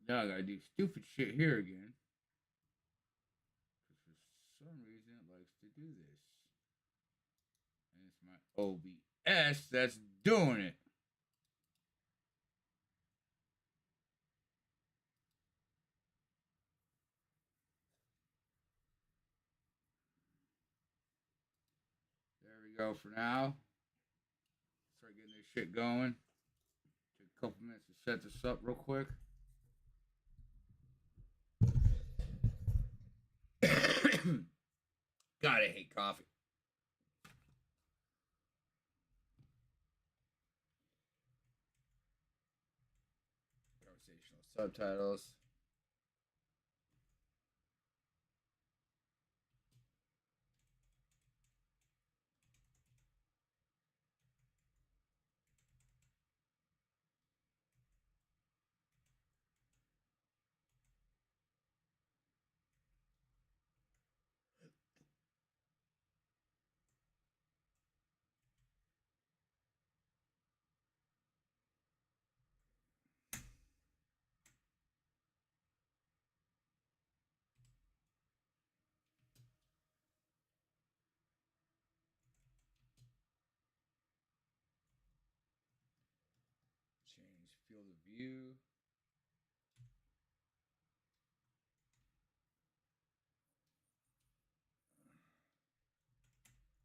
Now I gotta do stupid shit here again. For some reason it likes to do this. And it's my OBS that's doing it. There we go for now. Start getting this shit going. Take a couple minutes to set this up real quick. God, I hate coffee. Conversational subtitles. Change field of view.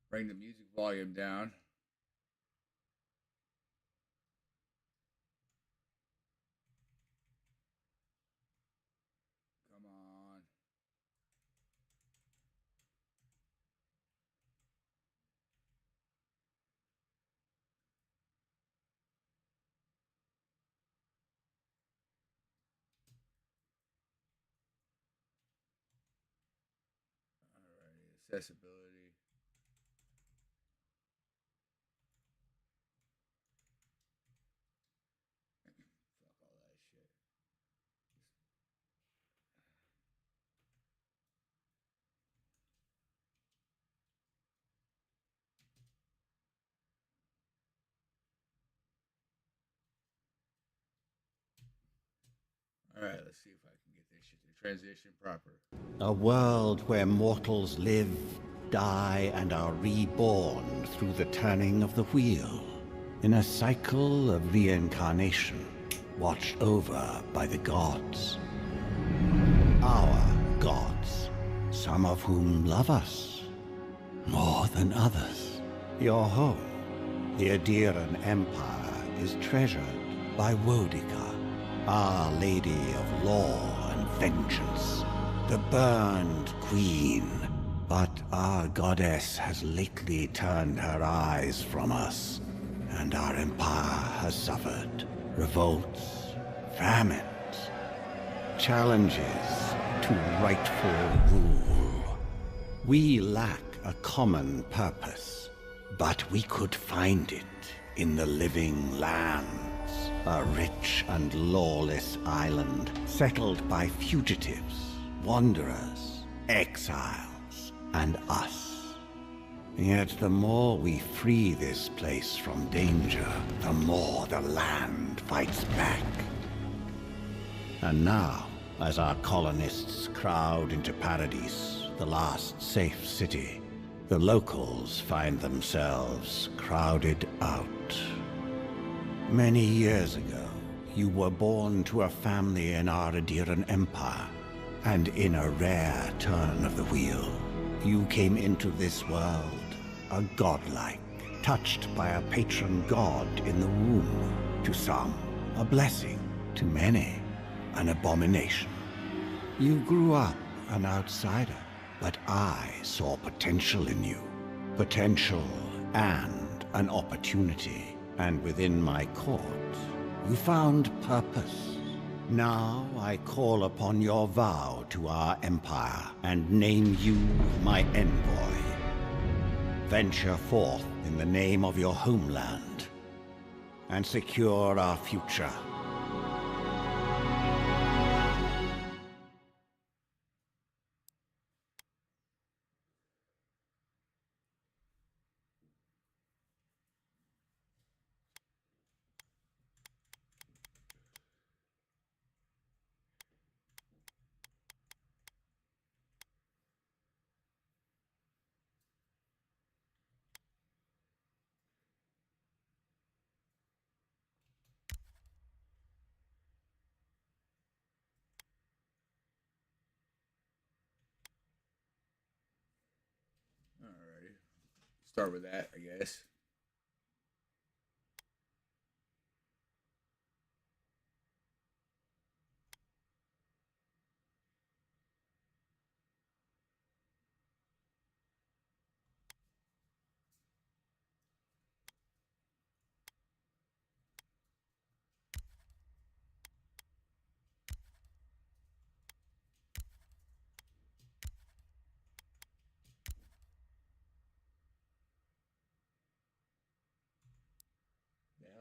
Bring the music volume down. Come on. Alrighty, accessibility. Fuck all that shit. Alright, let's see if I can get this shit to transition proper. A world where mortals live, die, and are reborn through the turning of the wheel, in a cycle of reincarnation, watched over by the gods. Our gods, some of whom love us more than others. Your home, the Adiran Empire, is treasured by Wodica, Our Lady of Law and Vengeance, the Burned Queen. But our goddess has lately turned her eyes from us, and our empire has suffered revolts, famines, challenges to rightful rule. We lack a common purpose, but we could find it in the living lands, a rich and lawless island settled by fugitives, wanderers, exiles, and us. Yet the more we free this place from danger, the more the land fights back. And now, as our colonists crowd into Paradise, the last safe city, the locals find themselves crowded out. Many years ago, you were born to a family in our Adiran Empire, and in a rare turn of the wheel, you came into this world a godlike, touched by a patron god in the womb. To some, a blessing; to many, an abomination. You grew up an outsider, but I saw potential in you. Potential and an opportunity. And within my court, you found purpose. Now I call upon your vow to our empire and name you my envoy. Venture forth in the name of your homeland and secure our future. Start with that, I guess.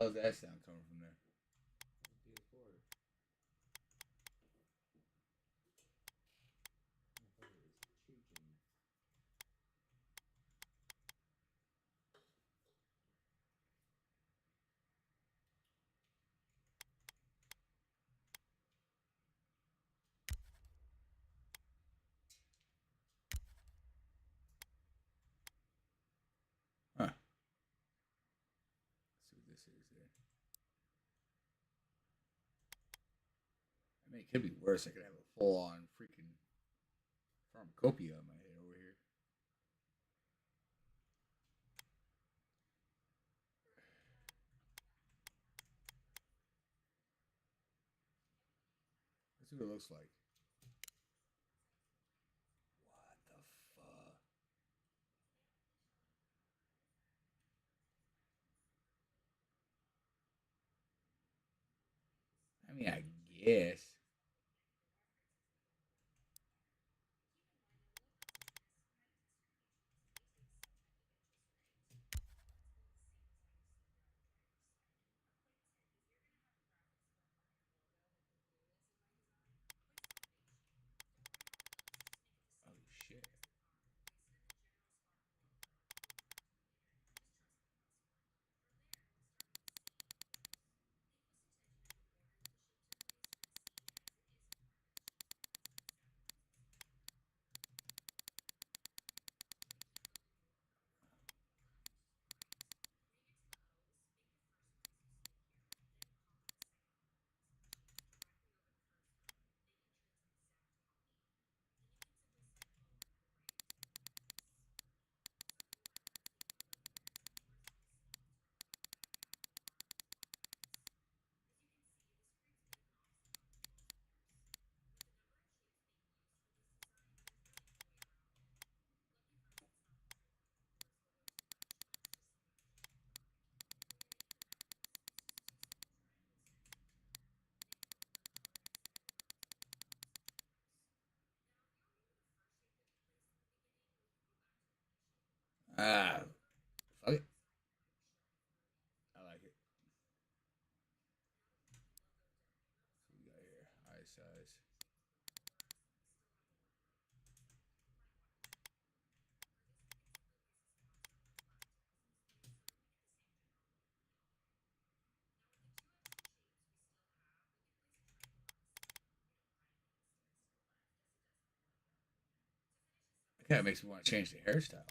The hell's that sound coming from there? Huh. Let's see what this is here. I mean, it could be worse. I could have a full on freaking pharmacopoeia on my head over here. Let's see what it looks like. What the fuck? I mean, I guess. Oh shit. Ah, fuck it. I like it. What we got here? Eye size. That kind of makes me want to change the hairstyle.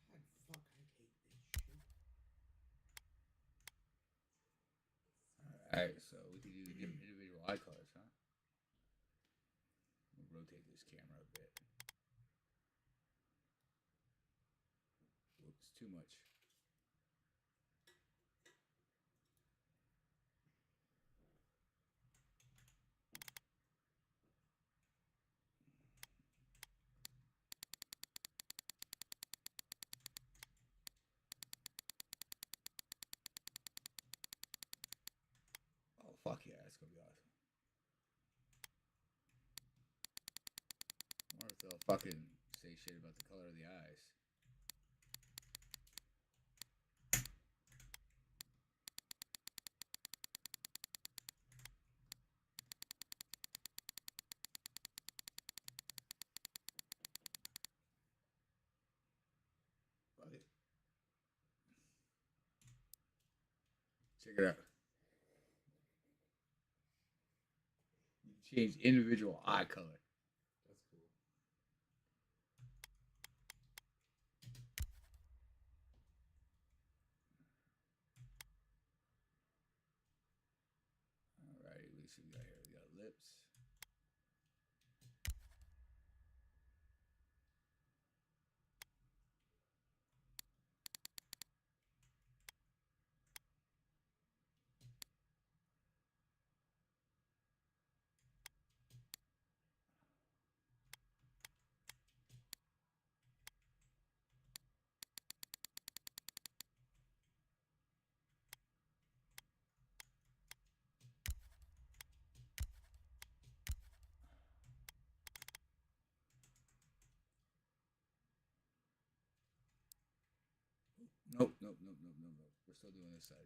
God, fuck, I hate this shit. Alright, so we can do individual eye colors, huh? We'll rotate this camera a bit. Whoops, too much. Oh, fuck yeah, that's gonna be awesome. I wonder if they'll fucking say shit about the color of the eyes. Fuck it. Check it out. change individual eye color. That's cool. All right, at least we got here. We got lips. Nope, nope, nope, nope, nope, nope. We're still doing this side.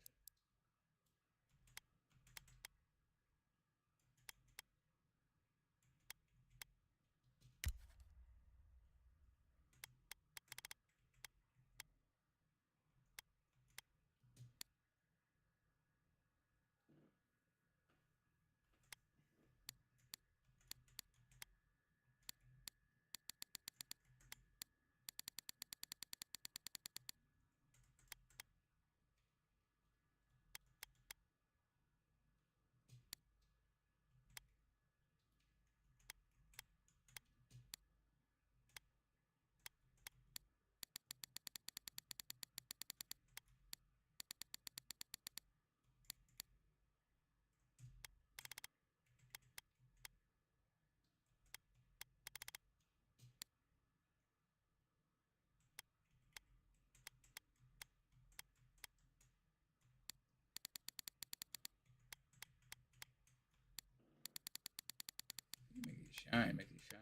Make it shine, make it shine.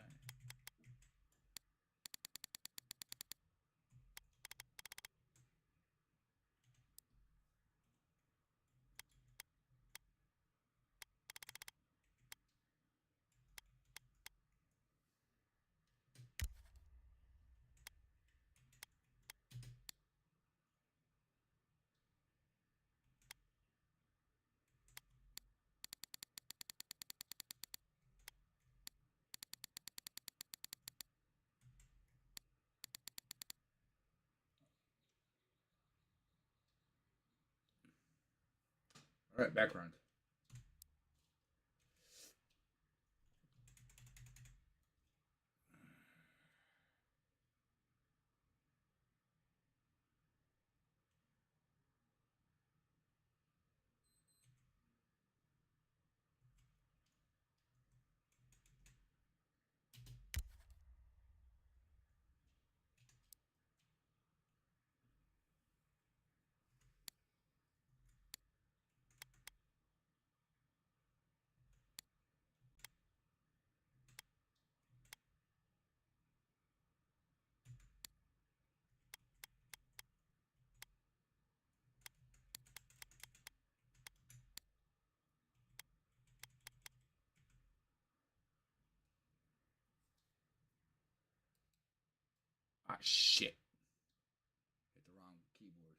All right, background. Ah, shit. Hit the wrong keyboard.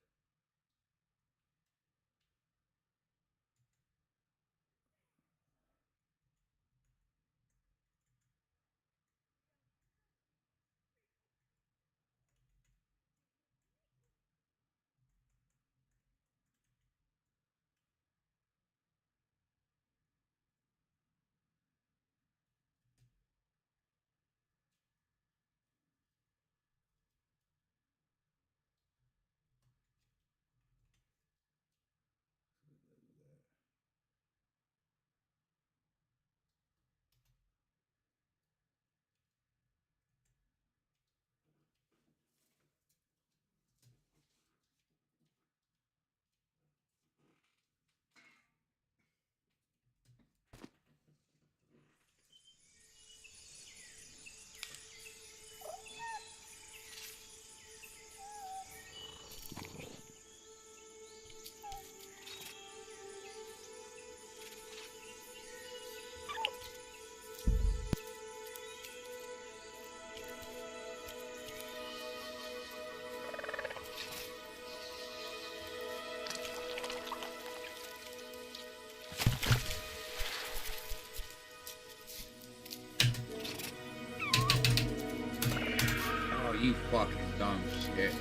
fucking dumb shit.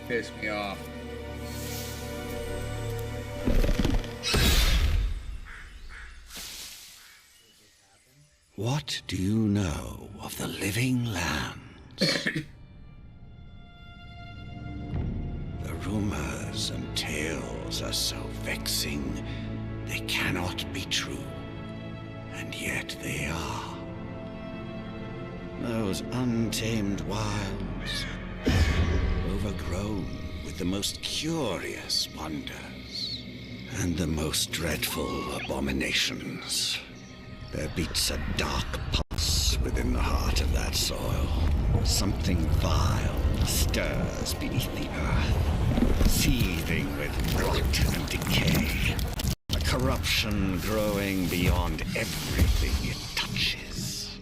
Piss me off. What do you know of the living lands? The rumors and tales are so vexing, they cannot be true. And yet they are. Those untamed wilds, overgrown with the most curious wonders and the most dreadful abominations. There beats a dark pulse within the heart of that soil. Something vile stirs beneath the earth, seething with rot and decay. A corruption growing beyond everything it touches.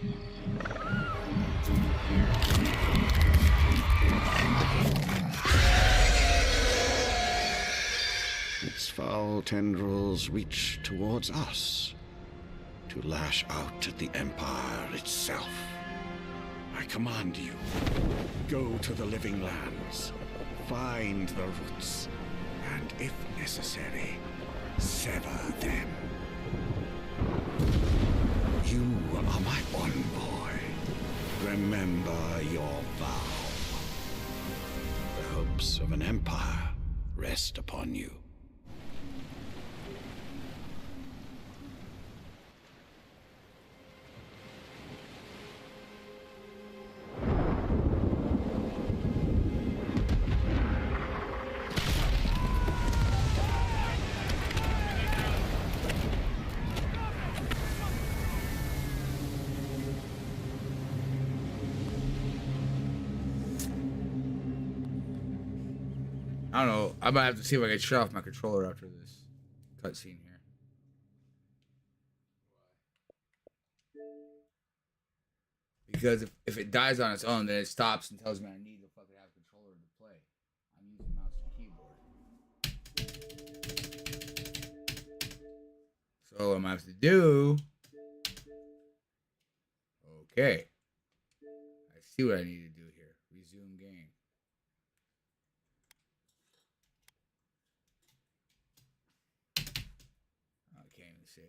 Its foul tendrils reach towards us, to lash out at the Empire itself. I command you, go to the living lands, find the roots, and if necessary, sever them. You are my envoy. Remember your vow. The hopes of an empire rest upon you. I don't know. I might have to see if I can shut off my controller after this cutscene here. Because if it dies on its own, then it stops and tells me I need to fucking have a controller to play. I'm using mouse and keyboard. So what I'm gonna have to do. Okay. I see what I need to do here. Resume game. Save.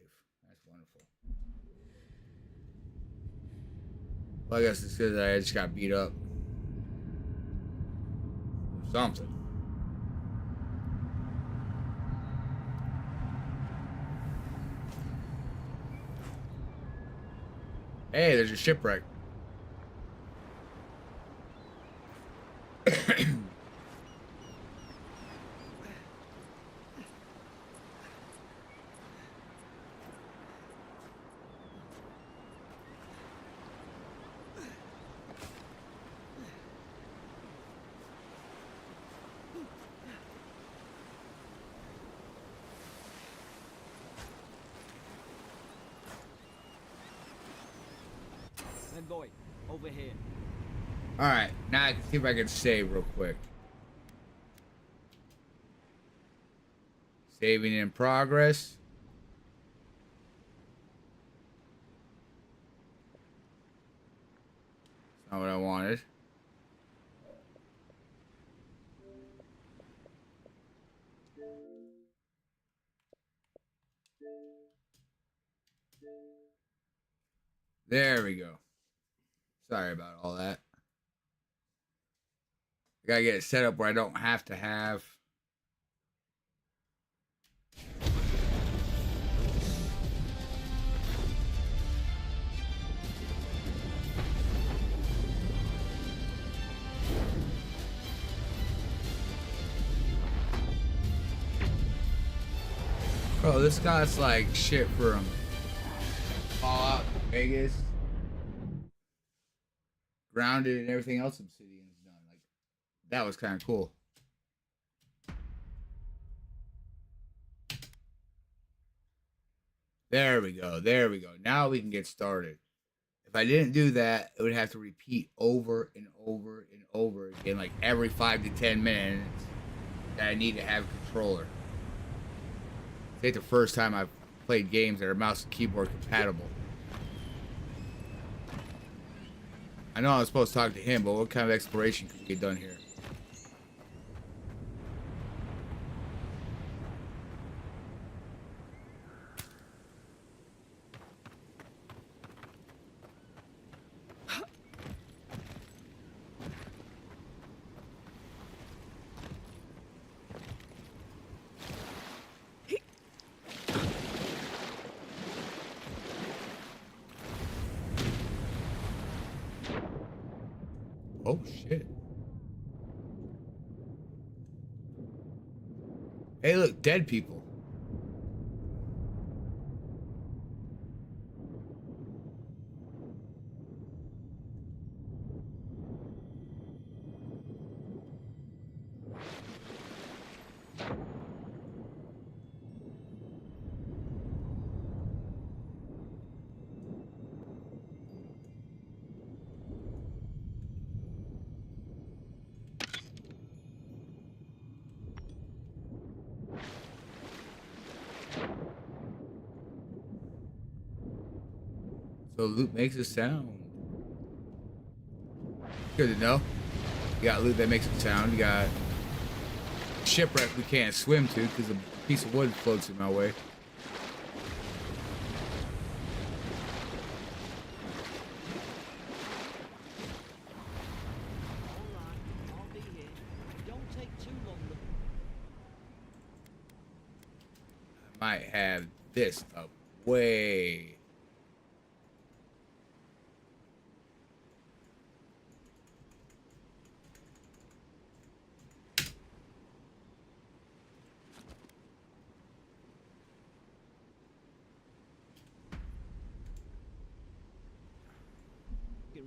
That's wonderful. Well, I guess it's because I just got beat up. Or something. Hey, there's a shipwreck. Boy, over here. Alright, now I can see if I can save real quick. Saving in progress. That's not what I wanted. There we go. Sorry about all that. I gotta get it set up where I don't have to have. Bro, this guy's like shit from Fallout, Vegas. Grounded and everything else Obsidian's done. Like, that was kind of cool. There we go. There we go. Now we can get started. If I didn't do that, it would have to repeat over and over and over again, like every 5 to 10 minutes that I need to have a controller. It's like the first time I've played games that are mouse and keyboard compatible. I know I was supposed to talk to him, but what kind of exploration could we get done here? Oh shit. Hey, look, dead people. So loot makes a sound. Good to know. You got loot that makes a sound. You got shipwreck we can't swim to because a piece of wood floats in my way. Alright, I'll be here. Don't take too long. I might have this up way.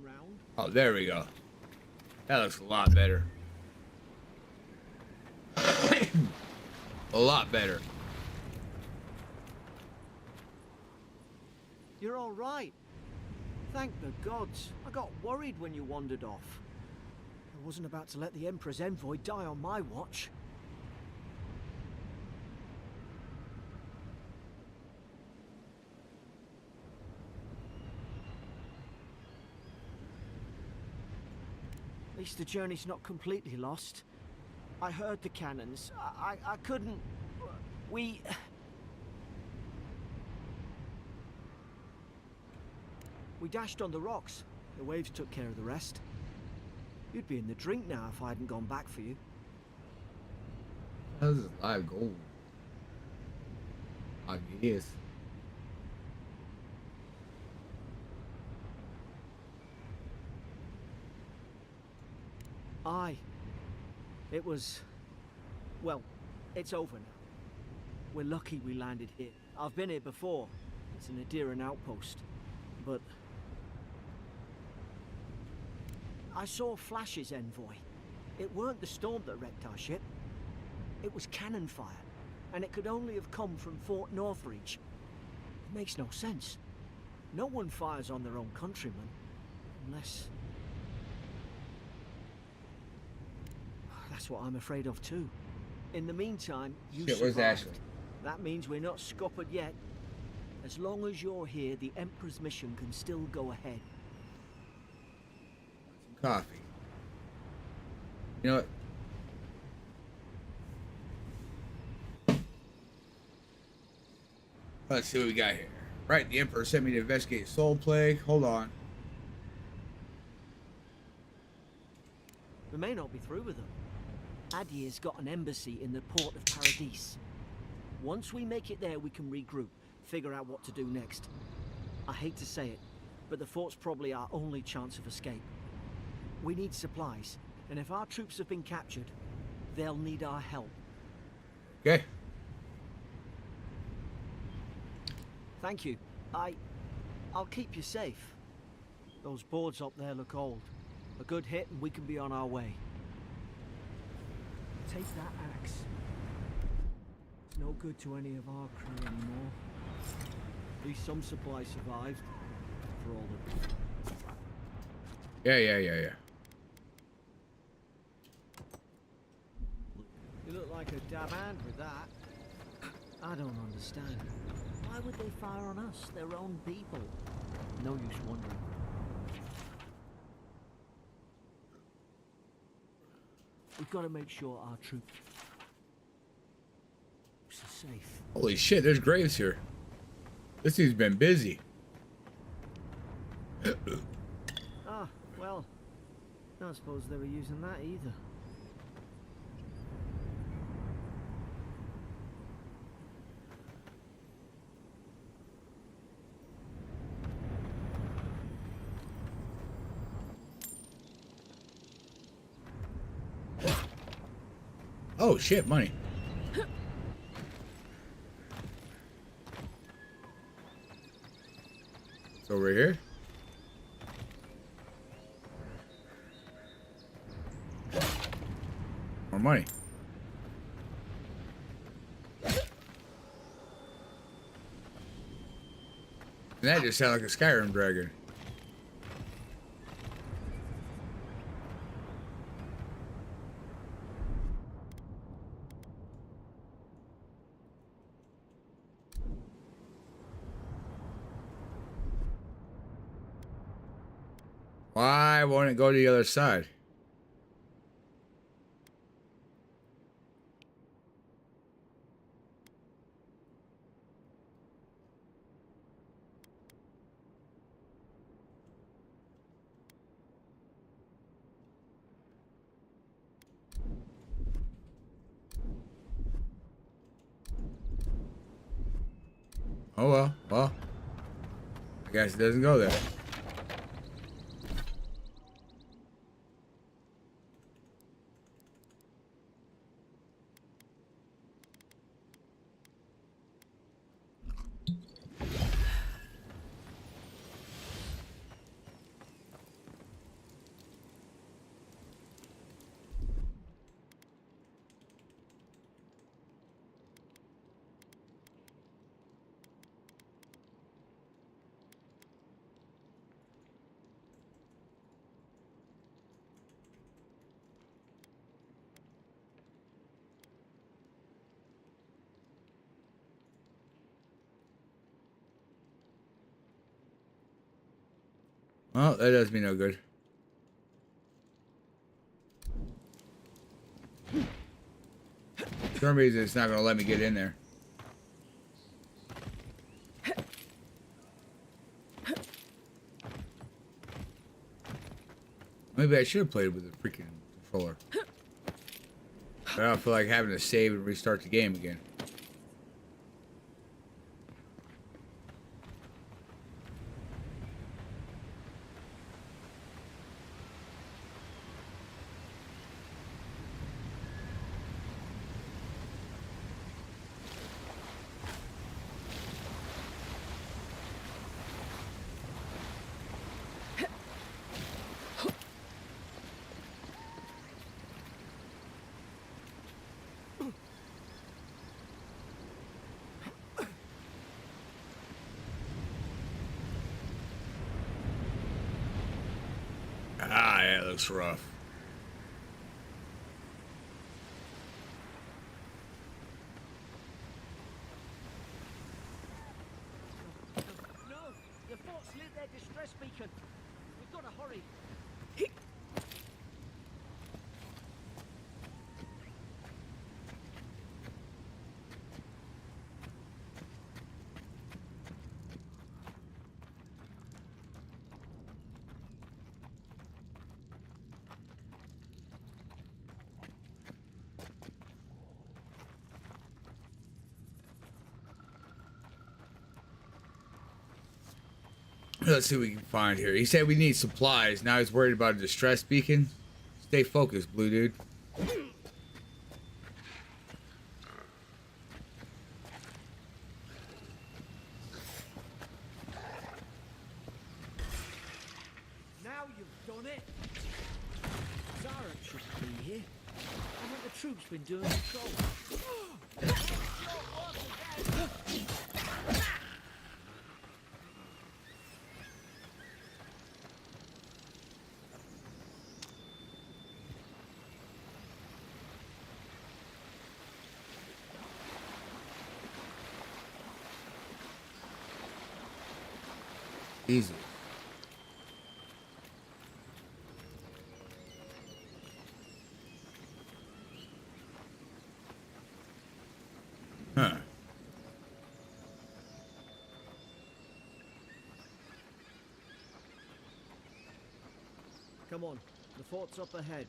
Round. Oh, there we go. That looks a lot better. A lot better. You're all right. Thank the gods. I got worried when you wandered off. I wasn't about to let the Emperor's envoy die on my watch. At least the journey's not completely lost. I heard the cannons. I couldn't... We dashed on the rocks. The waves took care of the rest. You'd be in the drink now if I hadn't gone back for you. This is live gold. I guess. Aye. It was... Well, it's over now. We're lucky we landed here. I've been here before. It's an Adiran outpost. But... I saw flashes, envoy. It weren't the storm that wrecked our ship. It was cannon fire. And it could only have come from Fort Northreach. It makes no sense. No one fires on their own countrymen. Unless... That's what I'm afraid of too. In the meantime, you Shit, where's survived. Ashley? That means we're not scuppered yet. As long as you're here, the Emperor's mission can still go ahead. Some coffee. You know what? Let's see what we got here. Right, the Emperor sent me to investigate Soul Plague. Hold on. We may not be through with them. Adir's got an embassy in the port of Paradise. Once we make it there, we can regroup, figure out what to do next. I hate to say it, but the fort's probably our only chance of escape. We need supplies, and if our troops have been captured, they'll need our help. Okay. Thank you. I'll keep you safe. Those boards up there look old. A good hit and we can be on our way. Take that axe. It's no good to any of our crew anymore. At least some supplies survived. For all the... Yeah. You look like a dab hand with that. I don't understand. Why would they fire on us, their own people? No use wondering. We've got to make sure our troops are safe. Holy shit, there's graves here. This dude's been busy. Ah, well, don't suppose they were using that either. Oh shit, money. It's over here. More money. And that just sounded like a Skyrim dragon. Why won't it go to the other side? Oh well. I guess it doesn't go there. Well, that does me no good. For some reason, it's not going to let me get in there. Maybe I should have played with a freaking controller. But I don't feel like having to save and restart the game again. Ah, yeah, it looks rough. No! The fort's lit their distress beacon! We've got to hurry! Let's see what we can find here. He said we need supplies. Now he's worried about a distress beacon. Stay focused, blue dude. Now you've done it! Zara should be here. Haven't the troops been doing patrol? Easy. Huh. Come on, the fort's up ahead.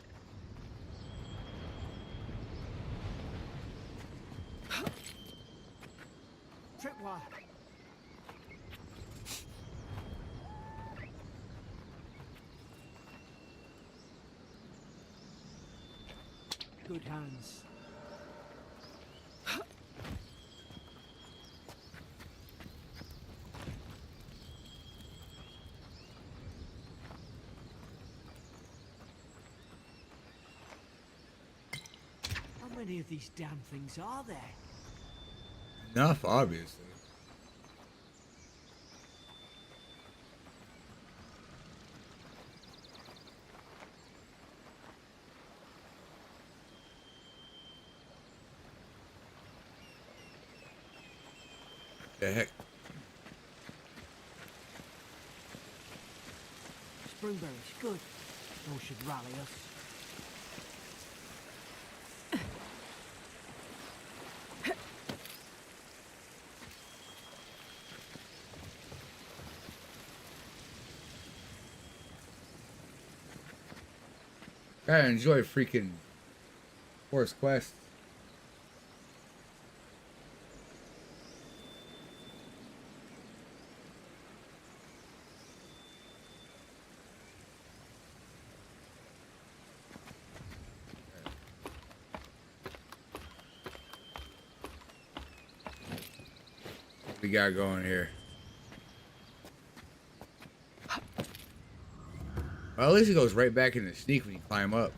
Tripwire. Good hands. How many of these damn things are there? Enough, obviously. The heck? Springberries, good. Those should rally us. I enjoy freaking Forest Quest. What we got going here? Well, at least it goes right back in the sneak when you climb up.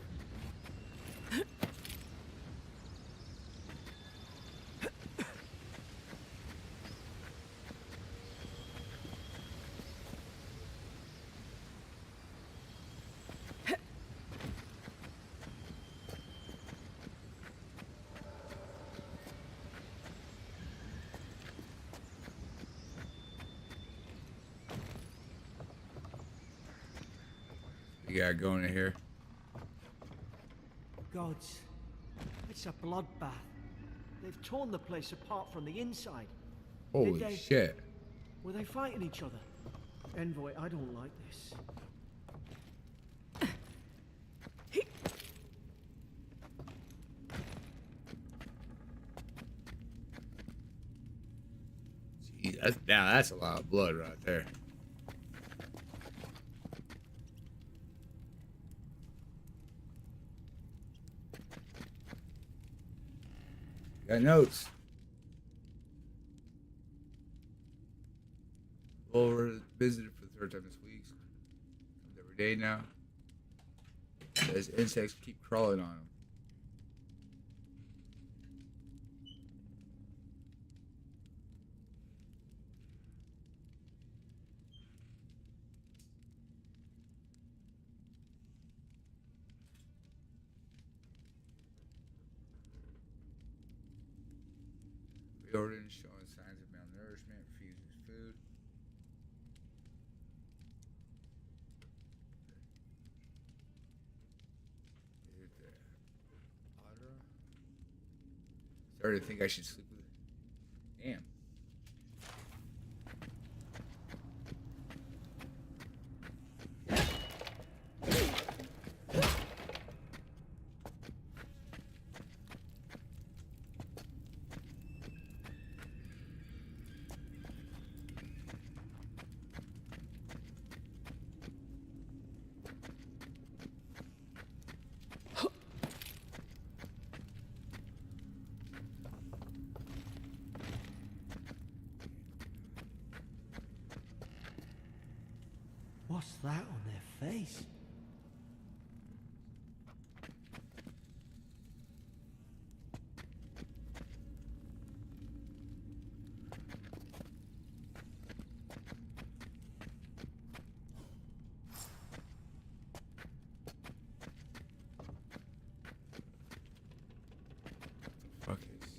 We got going in here. Gods, it's a bloodbath. They've torn the place apart from the inside. Holy shit. Were they fighting each other? Envoy, I don't like this. Jeez, that's a lot of blood right there. Got notes. Over visited for the third time this week. Comes every day now. Says insects keep crawling on him. Jordan showing signs of malnourishment, refusing food. Started to think I should sleep with it. Damn. What's that on their face? Fuck is.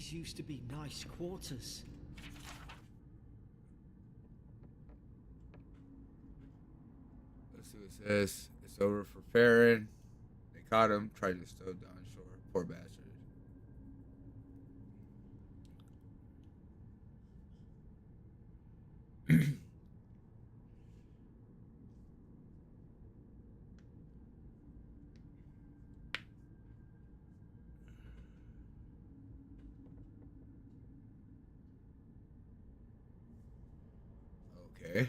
These used to be nice quarters. Let's see what it says. It's over for Farron. They caught him, tried to stow down shore. Poor bastard. Okay.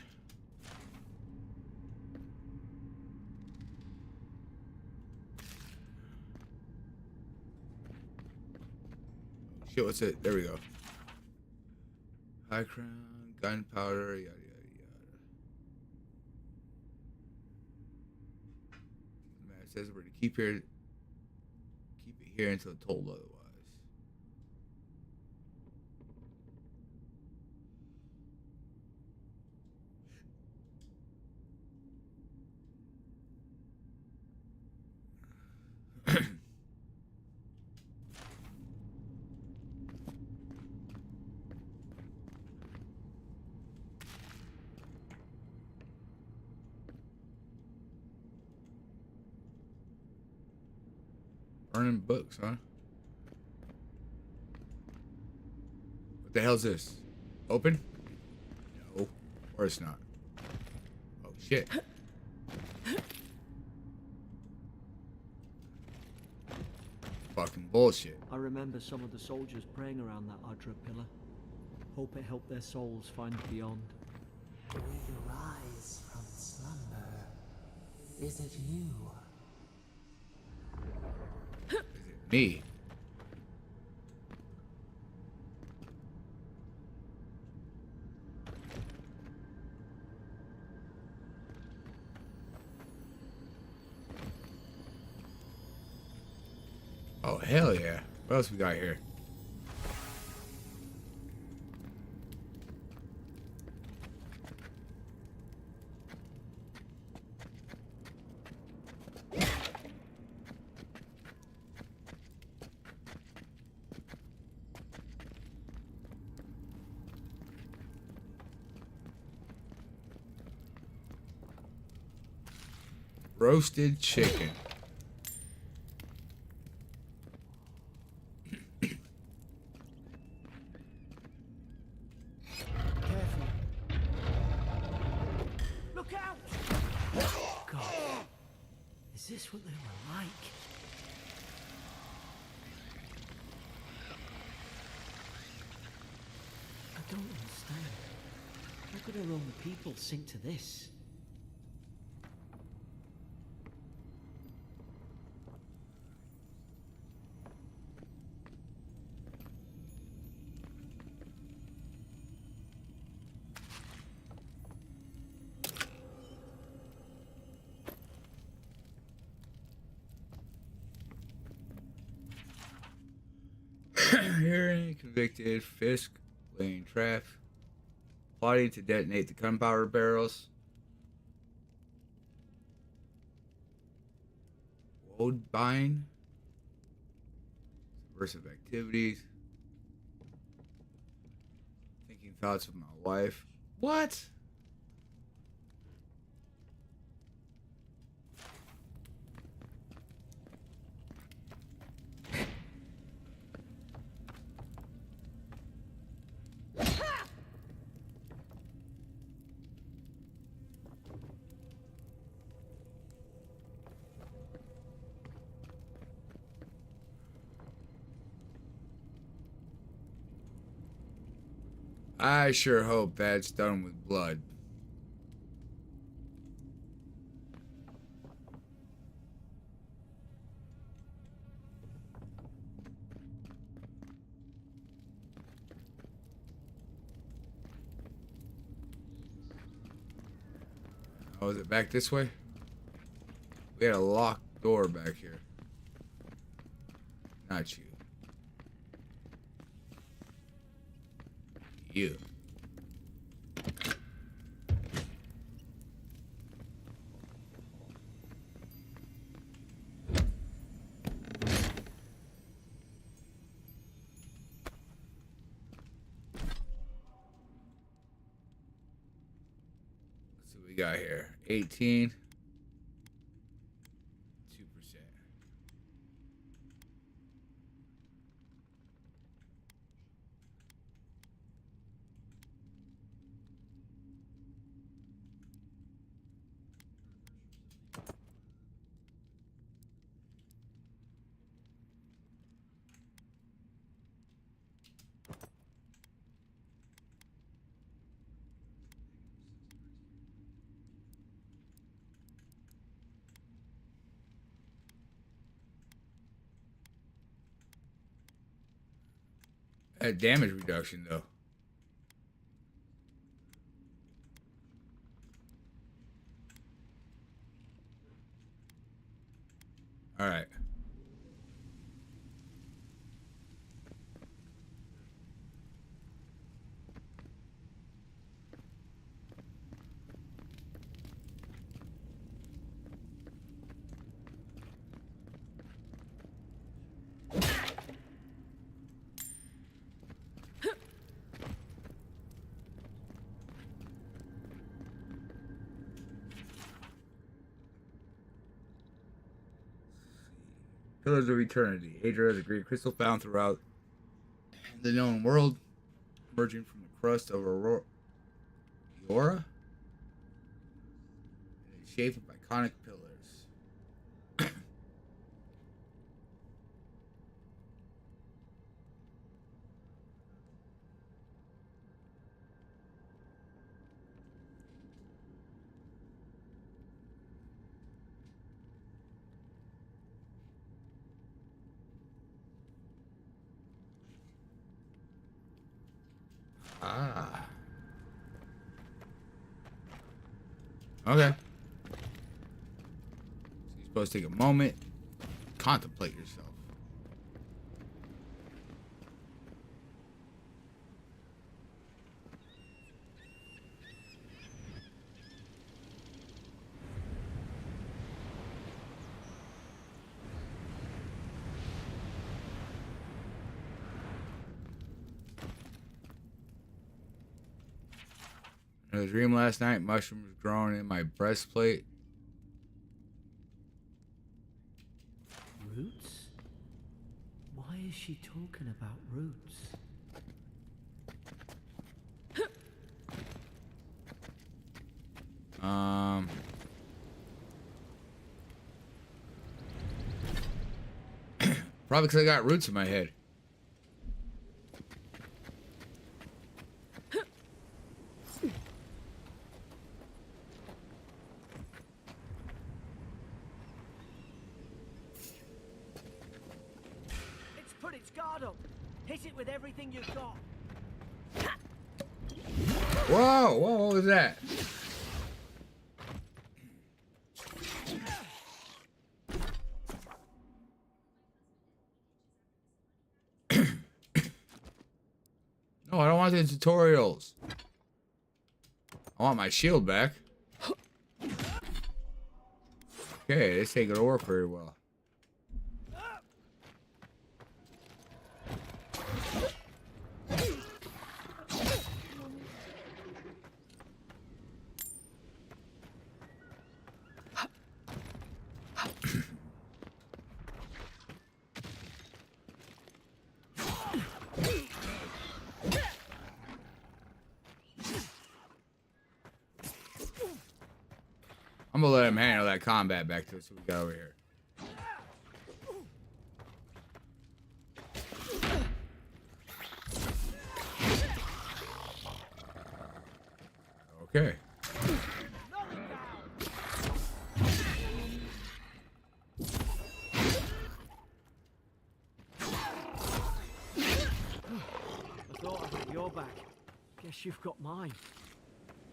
Shit, what's it? There we go. High crown, gunpowder, yada yada yada. Man, it says we're to keep it here until told otherwise. Burning books, huh? What the hell's this? Open? No. Or it's not. Oh, shit. Fucking bullshit. I remember some of the soldiers praying around that Adra pillar. Hope it helped their souls find beyond. We rise from slumber. Is it you? Is it me? Oh, hell yeah. What else we got here? Roasted chicken. Careful. Look out! God. Is this what they were like? I don't understand. How could our own people sink to this? Hearing convicted Fisk laying trap, plotting to detonate the gunpowder barrels. Woodbine, subversive activities, thinking thoughts of my wife. What? I sure hope that's done with blood. Oh, is it back this way? We had a locked door back here. Not you. You. got here? 18. 2%. Damage reduction though. All right. Pillars of Eternity. Adra is a great crystal found throughout the known world, emerging from the crust of Aurora. In the shape of iconic pillars. Ah. Okay. So you're supposed to take a moment, contemplate yourself. In a dream last night, mushrooms growing in my breastplate. Roots? Why is she talking about roots? Probably because I got roots in my head. It's put its guard up. Hit it with everything you've got. Whoa, what was that? No, I don't want the tutorials. I want my shield back. Okay, this ain't gonna work very well. I'm gonna let him handle that combat back to us. What we got over here? Okay. I thought I'd have your back. Guess you've got mine.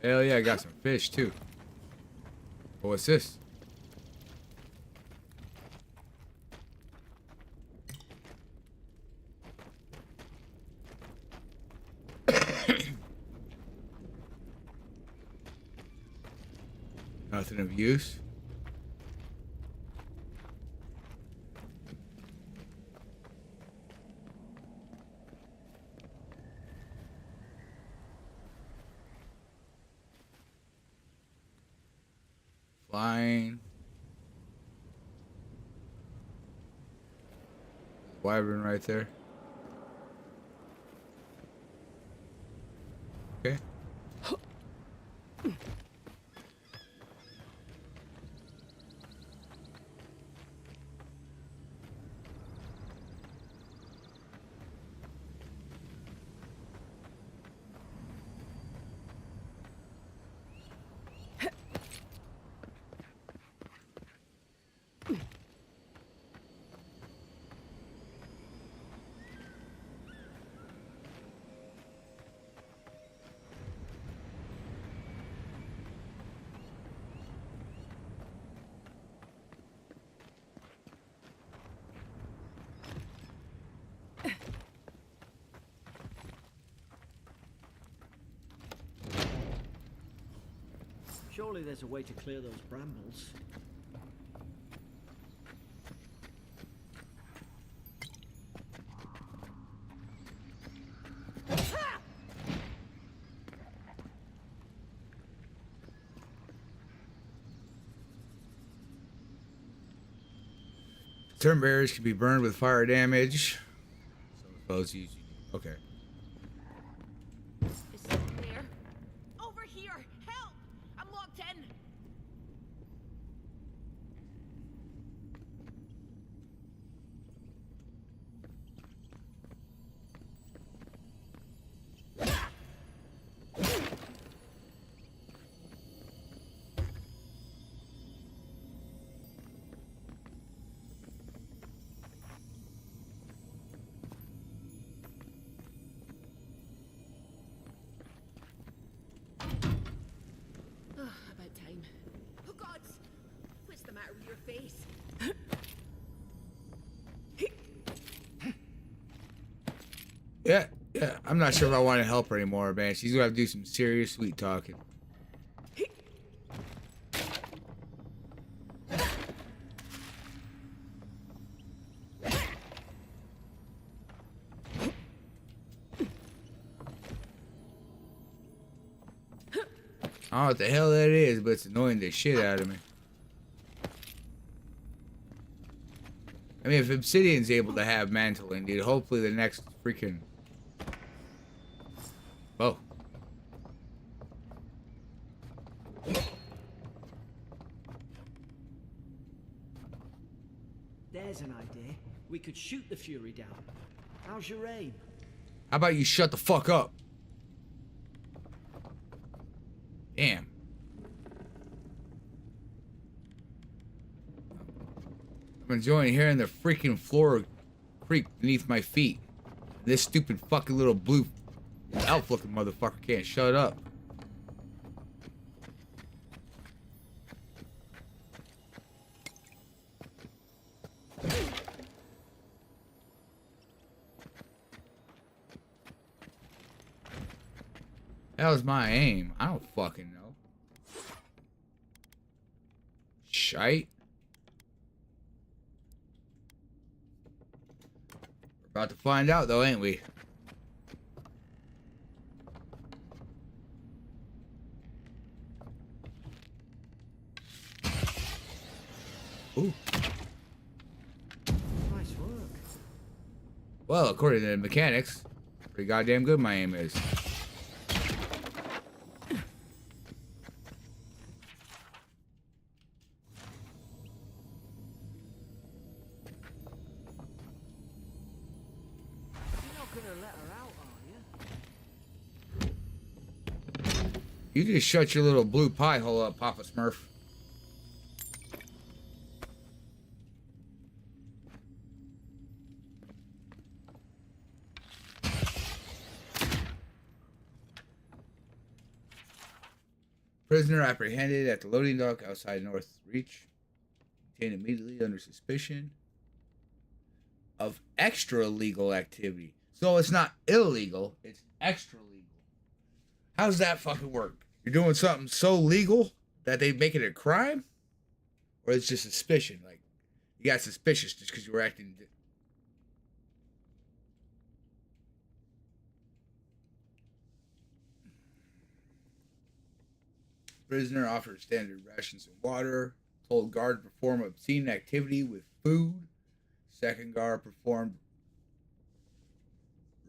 Hell yeah, I got some fish too. Oh, what's this? Nothing of use. Flying. Wyvern right there. Okay. Surely there's a way to clear those brambles. Certain barriers can be burned with fire damage. So foes use. Okay. Is someone there? Over here! Help! I'm locked in! About time. Oh gods! What's the matter with your face? Yeah. I'm not sure if I want to help her anymore, man. She's gonna have to do some serious sweet talking. I don't know what the hell that is, but it's annoying the shit out of me. I mean, if Obsidian's able to have mantling, dude, hopefully the next freaking... Oh. There's an idea. We could shoot the Fury down. How's your aim? How about you shut the fuck up? Damn. I'm enjoying hearing the freaking floor creak beneath my feet. This stupid fucking little blue elf looking motherfucker can't shut up. That was my aim. I don't fucking know. Shite. We're about to find out though, ain't we? Ooh. Nice work. Well, according to the mechanics, pretty goddamn good my aim is. You just shut your little blue pie hole up, Papa Smurf. Prisoner apprehended at the loading dock outside North Reach. Detained immediately under suspicion of extra legal activity. So it's not illegal, it's extra legal. How's that fucking work? You're doing something so legal that they make it a crime? Or it's just suspicion? Like, you got suspicious just because you were acting... Prisoner offered standard rations and water. Told guard to perform obscene activity with food. Second guard performed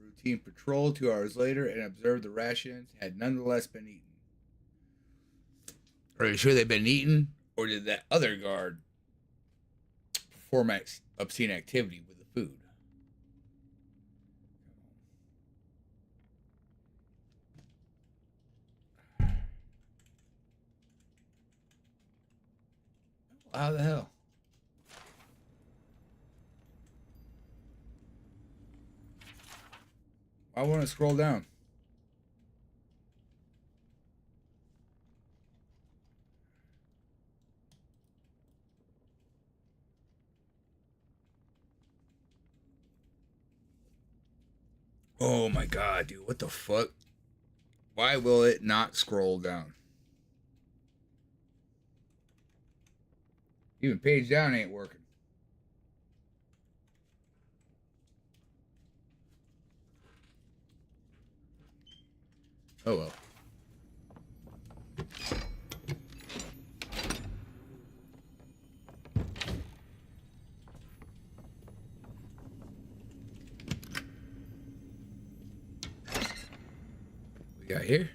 routine patrol 2 hours later and observed the rations had nonetheless been eaten. Are you sure they've been eaten? Or did that other guard perform obscene activity with the food? How the hell? I want to scroll down. Oh my god, dude. What the fuck? Why will it not scroll down? Even page down ain't working. Oh well. We got here.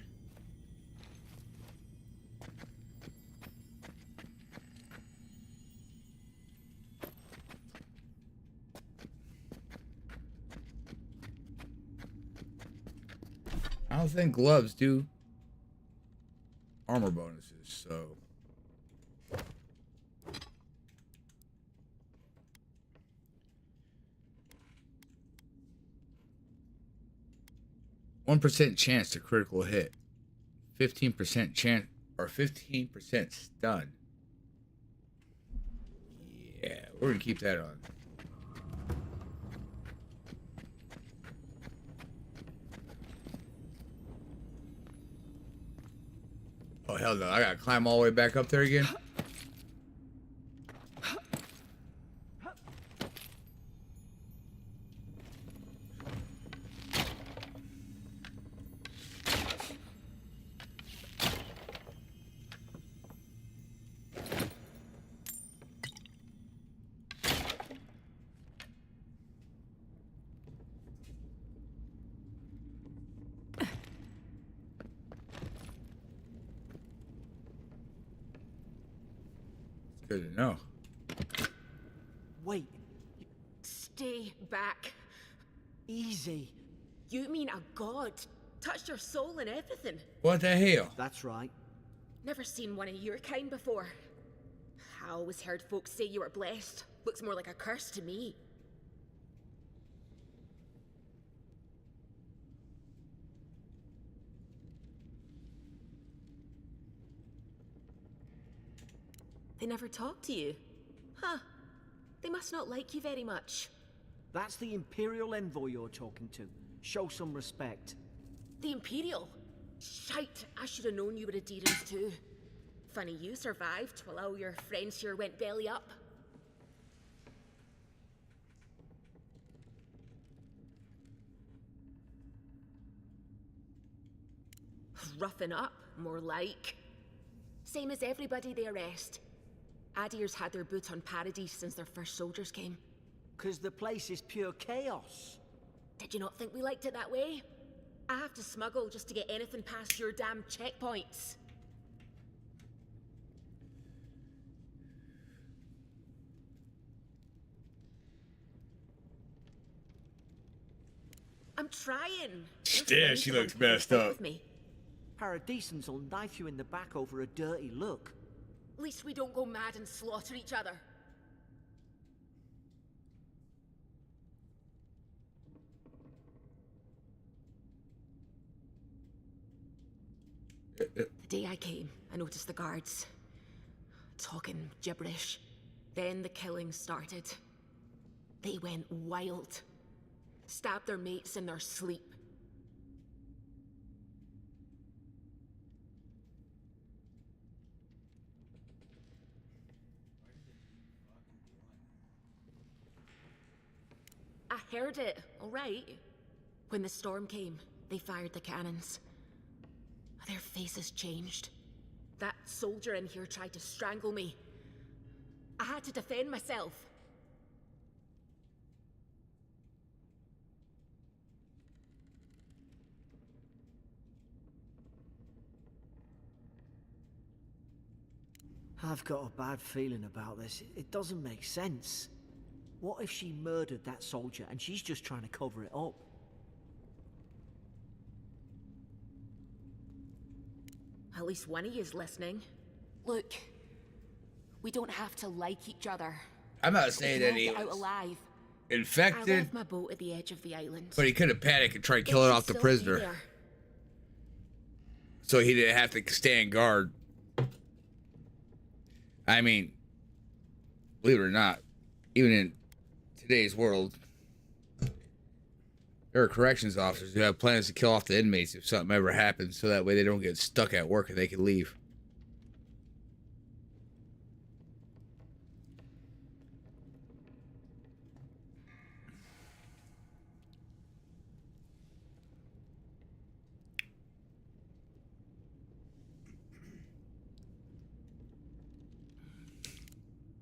I don't think gloves do armor bonuses, so 1% chance to critical hit, 15% chance or 15% stun. Yeah, we're gonna keep that on. Oh hell no! I gotta climb all the way back up there again. Good to know. Wait, Stay back. easy. You mean a god? Touched your soul and everything. What the hell? That's right. Never seen one of your kind before. I always heard folks say you were blessed. Looks more like a curse to me. They never talk to you. Huh. They must not like you very much. That's the Imperial envoy you're talking to. Show some respect. The Imperial? Shite, I should have known you were a Deerans too. Funny you survived while all your friends here went belly up. Roughing up, more like. Same as everybody they arrest. Adir's had their boot on Paradise since their first soldiers came. 'Cause the place is pure chaos. Did you not think we liked it that way? I have to smuggle just to get anything past your damn checkpoints. I'm trying. Yeah, she looks messed up. With me. Paradisans will knife you in the back over a dirty look. At least we don't go mad and slaughter each other. The day I came, I noticed the guards talking gibberish. Then the killing started. They went wild. Stabbed their mates in their sleep. I heard it, all right. When the storm came, they fired the cannons. Their faces changed. That soldier in here tried to strangle me. I had to defend myself. I've got a bad feeling about this. It doesn't make sense. What if she murdered that soldier and she's just trying to cover it up? At least Winnie is listening. Look, we don't have to like each other. I'm not saying that he Get out was alive. I infected, left my boat at the edge of the island. but he could have panicked and tried killing off the Still be prisoner. there. So he didn't have to stand guard. I mean, believe it or not, even in today's world, there are corrections officers who have plans to kill off the inmates if something ever happens, so that way they don't get stuck at work and they can leave.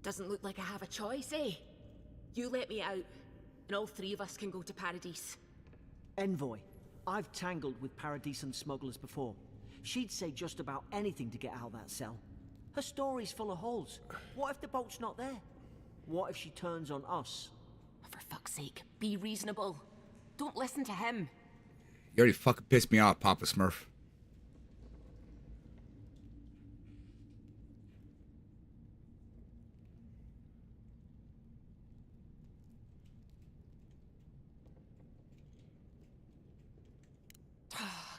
Doesn't look like I have a choice, eh? You let me out, and all three of us can go to Paradise. Envoy, I've tangled with Paradisan smugglers before. She'd say just about anything to get out of that cell. Her story's full of holes. What if the boat's not there? What if she turns on us? For fuck's sake, be reasonable. Don't listen to him. You already fucking pissed me off, Papa Smurf.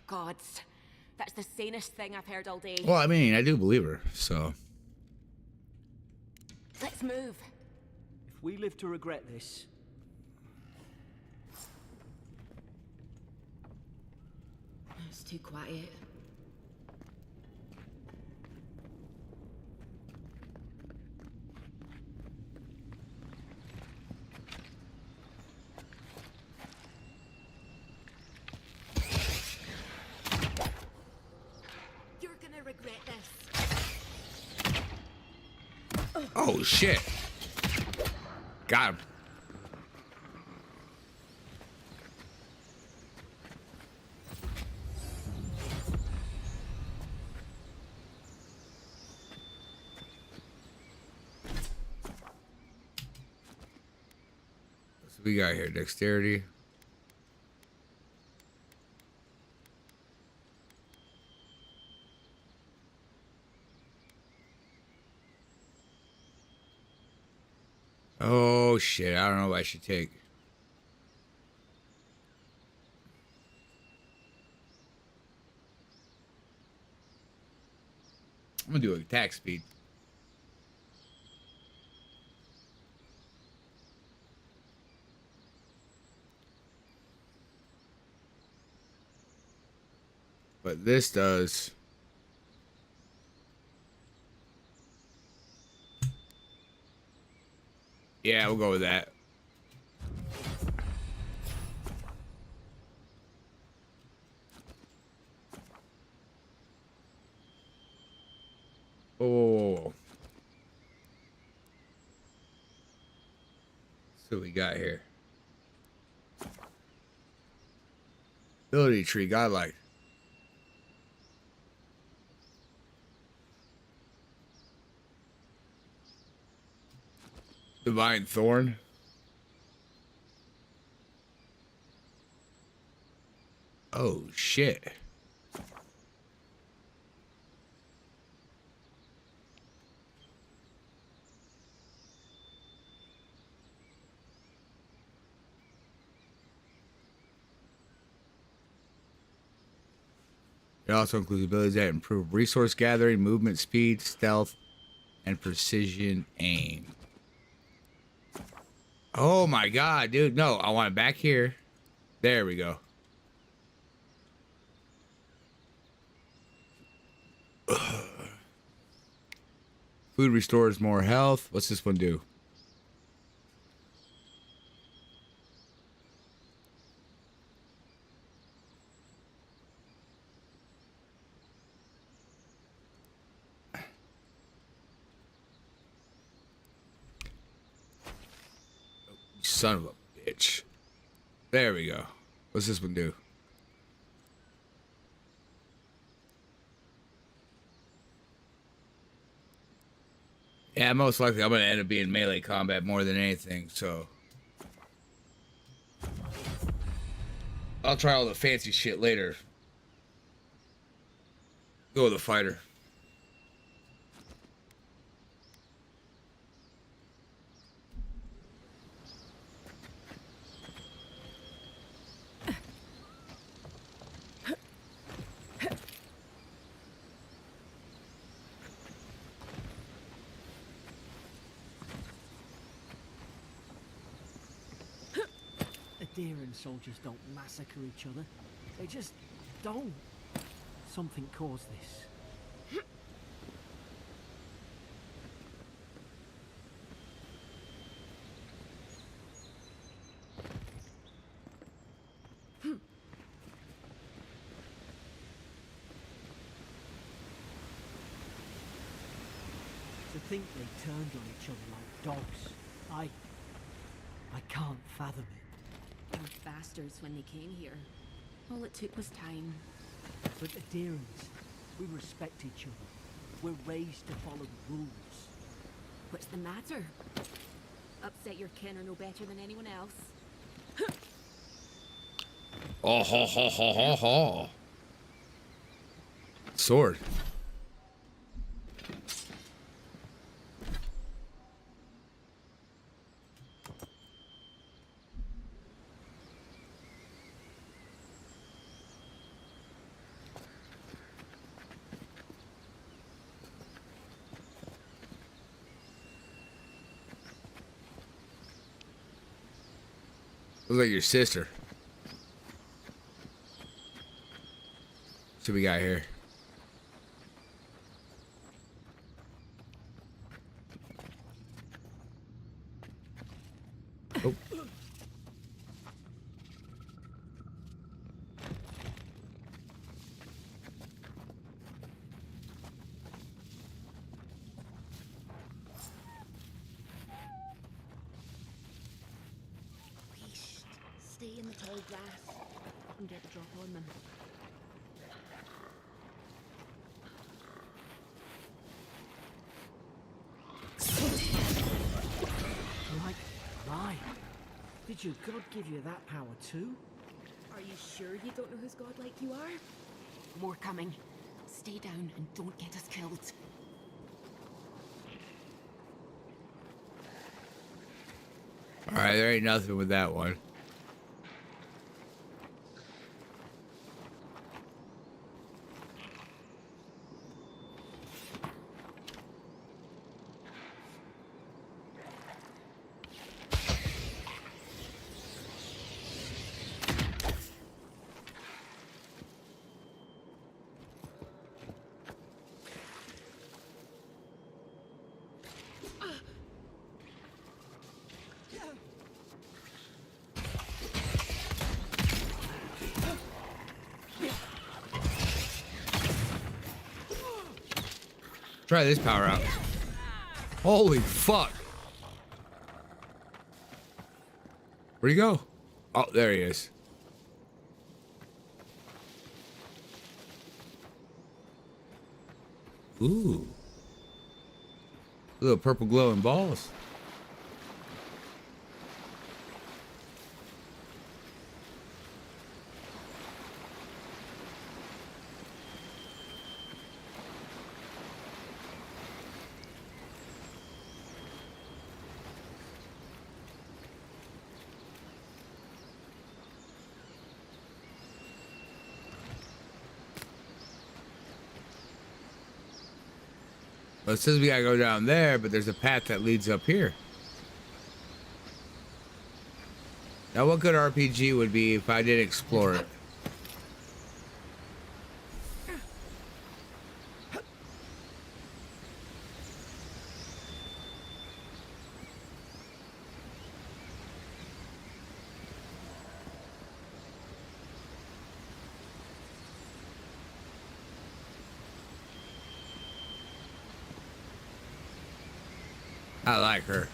Gods, that's the sanest thing I've heard all day. Well, I mean, I do believe her, so. Let's move. If we live to regret this... It's too quiet. You're gonna regret this. Oh, shit. Got him. What's we got here? Dexterity. Oh shit, I don't know what I should take. I'm gonna do attack speed. But this does. Yeah, we'll go with that. Oh. So we got here. Ability tree, godlike. Divine Thorn. Oh, shit. It also includes abilities that improve resource gathering, movement speed, stealth, and precision aim. Oh my god, dude. No, I want it back here. There we go. Food restores more health. What's this one do? son of a bitch. There we go. What's this one do? Yeah, most likely I'm going to end up being melee combat more than anything, so. I'll try all the fancy shit later. Go with the fighter. Adherent soldiers don't massacre each other. They just don't. Something caused this. To think they turned on each other like dogs. I can't fathom it. They were bastards when they came here. All it took was time. But adherents, we respect each other. We're raised to follow the rules. What's the matter? Upset your kin are no better than anyone else. Oh, ho, ho, ho, ho, ho. Sword. Looks like your sister. What we got here? Oh. Stay in the tall grass and get the drop on them. Like mine. Did your god give you that power too? Are you sure you don't know who's godlike you are? More coming. Stay down and don't get us killed. Alright, there ain't nothing with that one. Try this power out. Holy fuck. Where'd he go? Oh, there he is. Ooh. Little purple glowing balls. Well, it says we gotta go down there, but there's a path that leads up here. Now, what good RPG would be if I did explore it? I like her.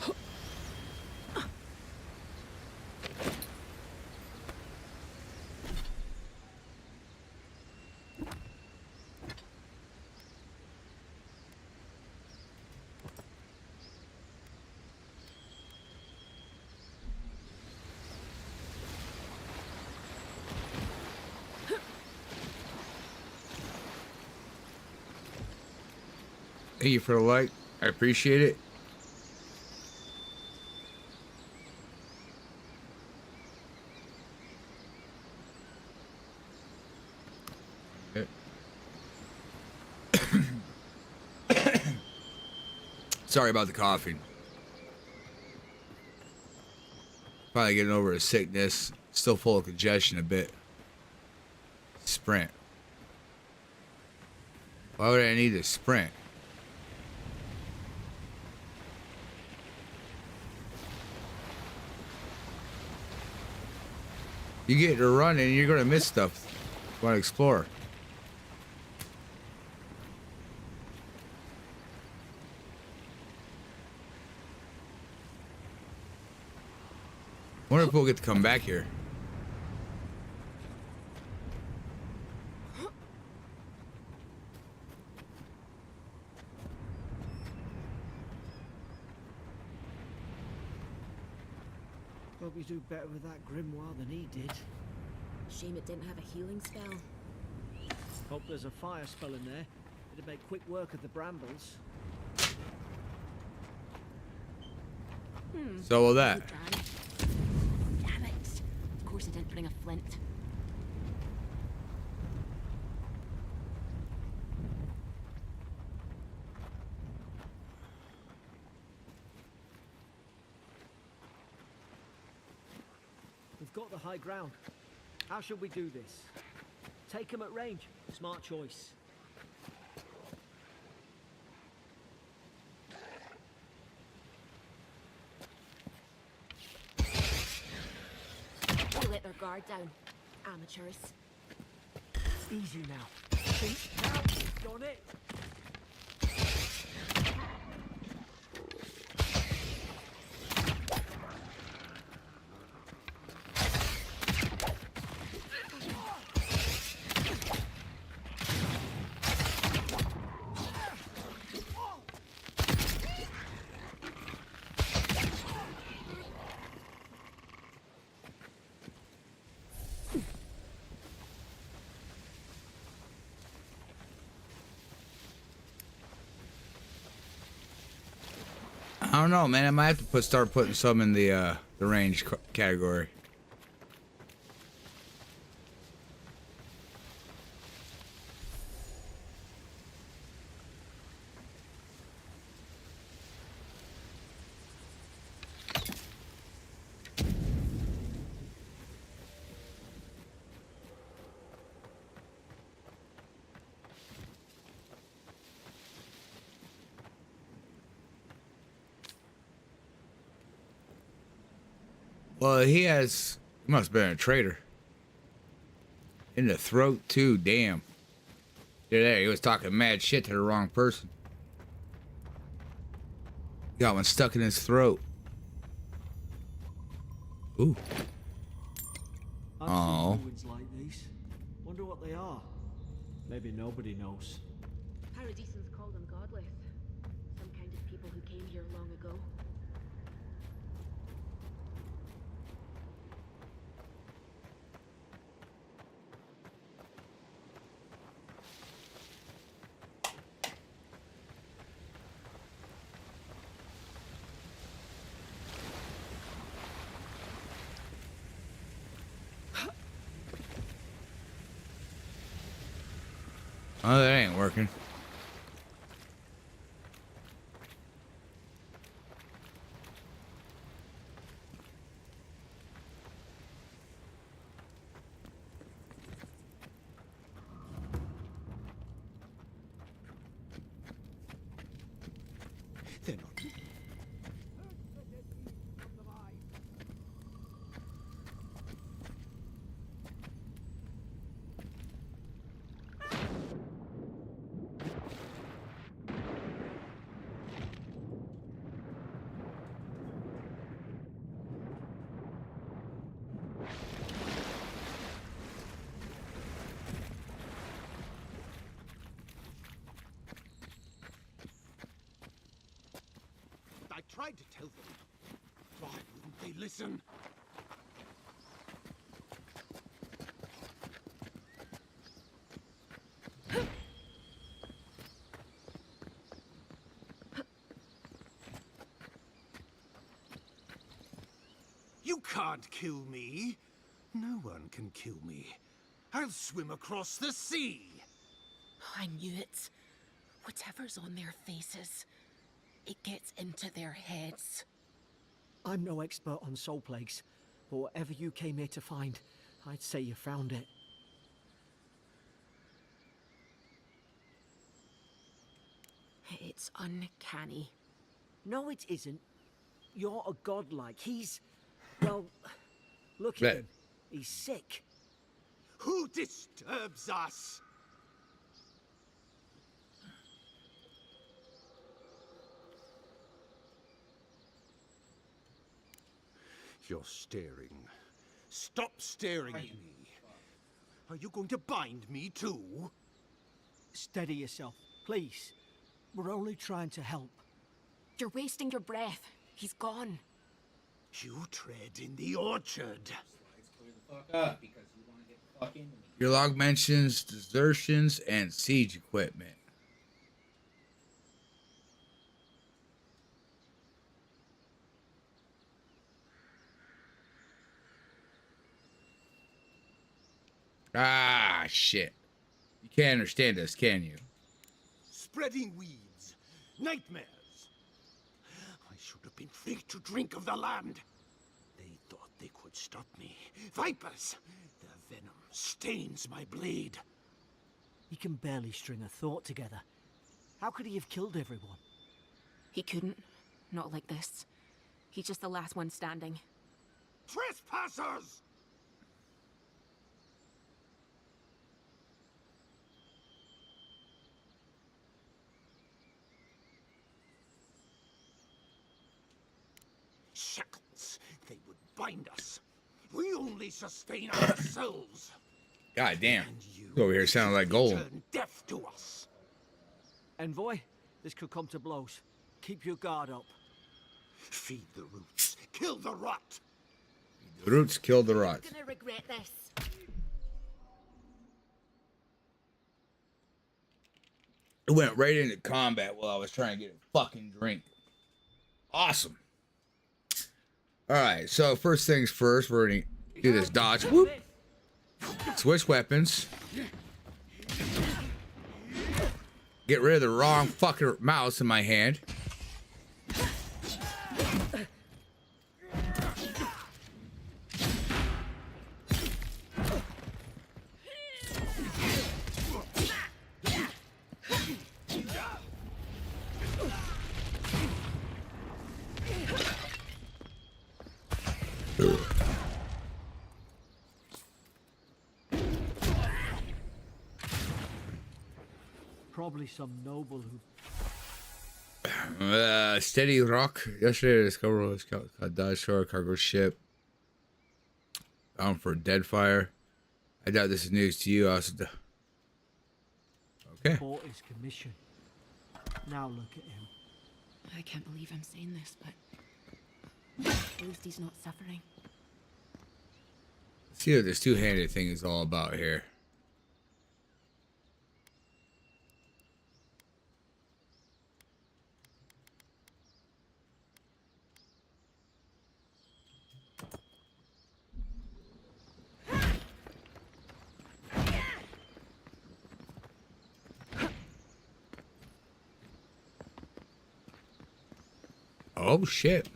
Thank you for the like. I appreciate it. Sorry about the coughing. Probably getting over a sickness. Still full of congestion a bit. Sprint. Why would I need to sprint? You get to run and you're gonna miss stuff. You want to explore. Wonder if we'll get to come back here. Hope you do better with that grimoire than he did. Shame it didn't have a healing spell. Hope there's a fire spell in there. It'd make quick work of the brambles. So will that. Damn it. Of course I didn't bring a flint. We've got the high ground. How should we do this? Take him at range. Smart choice. They let their guard down. Amateurs. Easy now. Think now. Done it. I don't know, man. I might have to start putting some in the range category. Well, he must have been a traitor. In the throat, too, damn. Yeah, there, he was talking mad shit to the wrong person. Got one stuck in his throat. Ooh. I've Oh. seen ruins like these. Wonder what they are. Maybe nobody knows. Paradisans call them godless. Some kind of people who came here long ago. Oh, that ain't working. They're not. I tried to tell them. Why wouldn't they listen? You can't kill me. No one can kill me. I'll swim across the sea. I knew it. Whatever's on their faces, it gets into their heads. I'm no expert on soul plagues, but whatever you came here to find, I'd say you found it. It's uncanny. No, it isn't. You're a godlike. He's... well, look Right. at him. He's sick. Who disturbs us? You're staring. Stop staring at me. Are you going to bind me too? Steady yourself, please. We're only trying to help. You're wasting your breath. He's gone. You tread in the orchard. Your log mentions desertions and siege equipment. Ah, shit. You can't understand us, can you? Spreading weeds. Nightmares. I should have been free to drink of the land. They thought they could stop me. Vipers! Their venom stains my blade. He can barely string a thought together. How could he have killed everyone? He couldn't. Not like this. He's just the last one standing. Trespassers! Shackles. They would bind us. We only sustain ourselves. God damn. And you Over here sounding like gold. turn deaf to us. Envoy, this could come to blows. Keep your guard up. Feed the roots. Kill the rot. The roots killed the rot. You're gonna regret this. It went right into combat while I was trying to get a fucking drink. Awesome. Alright, so first things first, we're gonna do this dodge. Whoop. Switch weapons. Get rid of the wrong fucking mouse in my hand. Probably some noble who... Steady rock. Yesterday I discovered a dive shore cargo ship bound for Deadfire. I doubt this is news to you. Okay. bought his commission. Now look at him. I can't believe I'm saying this, but at least he's not suffering. Let's see what this two-handed thing is all about here. Oh shit.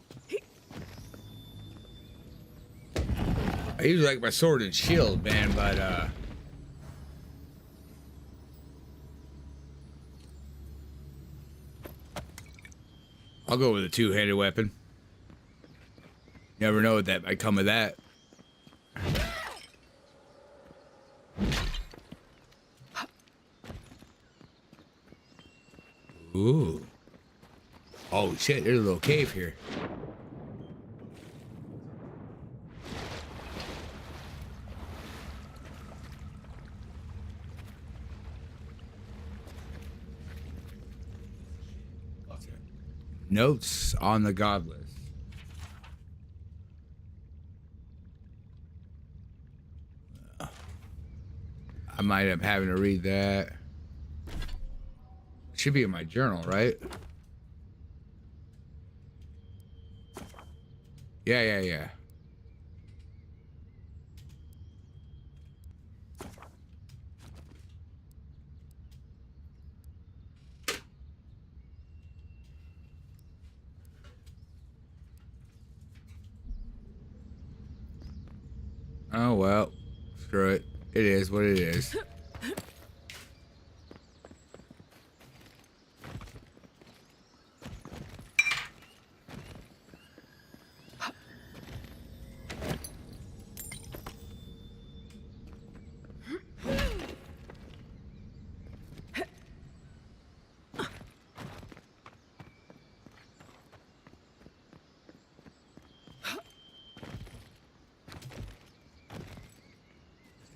I usually like my sword and shield, man, but I'll go with a two-handed weapon. Never know what that might come of that. Ooh. Oh shit, there's a little cave here. Notes on the godless. I might end up having to read that. Should be in my journal, right? Yeah. Oh well. Screw it. It is what it is.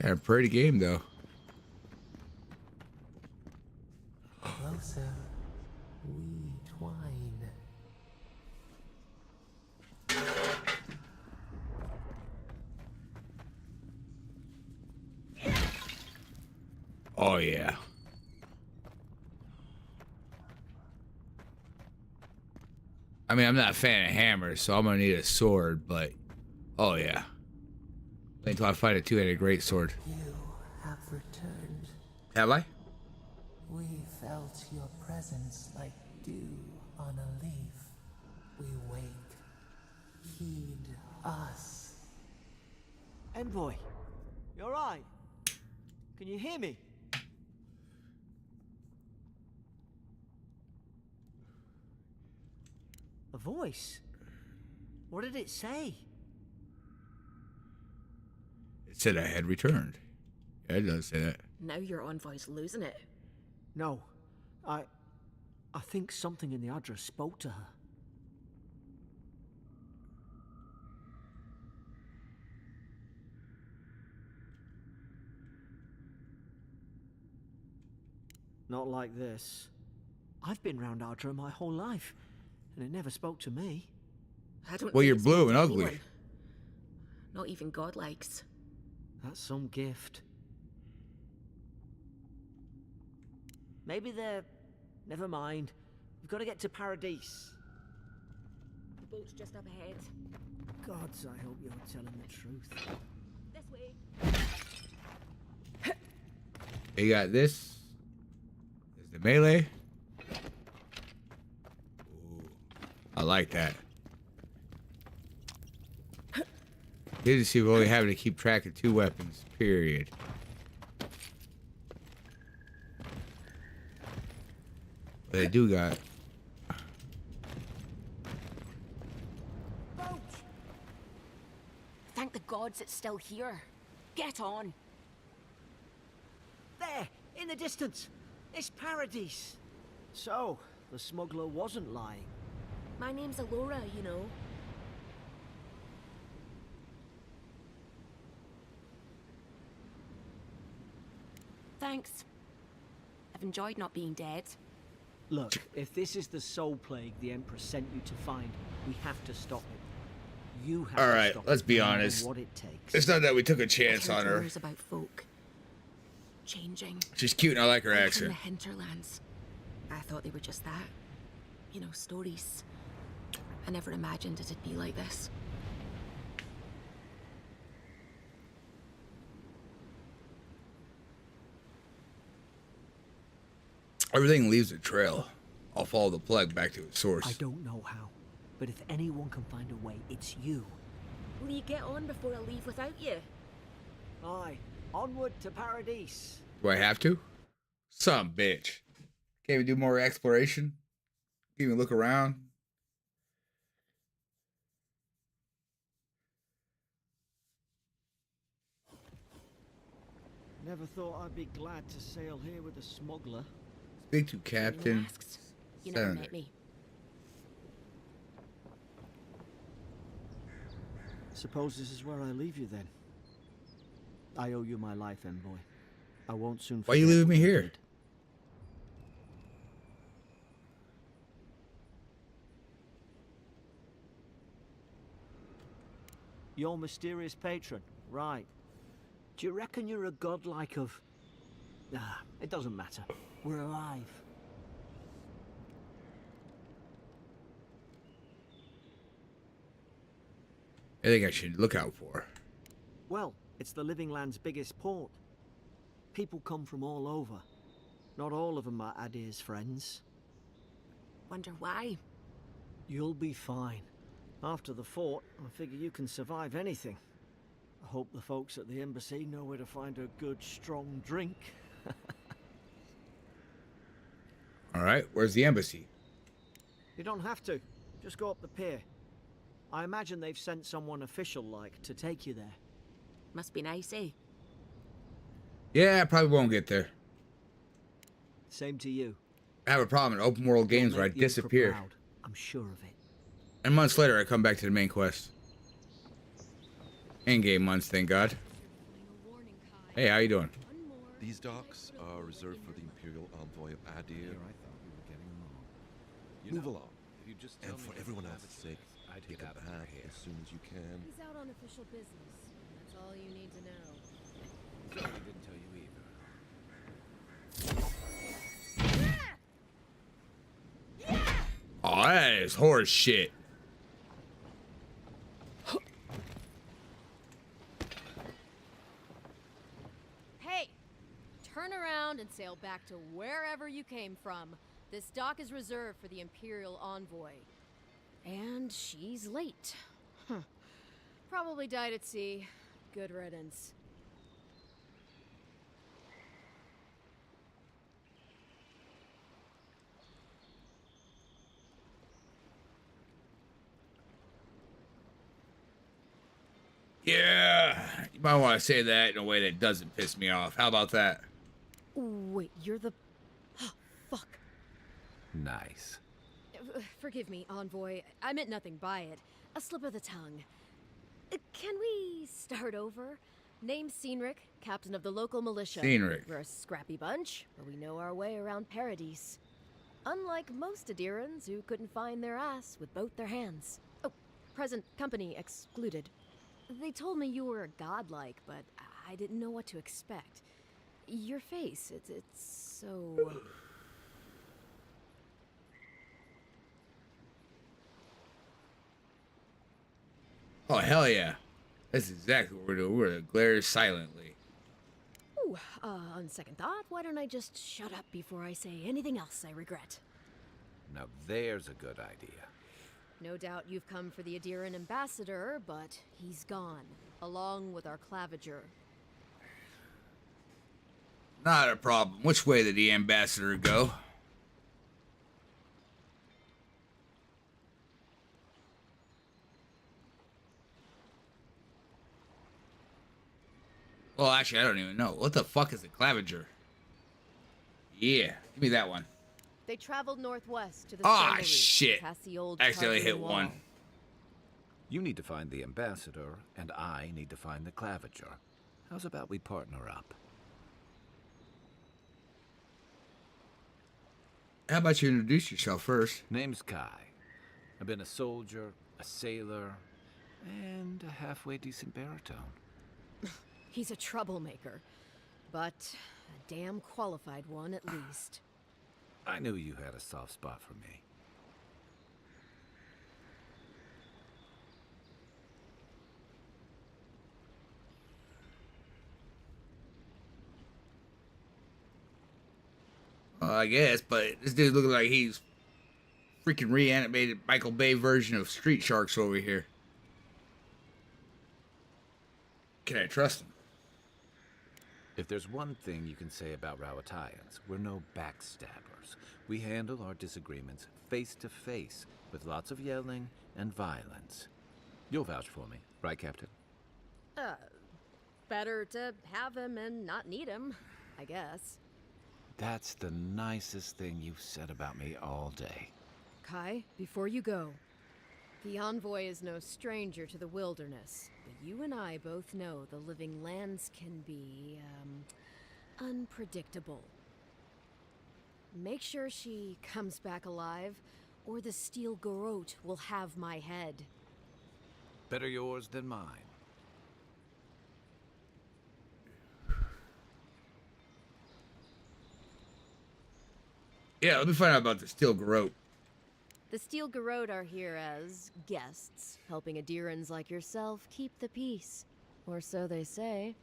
Yeah, pretty game though. Closer, we twine. Oh yeah. I mean, I'm not a fan of hammers, so I'm gonna need a sword, but oh yeah. Wait until I find a two-handed greatsword. You have returned. Have I? We felt your presence like dew on a leaf. We wake. Heed us. Envoy, you alright? Can you hear me? A voice? What did it say? It said I had returned. Yeah, it does say that. Now your envoy's losing it. No. I think something in the address spoke to her. Not like this. I've been round Ardra my whole life, and it never spoke to me. I don't Well, think you're it's blue meant and to ugly. anyone. Not even God likes. That's some gift. Maybe they're... Never mind. We've got to get to Paradise. The boat's just up ahead. Gods, I hope you're telling the truth. This way. You got this. Is the melee. Ooh, I like that. Good to see we only having to keep track of 2 weapons, period. But they do got. Boat! Thank the gods it's still here. Get on. There! In the distance! It's Paradise! So, the smuggler wasn't lying. My name's Alora, you know. Thanks. I've enjoyed not being dead. Look, if this is the soul plague the Empress sent you to find, we have to stop it. You have All to right, stop let's it, be no matter honest. What it takes. It's not that we took a I've chance heard on her. rumors about folk changing. She's cute and I like her Folk accent. from the hinterlands. I thought they were just that. You know, stories. I never imagined it'd be like this. Everything leaves a trail. I'll follow the plug back to its source. I don't know how, but if anyone can find a way, it's you. Will you get on before I leave without you? Aye, onward to Paradise. Do I have to? Some bitch. Can't even do more exploration? Can't even look around? Never thought I'd be glad to sail here with a smuggler. Speak to Anyone Captain. asks? You never Senator. met me. Suppose this is where I leave you then. I owe you my life, Envoy. I won't soon Why you forget leaving what me you here? did. Your mysterious patron, right. Do you reckon you're a godlike of... Ah, it doesn't matter. We're alive. I think I should look out for. Well, it's the Living Land's biggest port. People come from all over. Not all of them are Adir's friends. Wonder why? You'll be fine. After the fort, I figure you can survive anything. I hope the folks at the embassy know where to find a good, strong drink. All right, where's the embassy? You don't have to. Just go up the pier. I imagine they've sent someone official-like to take you there. Must be nice, eh? Yeah, I probably won't get there. Same to you. I have a problem in open world games You'll where I make the Emperor disappear. proud. I'm sure of it. And months later, I come back to the main quest. In-game months, thank God. Hey, how you doing? These docks are reserved for the Imperial Envoy of Adir. Move along. And for everyone else's sake, take a bath as soon as you can. He's out on official business. That's all you need to know. So he didn't tell you either. Oh, that is horse shit. Hey! Turn around and sail back to wherever you came from. This dock is reserved for the Imperial Envoy. And she's late. Huh. Probably died at sea. Good riddance. Yeah, you might want to say that in a way that doesn't piss me off. How about that? Wait, you're the... Fuck. Nice. Forgive me, Envoy. I meant nothing by it. A slip of the tongue. Can we start over? Name's Cynric, captain of the local militia. Cynric. We're a scrappy bunch, but we know our way around Paradise. Unlike most Adirans who couldn't find their ass with both their hands. Oh, present company excluded. They told me you were godlike, but I didn't know what to expect. Your face, it's so... Oh, hell yeah. That's exactly what we're doing. We're gonna glare silently. Ooh, on second thought, why don't I just shut up before I say anything else I regret? Now there's a good idea. No doubt you've come for the Adiran ambassador, but he's gone, along with our claviger. Not a problem. Which way did the ambassador go? Well, actually, I don't even know. What the fuck is a claviger? Yeah, give me that one. They traveled northwest to the Ah, solar route, shit. past the old Accidentally hit Tartan one. wall. You need to find the ambassador, and I need to find the claviger. How's about we partner up? How about you introduce yourself first? Name's Kai. I've been a soldier, a sailor, and a halfway decent baritone. He's a troublemaker, but a damn qualified one at least. I knew you had a soft spot for me. Well, I guess, but this dude looking like he's freaking reanimated Michael Bay version of Street Sharks over here. Can I trust him? If there's one thing you can say about Rawatayans, we're no backstabbers. We handle our disagreements face to face, with lots of yelling and violence. You'll vouch for me, right, Captain? Better to have him and not need him, I guess. That's the nicest thing you've said about me all day. Kai, before you go, the Envoy is no stranger to the wilderness, but you and I both know the living lands can be, unpredictable. Make sure she comes back alive, or the Steel Garrote will have my head. Better yours than mine. Yeah, let me find out about the Steel Garrote. The Steel Garrote are here as guests, helping Adirans like yourself keep the peace. Or so they say.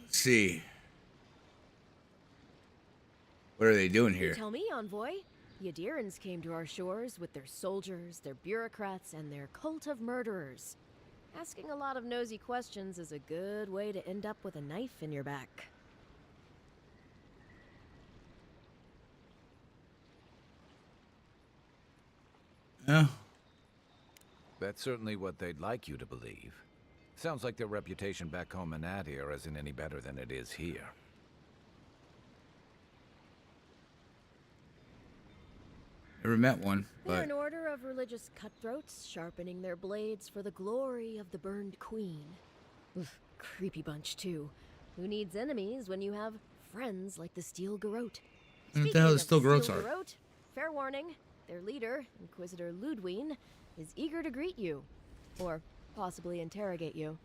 Let's see. What are they doing You here? tell me, envoy. The Adirans came to our shores with their soldiers, their bureaucrats, and their cult of murderers. Asking a lot of nosy questions is a good way to end up with a knife in your back. Oh. That's certainly what they'd like you to believe. Sounds like their reputation back home in Adir isn't any better than it is here. Never met one, They're but an order of religious cutthroats, sharpening their blades for the glory of the burned queen. Oof, creepy bunch, too. Who needs enemies when you have friends like the Steel Garrote? what the hell is Steel Garrotes Steel are? Garrote, fair warning, their leader, Inquisitor Ludwine, is eager to greet you. Or possibly interrogate you.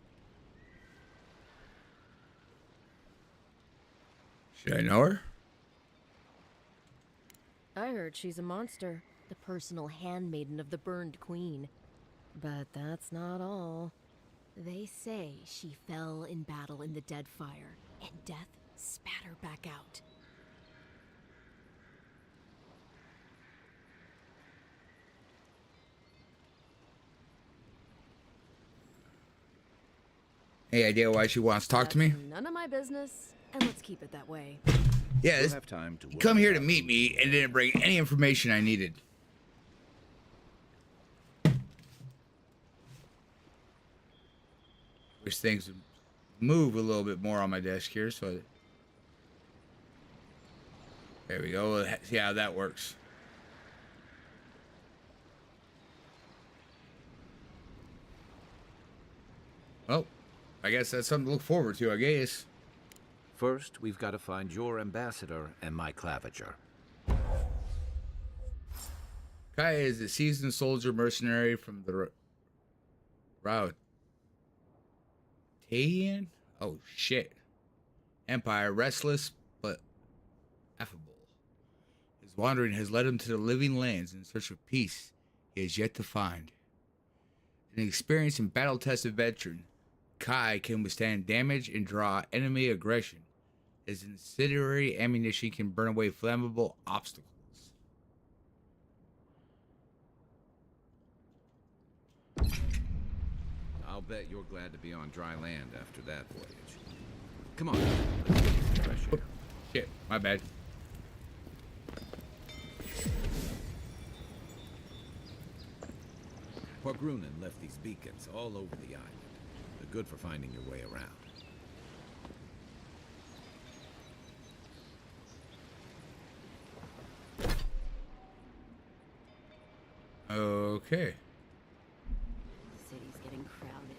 Should I know her? I heard she's a monster, the personal handmaiden of the burned queen. But that's not all. They say she fell in battle in the dead fire, and death spat her back out. Any idea why she wants to talk to me? That's none of my business, and let's keep it that way. Yeah, We'll this, have time to you come worry here to about meet me and didn't bring any information I needed. Wish things would move a little bit more on my desk here, so there we go. Let's see how that works. Well, I guess that's something to look forward to, I guess. First, we've got to find your ambassador and my claviger. Kai is a seasoned soldier mercenary from the Rautayan? Oh, shit. Empire, restless but affable. His wandering has led him to the living lands in search of peace he has yet to find. An experienced and battle-tested veteran, Kai can withstand damage and draw enemy aggression. His incendiary ammunition can burn away flammable obstacles. I'll bet you're glad to be on dry land after that voyage. Come on, let's get some fresh air. Shit, my bad. Porgrunen left these beacons all over the island. They're good for finding your way around. Okay. The city's getting crowded.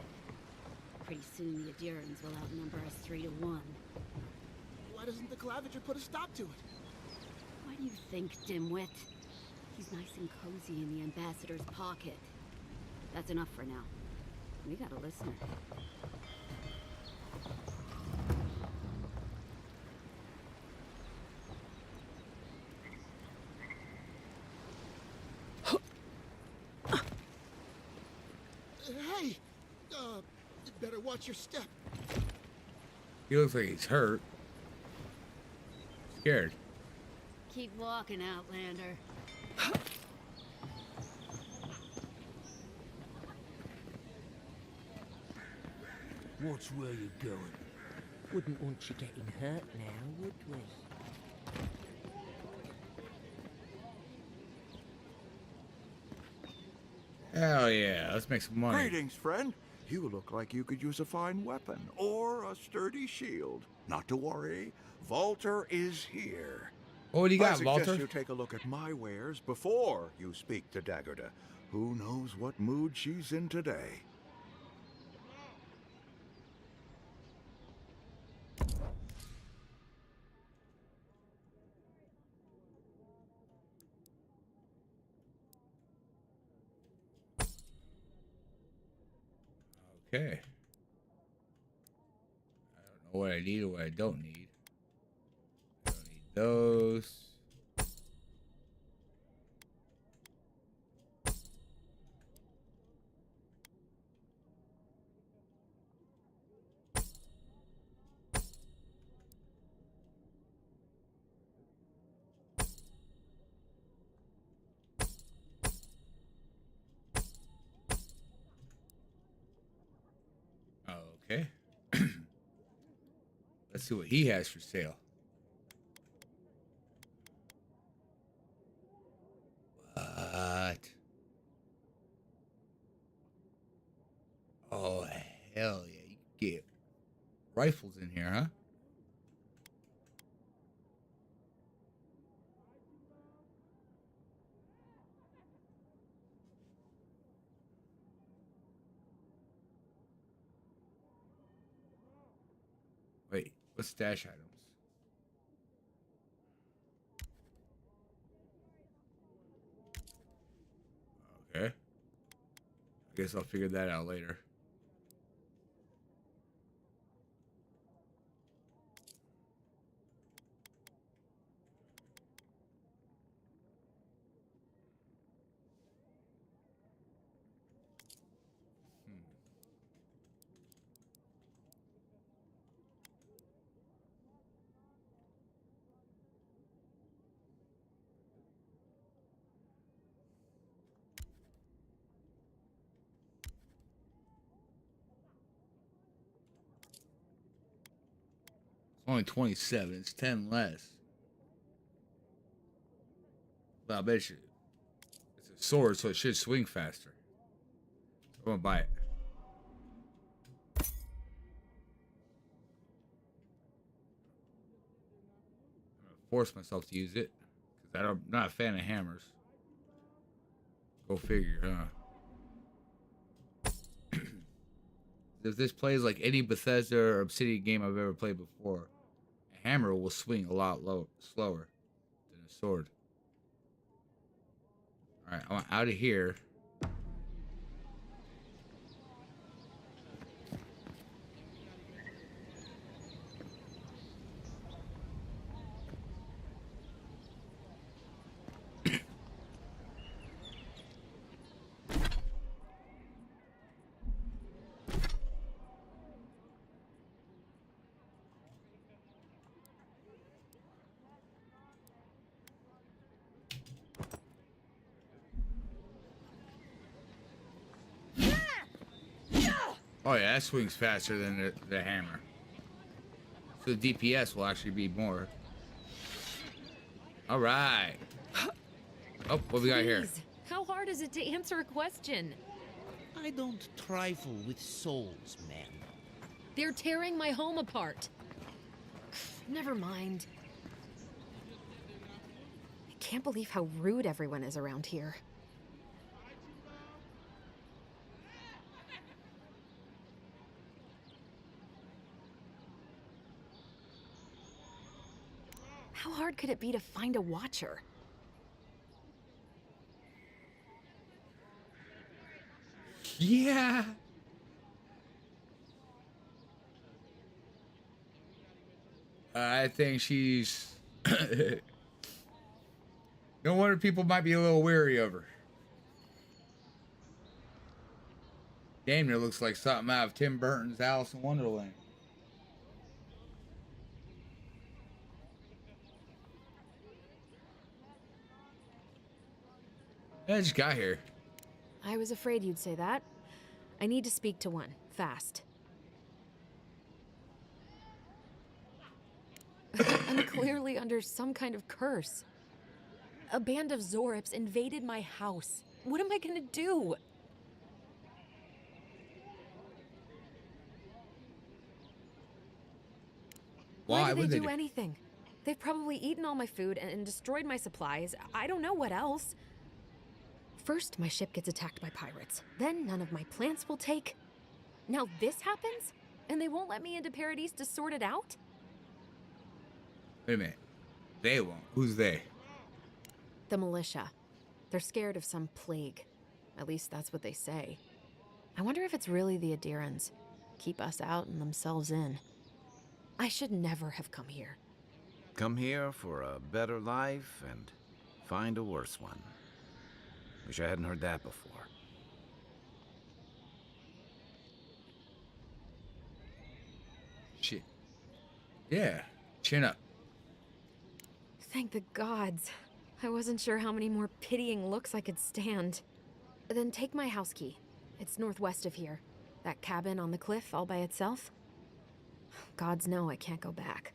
Pretty soon the Adirans will outnumber us 3-1. Why doesn't the Claviger put a stop to it? Why do you think, dimwit? He's nice and cozy in the ambassador's pocket. That's enough for now. We got a listener. Hey! Better watch your step. He looks like he's hurt. Scared. Keep walking, Outlander. What's where you're going? Wouldn't want you getting hurt now, would we? Hell yeah, let's make some money. Greetings, friend. You look like you could use a fine weapon or a sturdy shield. Not to worry, Walter is here. What do you got, I suggest Walter? you take a look at my wares before you speak to Daggerda. Who knows what mood she's in today? Okay. I don't know what I need or what I don't need. I don't need those. Okay. Let's see what he has for sale. What? Oh, hell yeah. You can get rifles in here, huh? Wait, what's stash items? Okay. I guess I'll figure that out later. It's only 27. It's 10 less. But I bet you it's a sword, so it should swing faster. I'm gonna buy it. I'm gonna force myself to use it because I'm not a fan of hammers. Go figure, huh? If this plays like any Bethesda or Obsidian game I've ever played before, a hammer will swing a lot slower than a sword. Alright, I'm out of here. Oh yeah, that swings faster than the hammer. So the DPS will actually be more. All right. Oh, what we got here? Please, how hard is it to answer a question? I don't trifle with souls, man. They're tearing my home apart. Never mind. I can't believe how rude everyone is around here. How hard could it be to find a watcher? Yeah. I think she's. No wonder people might be a little wary of her. Damn, it looks like something out of Tim Burton's Alice in Wonderland. I just got here. I was afraid you'd say that. I need to speak to one, fast. I'm clearly under some kind of curse. A band of Zorips invaded my house. What am I gonna do? Why did they do anything? They've probably eaten all my food and destroyed my supplies. I don't know what else. First, my ship gets attacked by pirates. Then none of my plants will take. Now this happens? And they won't let me into Paradise to sort it out? Wait a minute. They won't. Who's they? The militia. They're scared of some plague. At least that's what they say. I wonder if it's really the Adirans. Keep us out and themselves in. I should never have come here. Come here for a better life and find a worse one. Wish I hadn't heard that before. Shit. Yeah. Chin up. Thank the gods. I wasn't sure how many more pitying looks I could stand. Then take my house key. It's northwest of here. That cabin on the cliff all by itself? Gods know I can't go back.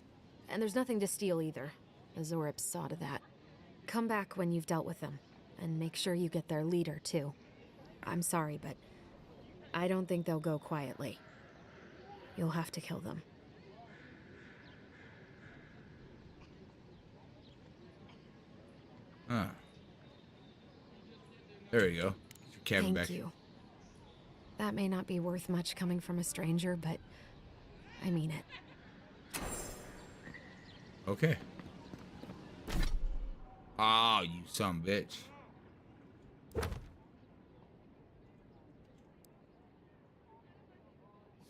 And there's nothing to steal either. The Zorips saw to that. Come back when you've dealt with them, and make sure you get their leader, too. I'm sorry, but I don't think they'll go quietly. You'll have to kill them. Huh. There you go. Get your cabin back. Thank you. That may not be worth much coming from a stranger, but I mean it. Okay. Oh, you son of a bitch.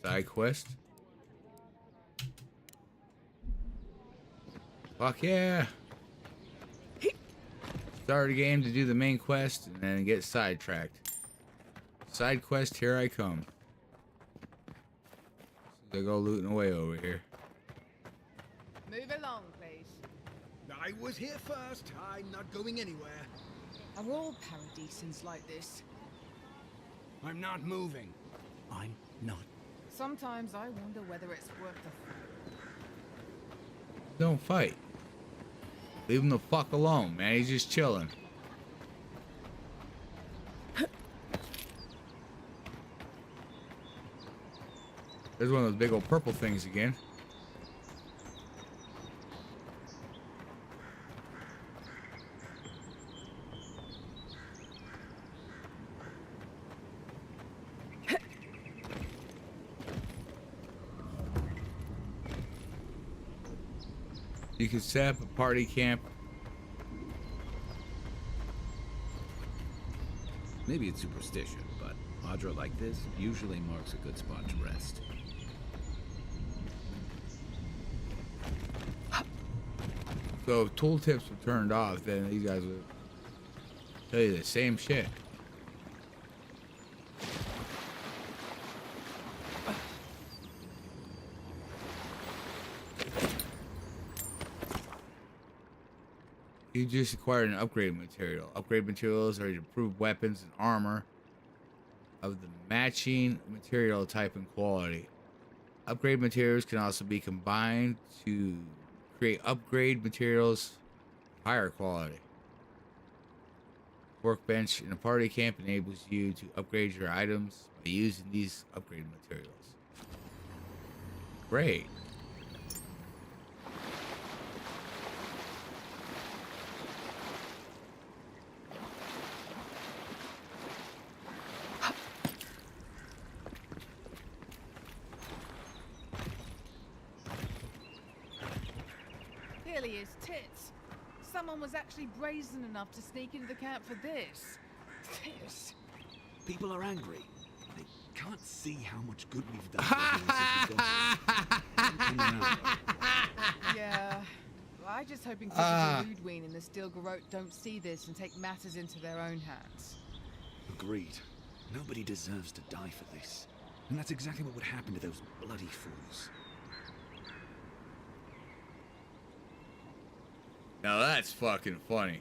Side quest. Fuck yeah. Start a game to do the main quest and then get sidetracked. Side quest, here I come. They go looting away over here. Move along, please. I was here first. I'm not going anywhere. Are all paradisans like this? I'm not moving. I'm not. Sometimes I wonder whether it's worth the... Don't fight. Leave him the fuck alone, man. He's just chilling. There's one of those big old purple things again. You can set up a party camp. Maybe it's superstition, but Madra like this usually marks a good spot to rest. So if tooltips were turned off, then these guys would tell you the same shit. You just acquired an upgrade material. Upgrade materials are improved weapons and armor of the matching material type and quality. Upgrade materials can also be combined to create upgrade materials of higher quality. Workbench in a party camp enables you to upgrade your items by using these upgrade materials. Great. Clearly his tits. Someone was actually brazen enough to sneak into the camp for this. This. People are angry. They can't see how much good we've done for them since we got here. Yeah. Well, I just hoping typical Ludwig and the Steel Garrote don't see this and take matters into their own hands. Agreed. Nobody deserves to die for this. And that's exactly what would happen to those bloody fools. Now that's fucking funny.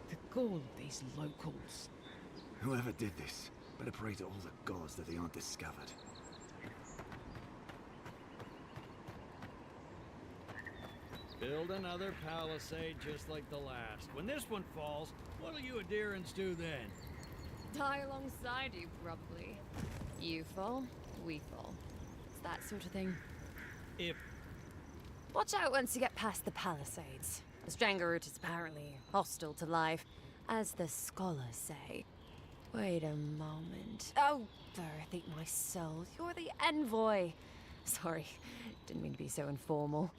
The gall of these locals. Whoever did this, better pray to all the gods that they aren't discovered. Build another palisade just like the last. When this one falls, what'll you Adherents do then? Die alongside you, probably. You fall, we fall. It's that sort of thing. If... Watch out once you get past the palisades. The Strangarroot is apparently hostile to life, as the scholars say. Wait a moment. Oh, Birth, eat my soul. You're the envoy. Sorry, didn't mean to be so informal.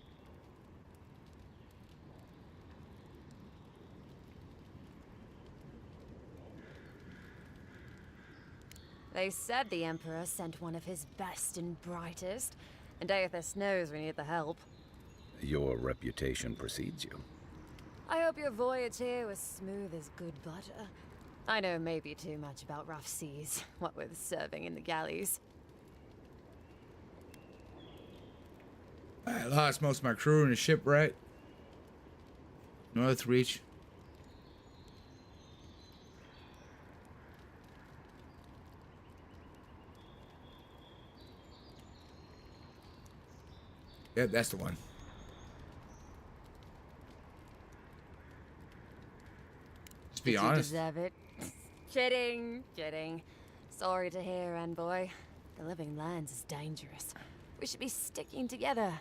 They said the Emperor sent one of his best and brightest, and Aethys knows we need the help. Your reputation precedes you. I hope your voyage here was smooth as good butter. I know maybe too much about rough seas, what with serving in the galleys. I lost most of my crew in a shipwreck. North Reach. Yep, that's the one. Just be honest. You deserve it. Kidding, kidding. Sorry to hear, Envoy. The living lands is dangerous. We should be sticking together.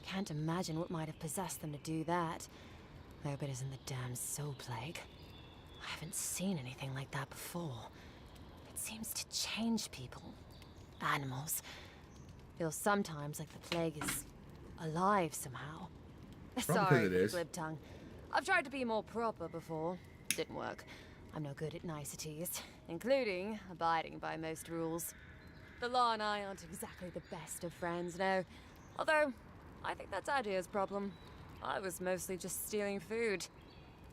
Can't imagine what might have possessed them to do that. Hope it isn't the damn soul plague. I haven't seen anything like that before. It seems to change people. Animals. Feels sometimes like the plague is alive somehow. Sorry, it is. glib tongue. I've tried to be more proper before. Didn't work. I'm no good at niceties, including abiding by most rules. The law and I aren't exactly the best of friends, no. Although, I think that's Adia's problem. I was mostly just stealing food.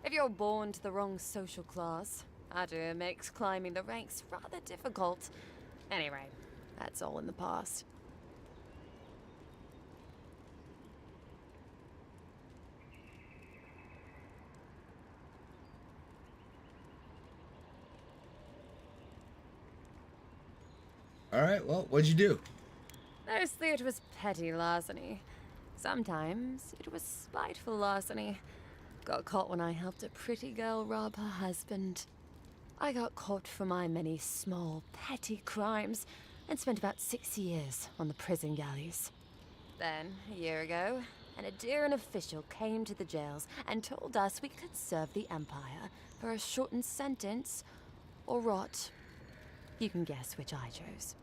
If you're born to the wrong social class, Adia makes climbing the ranks rather difficult. Anyway, that's all in the past. Alright, well, what'd you do? Mostly it was petty larceny. Sometimes it was spiteful larceny. Got caught when I helped a pretty girl rob her husband. I got caught for my many small, petty crimes and spent about 6 years on the prison galleys. Then, a year ago, an Adiran official came to the jails and told us we could serve the Empire for a shortened sentence or rot. You can guess which I chose.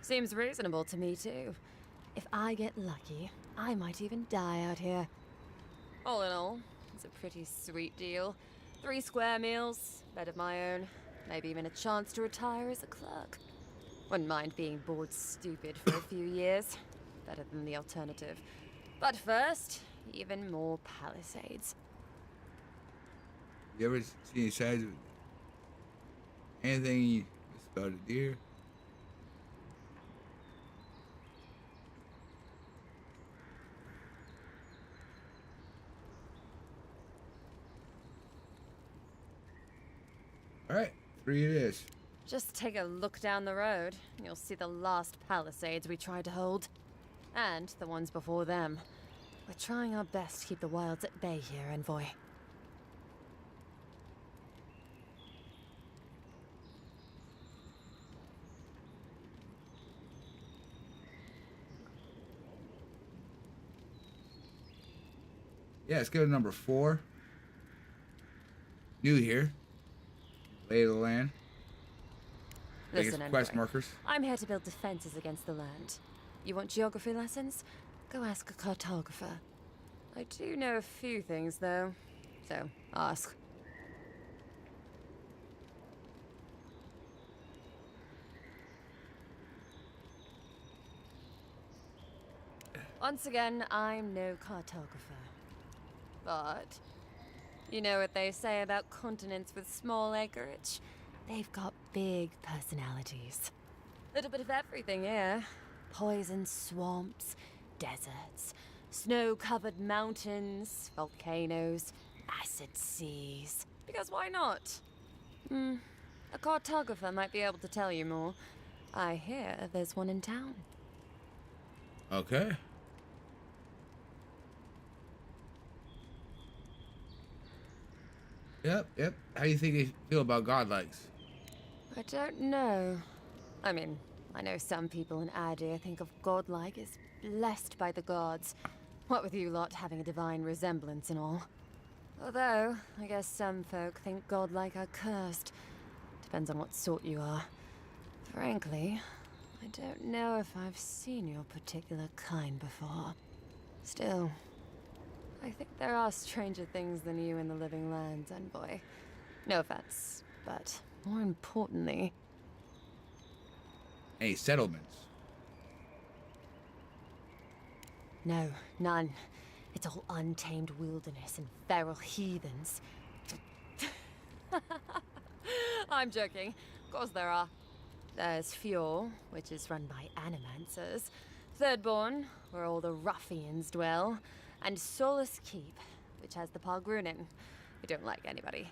Seems reasonable to me, too. If I get lucky, I might even die out here. All in all, it's a pretty sweet deal. 3 square meals, bed of my own, maybe even a chance to retire as a clerk. Wouldn't mind being bored stupid for a few years. Better than the alternative. But first, even more palisades. You ever see any signs of anything about a deer? Alright, 3 it is. Just take a look down the road, and you'll see the last palisades we tried to hold. And the ones before them. We're trying our best to keep the wilds at bay here, Envoy. Yeah, let's go to number 4. New here. Lay of the land. Listen, Quest Envoy, markers. I'm here to build defenses against the land. You want geography lessons? Go ask a cartographer. I do know a few things, though. So, ask. Once again, I'm no cartographer. But you know what they say about continents with small acreage? They've got big personalities. Little bit of everything here. Poison swamps, deserts, snow-covered mountains, volcanoes, acid seas. Because why not? A cartographer might be able to tell you more. I hear there's one in town. Okay. Yep. How do you think they feel about godlikes? I don't know. I mean, I know some people in Adia think of godlike as blessed by the gods. What with you lot having a divine resemblance and all. Although, I guess some folk think godlike are cursed. Depends on what sort you are. Frankly, I don't know if I've seen your particular kind before. Still, I think there are stranger things than you in the living lands, Envoy. No offense, but more importantly... Any settlements? No, none. It's all untamed wilderness and feral heathens. I'm joking. Of course there are. There's Fjord, which is run by animancers. Thirdborn, where all the ruffians dwell. And Solace Keep, which has the Palgrunin, who don't like anybody.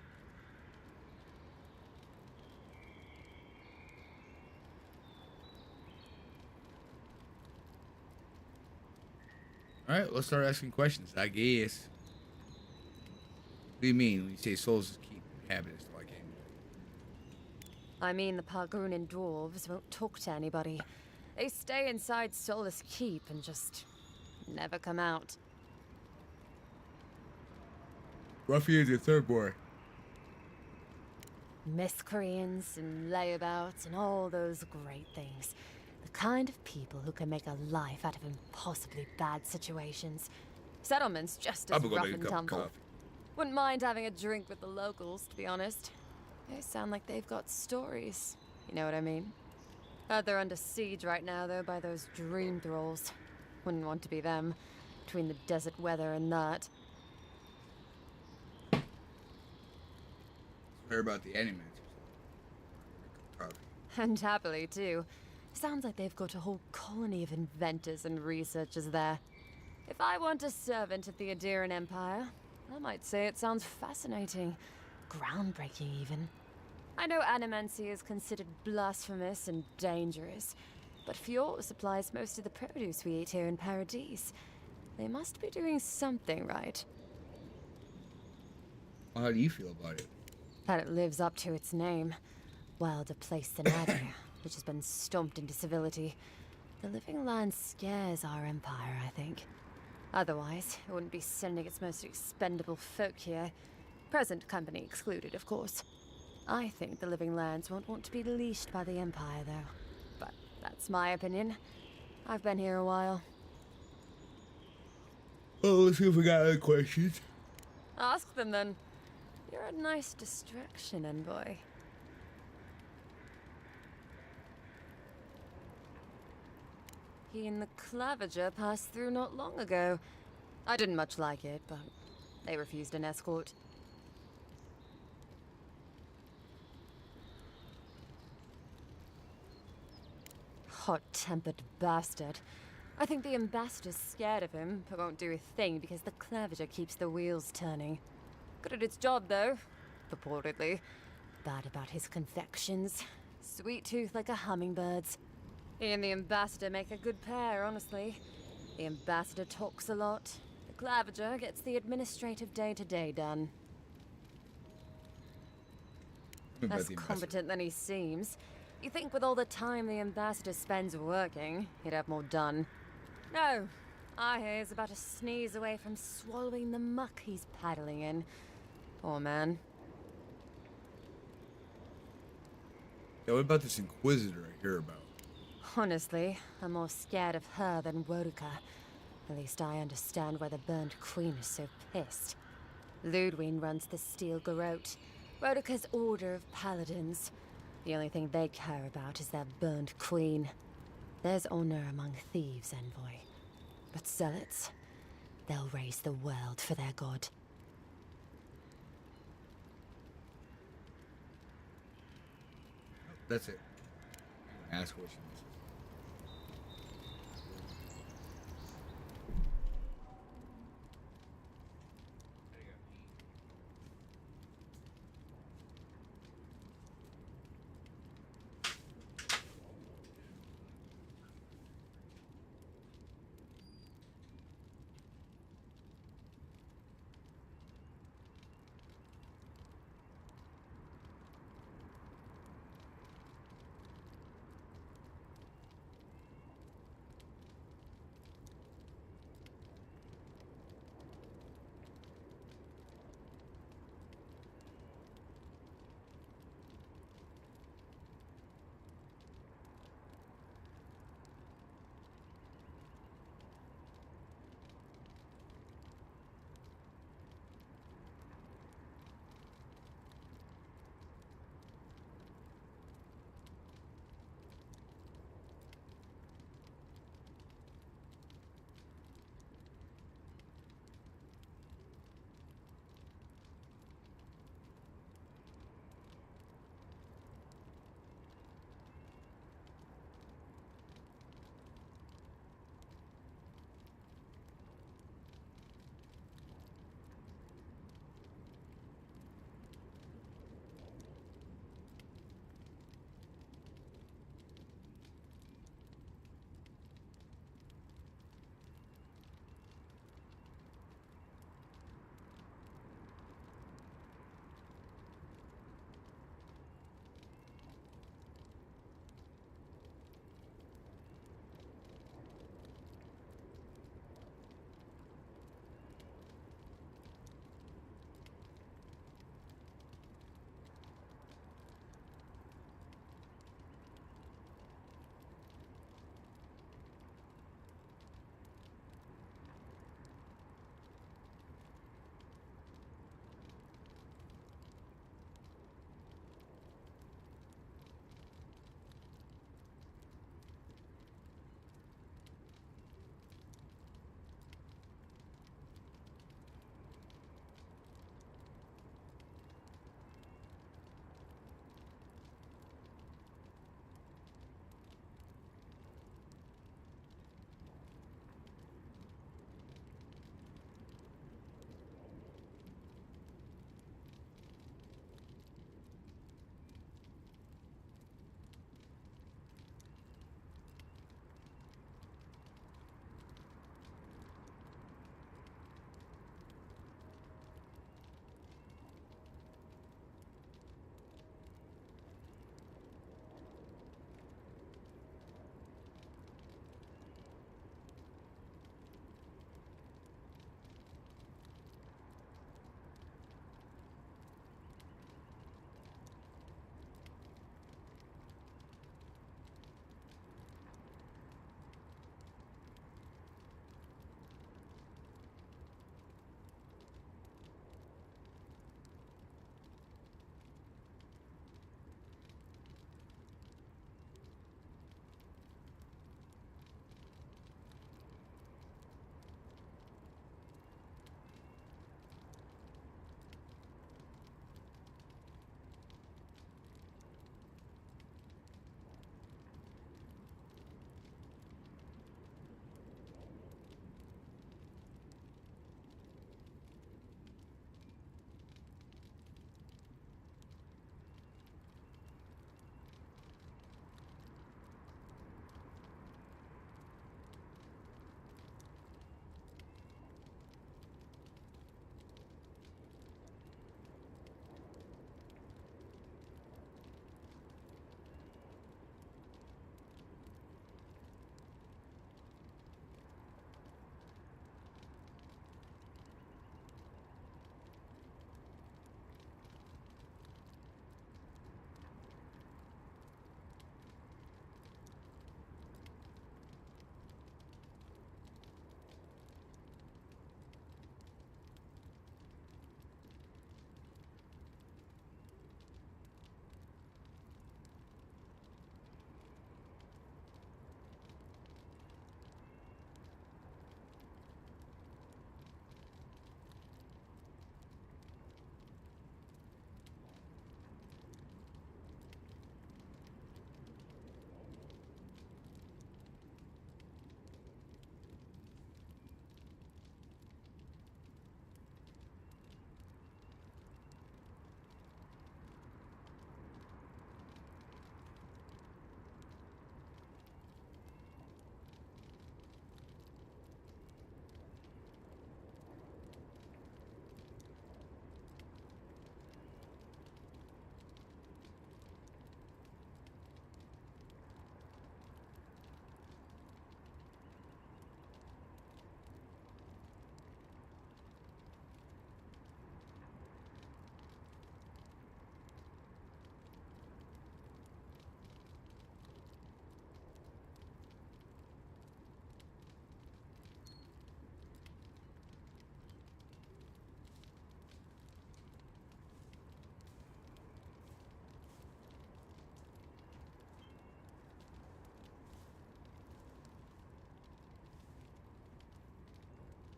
All right, let's start asking questions, I guess. What do you mean when you say souls keep inhabitants like anybody? I mean, the Palgrunin dwarves won't talk to anybody. They stay inside Solus Keep and just never come out. Ruffians and third boy. Miscreants and layabouts and all those great things. The kind of people who can make a life out of impossibly bad situations. Settlements just as rough and tumble. Wouldn't mind having a drink with the locals, to be honest. They sound like they've got stories. You know what I mean? Heard they're under siege right now, though, by those dream thralls. Wouldn't want to be them, between the desert weather and that. Heard about the Animancers. And happily, too. Sounds like they've got a whole colony of inventors and researchers there. If I want a servant of the Adiran Empire, I might say it sounds fascinating. Groundbreaking, even. I know animancy is considered blasphemous and dangerous, but Fjord supplies most of the produce we eat here in Paradise. They must be doing something right. Well, how do you feel about it? That it lives up to its name. Wilder place than Adir, which has been stomped into civility. The living land scares our empire, I think. Otherwise, it wouldn't be sending its most expendable folk here. Present company excluded, of course. I think the living lands won't want to be leashed by the empire, though. But that's my opinion. I've been here a while. Well, let's see if we got other questions. Ask them, then. You're a nice distraction, envoy. He and the Clavager passed through not long ago. I didn't much like it, but they refused an escort. Hot-tempered bastard. I think the ambassador's scared of him, but won't do a thing because the Clavager keeps the wheels turning. Good at its job, though. Purportedly. Bad about his confections. Sweet tooth like a hummingbird's. He and the ambassador make a good pair, honestly. The ambassador talks a lot. The Clavager gets the administrative day-to-day done. Less competent than he seems. You think with all the time the ambassador spends working, he'd have more done. No. I hear he's about a sneeze away from swallowing the muck he's paddling in. Poor man. Yeah, what about this Inquisitor I hear about? Honestly, I'm more scared of her than Woduka. At least I understand why the Burnt Queen is so pissed. Ludwig runs the Steel Garrote, Woduka's order of paladins. The only thing they care about is their Burnt Queen. There's honor among thieves, envoy. But zealots, they'll raise the world for their god. That's it. Ask questions.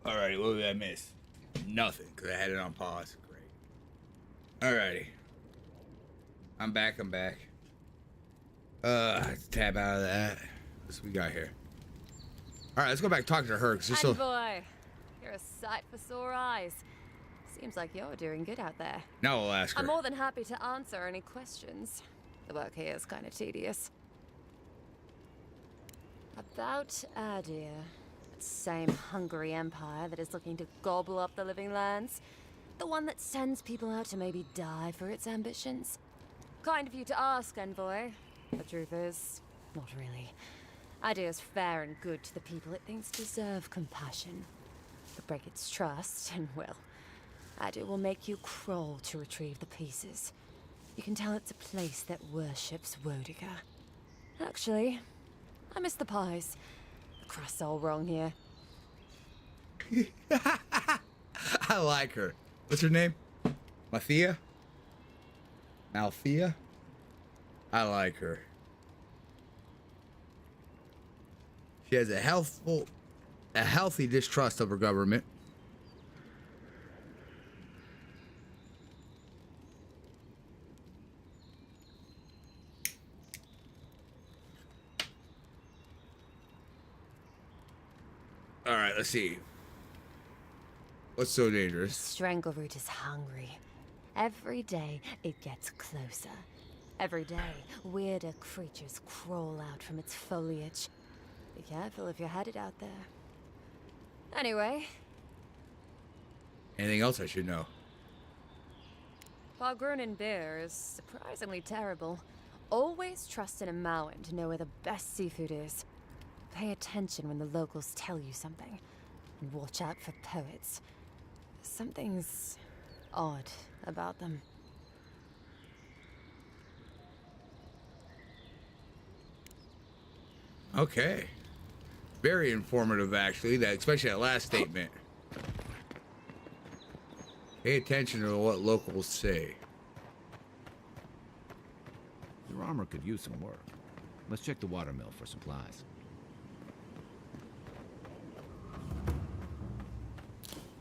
Alrighty, what did I miss? Nothing, because I had it on pause. Great. Alrighty. I'm back. Let's tab out of that. What's we got here? Alright, let's go back and talk to her. Boy, you're a sight for sore eyes. Seems like you're doing good out there. Now we'll ask her. I'm more than happy to answer any questions. The work here is kind of tedious. About Adir, that same hungry empire that is looking to gobble up the living lands. The one that sends people out to maybe die for its ambitions. Kind of you to ask, Envoy. The truth is, not really. Adir's fair and good to the people it thinks deserve compassion. But break its trust, and well, Adir will make you crawl to retrieve the pieces. You can tell it's a place that worships Wodiger. Actually, I miss the pies. The crust's all wrong here. I like her. What's her name? Malthea? Malthea? I like her. She has a healthy distrust of her government. All right, let's see. What's so dangerous? Strangleroot is hungry. Every day, it gets closer. Every day, weirder creatures crawl out from its foliage. Be careful if you're headed out there. Anyway. Anything else I should know? Pargrunin beer is surprisingly terrible. Always trust in a Mountain to know where the best seafood is. Pay attention when the locals tell you something. And watch out for poets. Something's odd about them. Okay. Very informative, actually, especially that last statement. Pay attention to what locals say. Your armor could use some work. Let's check the watermill for supplies.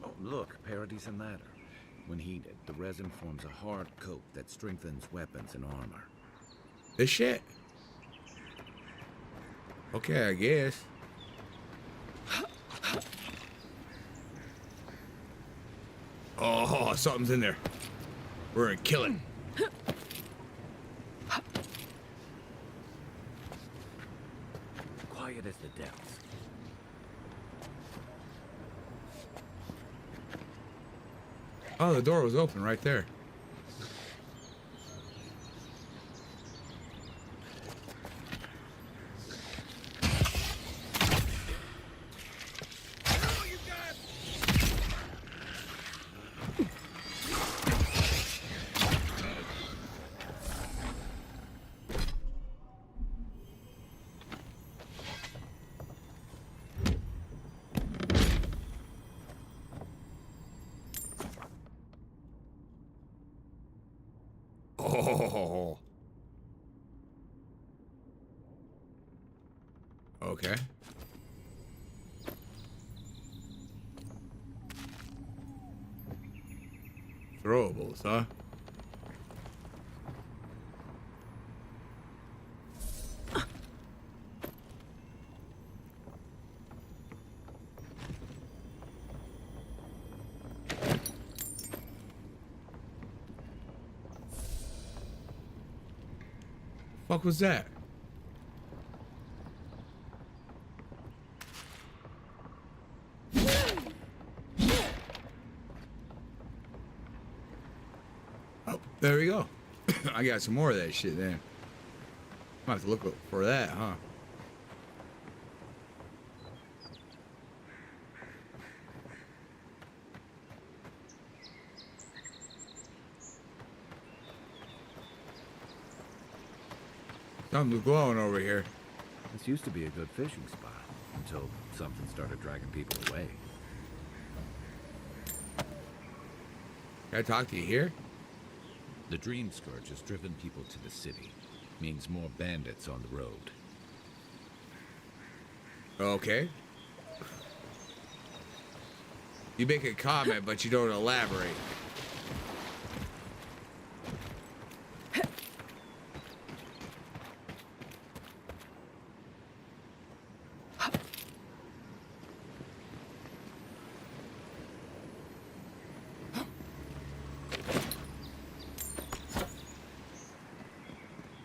Oh, look, Paradise and Ladder. When heated, the resin forms a hard coat that strengthens weapons and armor. This shit? Okay, I guess. Oh, something's in there. We're gonna kill it. Quiet as the depths. Oh, the door was open right there. Oh. Okay. Throwables, huh? Fuck was that? Oh, there we go. I got some more of that shit then. Might have to look for that, huh? Something's glowing over here. This used to be a good fishing spot until something started dragging people away. Can I talk to you here? The Dream Scourge has driven people to the city. Means more bandits on the road. Okay. You make a comment, but you don't elaborate.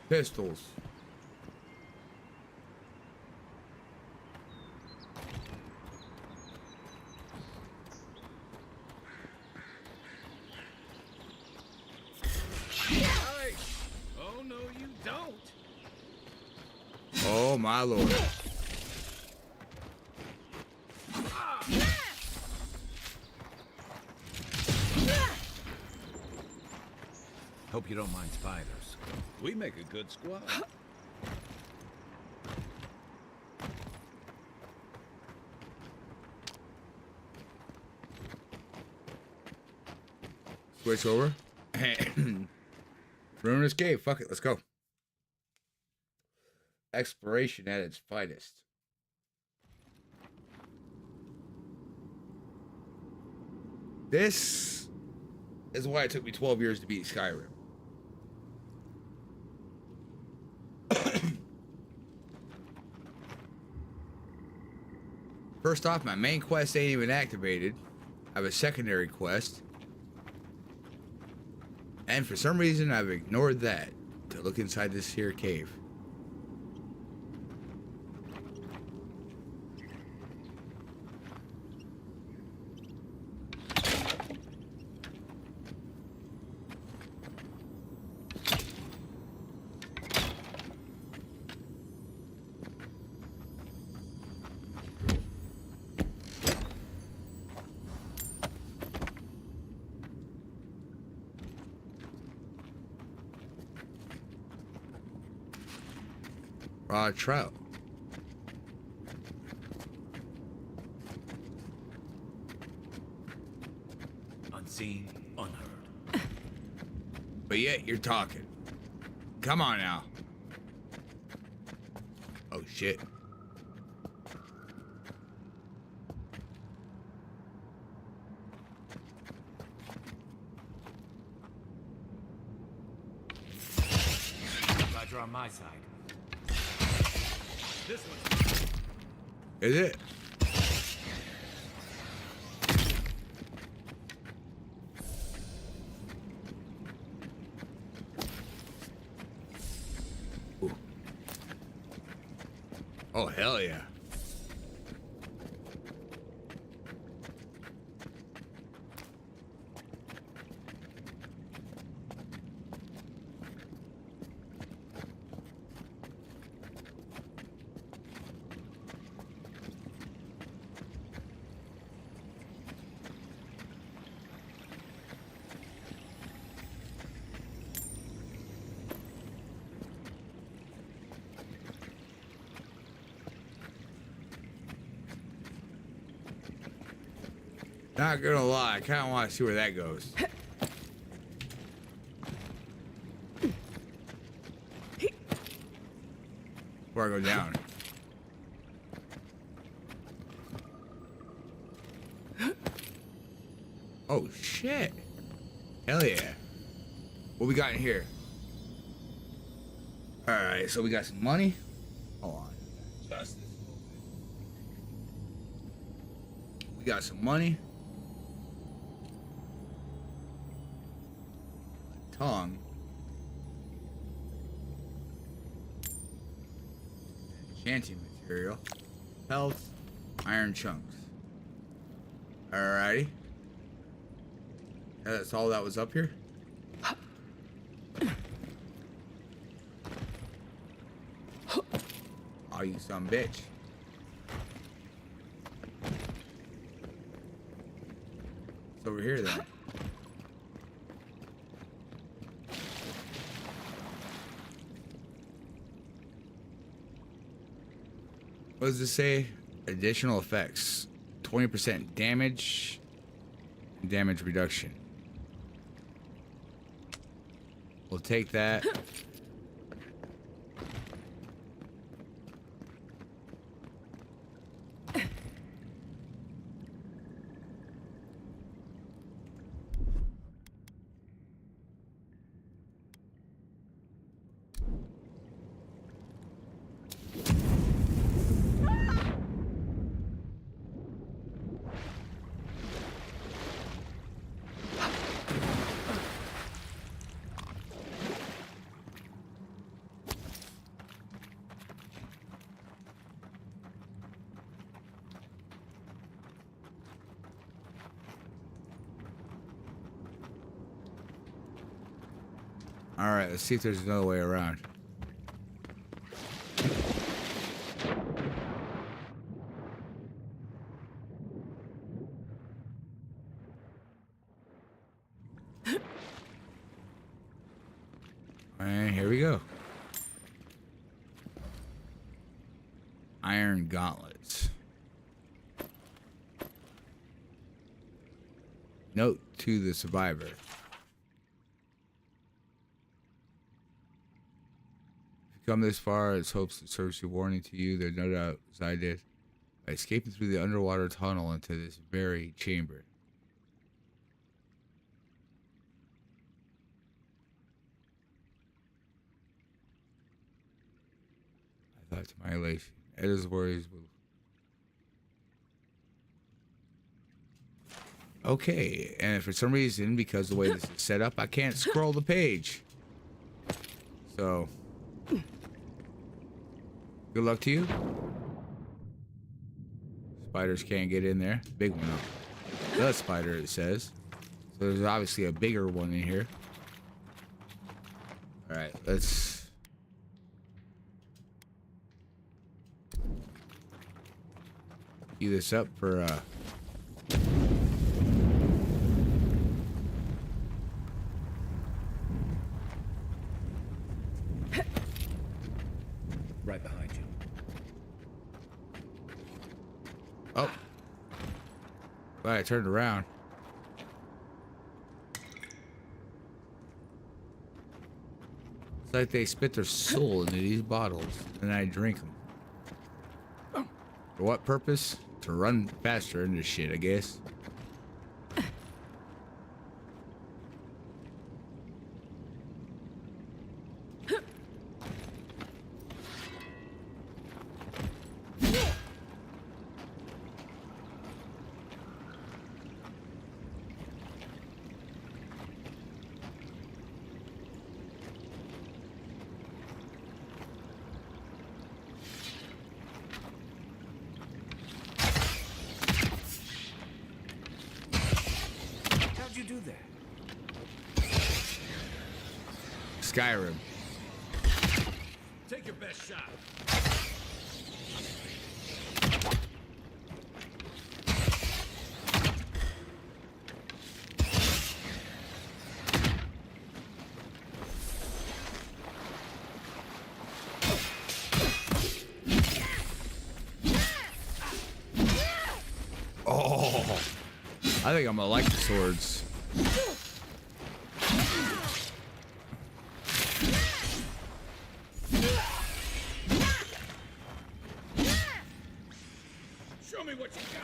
Pistols. Oh, no, you don't. Oh, my lord. Hope you don't mind spiders. We make a good squad. Switch over. Ruinous cave. Fuck it. Let's go. Exploration at its finest. This is why it took me 12 years to beat Skyrim. First off, my main quest ain't even activated. I have a secondary quest. And for some reason, I've ignored that to look inside this here cave. Raw trout. Unseen, unheard. But yet you're talking. Come on now. Oh shit. Glad you're on my side. This one's Is it? Ooh. Oh, hell yeah. Not gonna lie, I kind of want to see where that goes. Before I go down. Oh shit! Hell yeah! What we got in here? All right, so we got some money. Hold on. Adjust this a little bit. We got some money. Tongue. Enchanting material. Health. Iron chunks. Alrighty. That's all that was up here? Oh, you some bitch. It's over here then. What does this say? Additional effects. 20% damage. Damage reduction. We'll take that. All right, let's see if there's another way around. And here we go. Iron gauntlets. Note to the survivor. If you come this far, it's hopes to serve as a warning to you. There's no doubt, as I did, by escaping through the underwater tunnel into this very chamber. I thought to my elation, Edda's worries will. Okay, and for some reason, because the way this is set up, I can't scroll the page. So, good luck to you. Spiders can't get in there. Big one. The spider, it says. So there's obviously a bigger one in here. All right, let's. Cue this up for right behind you. Oh. Glad I turned around. It's like they spit their soul into these bottles and I drink them. For what purpose? To run faster into shit, I guess. How'd you do that? Skyrim. Take your best shot. Oh, I think I'm gonna like the swords. Show me what you got.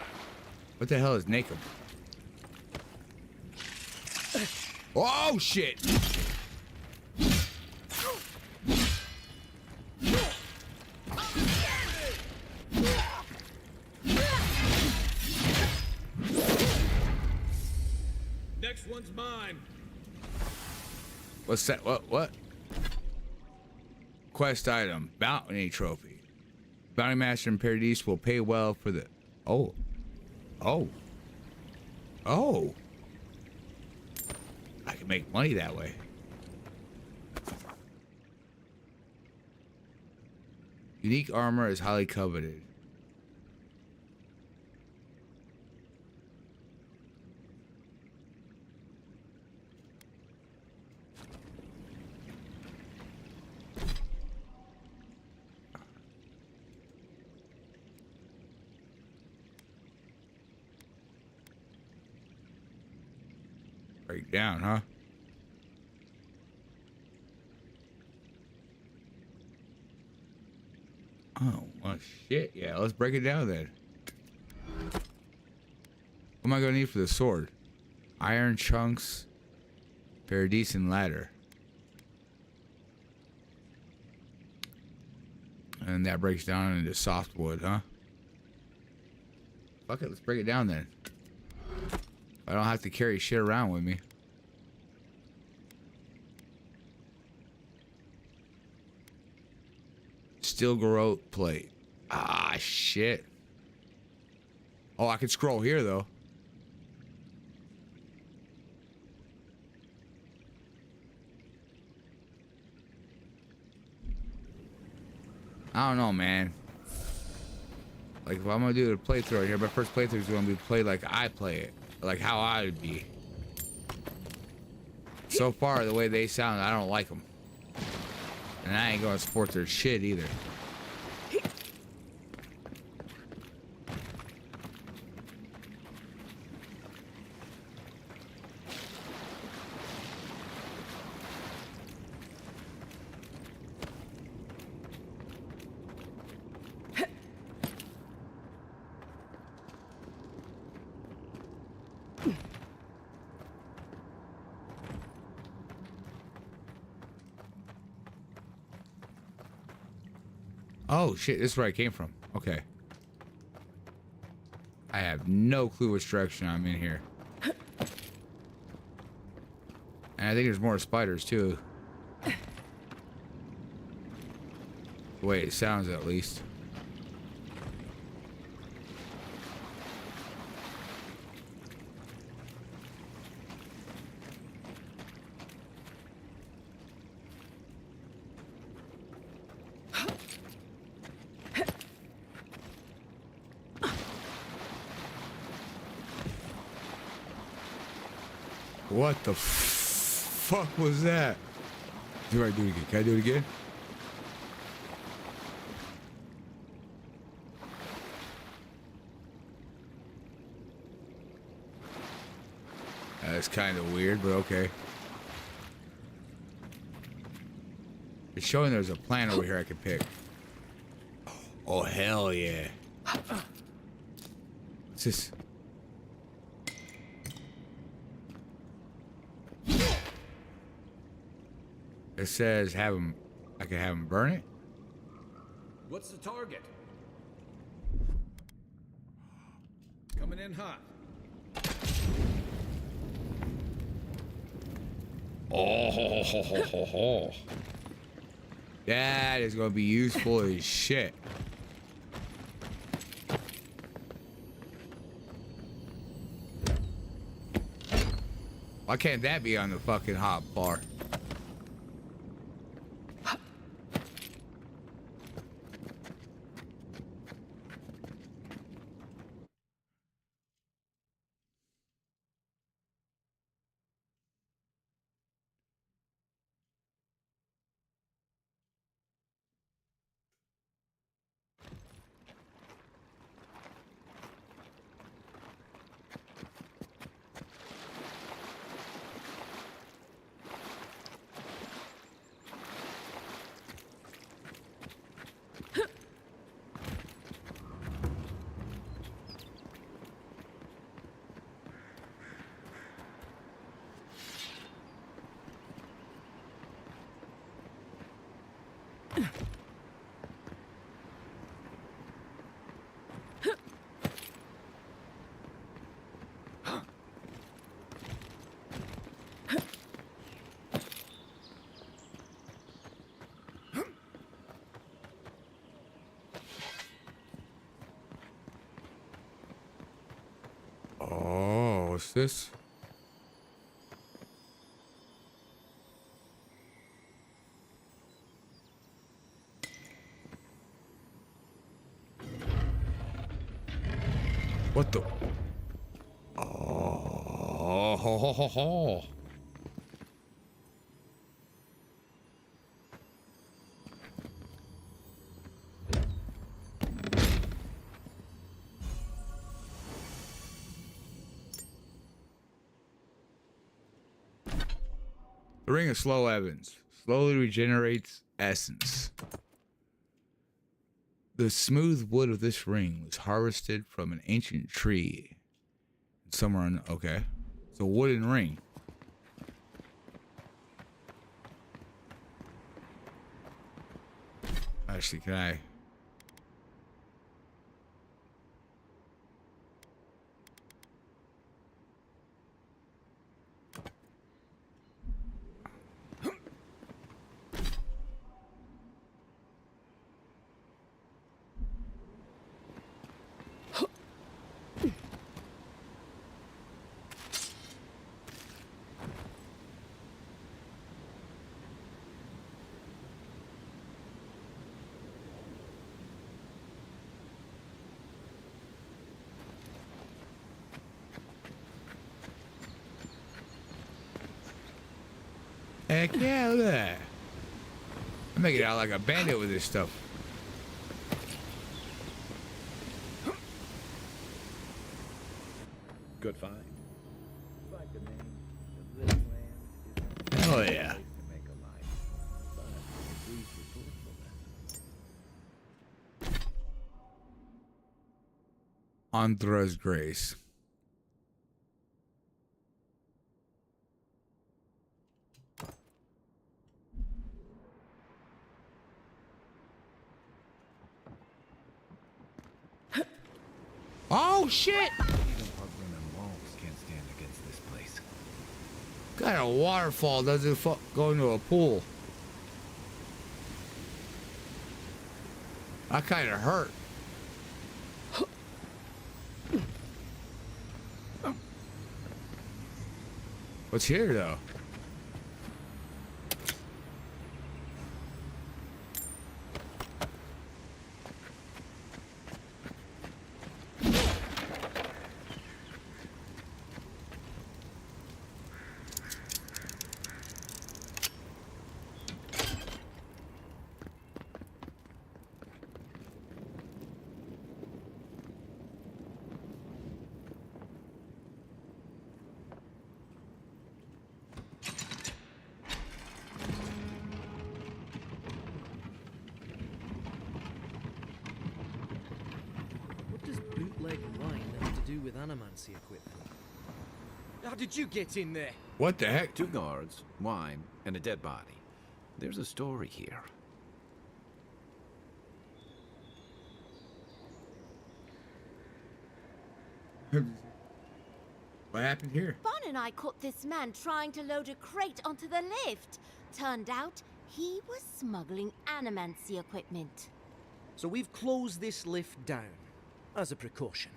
What the hell is Nakum? Oh shit! Next one's mine. What's that? What? Quest item. Bounty trophy. Bounty Master in Paradise will pay well for the... Oh. I can make money that way. Unique armor is highly coveted. Break down, huh? Oh, well, shit. Yeah, let's break it down then. What am I going to need for the sword? Iron chunks, Paradise ladder. And that breaks down into softwood, huh? Fuck it, let's break it down then. I don't have to carry shit around with me. Steel garrote plate. Ah, shit. Oh, I can scroll here, though. I don't know, man. Like, if I'm gonna do a playthrough here, my first playthrough is gonna be played like I play it. Like how I would be. So far, the way they sound, I don't like them. And I ain't gonna support their shit either. Oh shit, this is where I came from. Okay. I have no clue which direction I'm in here. And I think there's more spiders too. The way it sounds, at least. What the fuck was that? Do I do it again? Can I do it again? That's kind of weird, but okay. It's showing there's a plant over here I can pick. Oh, hell yeah. What's this? It says have him, I can have him burn it? What's the target? Coming in hot. Oh, that is gonna be useful as shit. Why can't that be on the fucking hot bar? Oh, what's this? What the? Oh, ho, ho, ho, ho. The Ring of Slow Evans slowly regenerates essence. The smooth wood of this ring was harvested from an ancient tree. Somewhere on, okay. It's a wooden ring. Actually, can I? Heck yeah, look at that. I'm making it out like a bandit with this stuff. Good find. Hell yeah. Andra's Grace. Oh shit! Even Pugrin and walls can't stand against this place. Got a waterfall doesn't go into a pool. That kind of hurt. What's here though? What does bootleg wine have to do with animancy equipment? How did you get in there? What the heck? 2 guards, wine, and a dead body. There's a story here. What happened here? Bon and I caught this man trying to load a crate onto the lift. Turned out he was smuggling animancy equipment. So we've closed this lift down, as a precaution.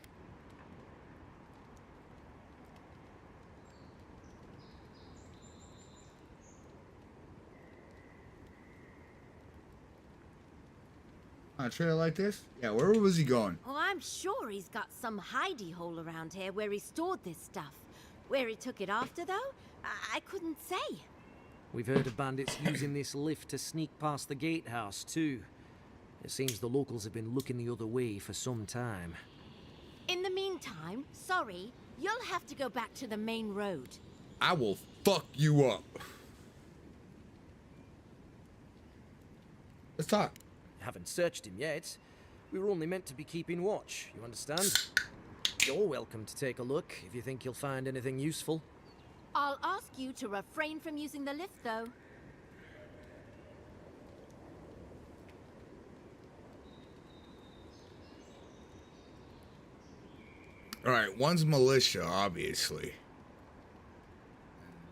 On a trailer like this? Yeah, where was he going? Oh, I'm sure he's got some hidey hole around here where he stored this stuff. Where he took it after, though, I couldn't say. We've heard of bandits using this lift to sneak past the gatehouse, too. It seems the locals have been looking the other way for some time. In the meantime, sorry, you'll have to go back to the main road. I will fuck you up. Let's talk. Haven't searched him yet. We were only meant to be keeping watch, you understand? You're welcome to take a look if you think you'll find anything useful. I'll ask you to refrain from using the lift, though. Alright, one's militia, obviously.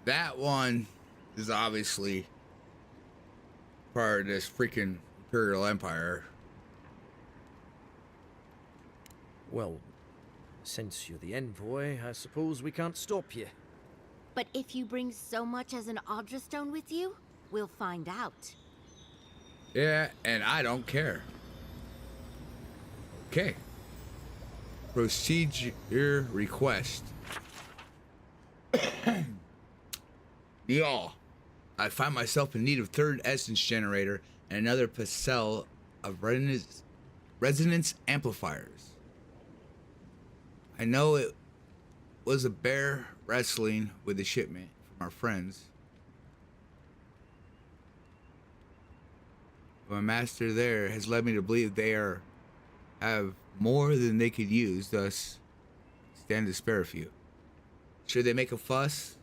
That one is obviously part of this freaking Imperial Empire. Well, since you're the envoy, I suppose we can't stop you. But if you bring so much as an Audra stone with you, we'll find out. Yeah, and I don't care. Okay. Procedure request. Y'all, I find myself in need of 3rd essence generator and another parcel of resonance amplifiers. I know it was a bear wrestling with the shipment from our friends. My master there has led me to believe they have more than they could use, thus stand to spare a few. Should they make a fuss,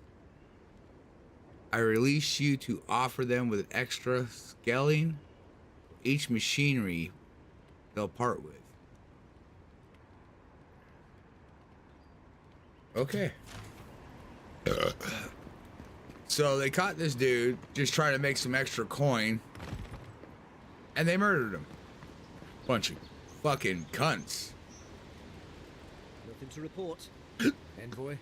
I release you to offer them with extra scaling each machinery they'll part with. Okay. So they caught this dude just trying to make some extra coin, and they murdered him. Bunch of fucking cunts. Nothing to report. Envoy.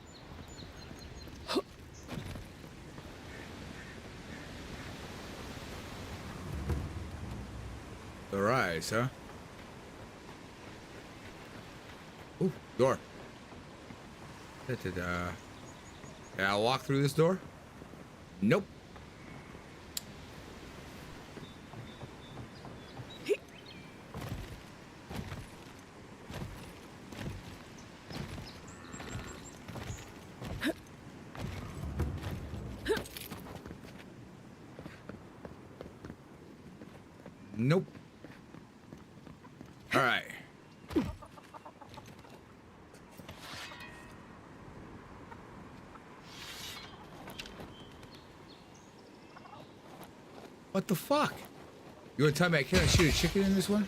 The rise, huh? Ooh, door. Da-da-da. Can I walk through this door? Nope. Nope. All right. What the fuck? You want to tell me I can't shoot a chicken in this one?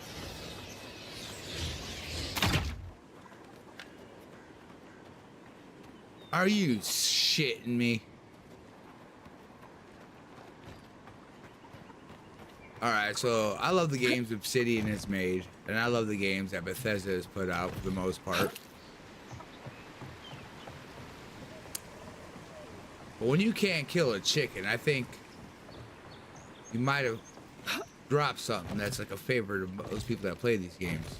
Are you shitting me? Alright, so I love the games Obsidian has made, and I love the games that Bethesda has put out for the most part. But when you can't kill a chicken, I think you might have dropped something that's like a favorite of those people that play these games.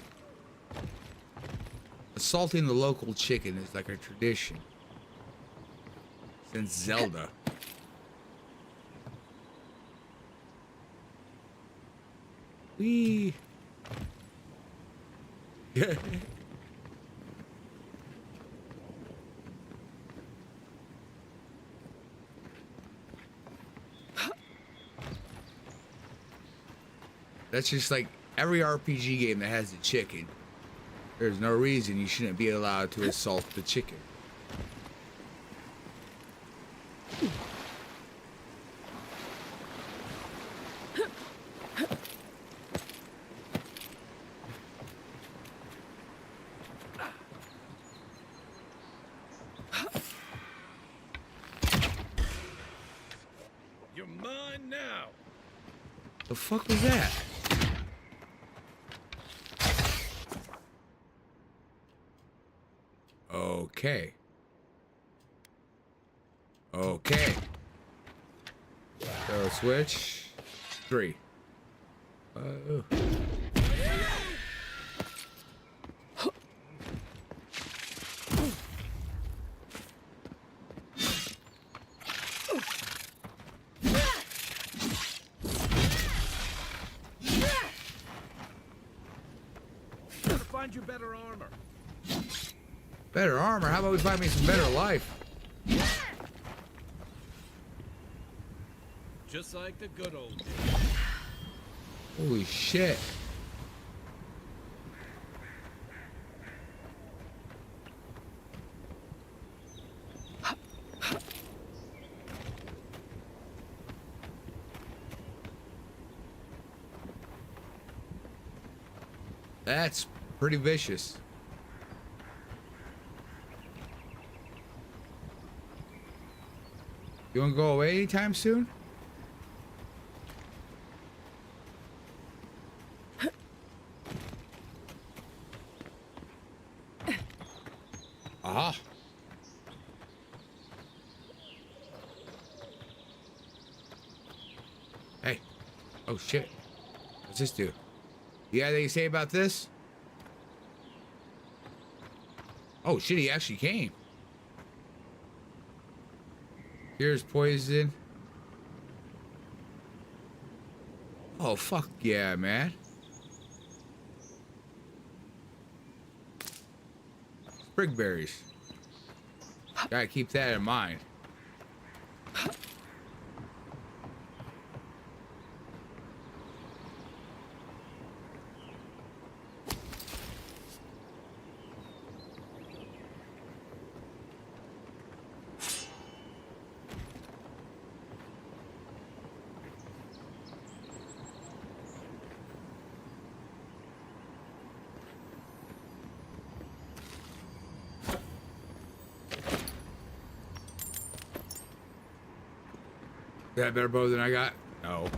Assaulting the local chicken is like a tradition since Zelda. Wee. That's just like every RPG game that has a chicken. There's no reason you shouldn't be allowed to assault the chicken. You're mine now. The fuck was that? Okay. Okay. So switch. 3. Find you better armor. Better armor? How about we find me some better life? Just like the good old days. Holy shit. That's pretty vicious. You wanna go away anytime soon? Aha. Hey. Oh shit. What's this do? You got anything to say about this? Oh shit, he actually came. Here's poison. Oh fuck yeah, man. Sprigberries. Gotta keep that in mind. Is that a better bow than I got? No.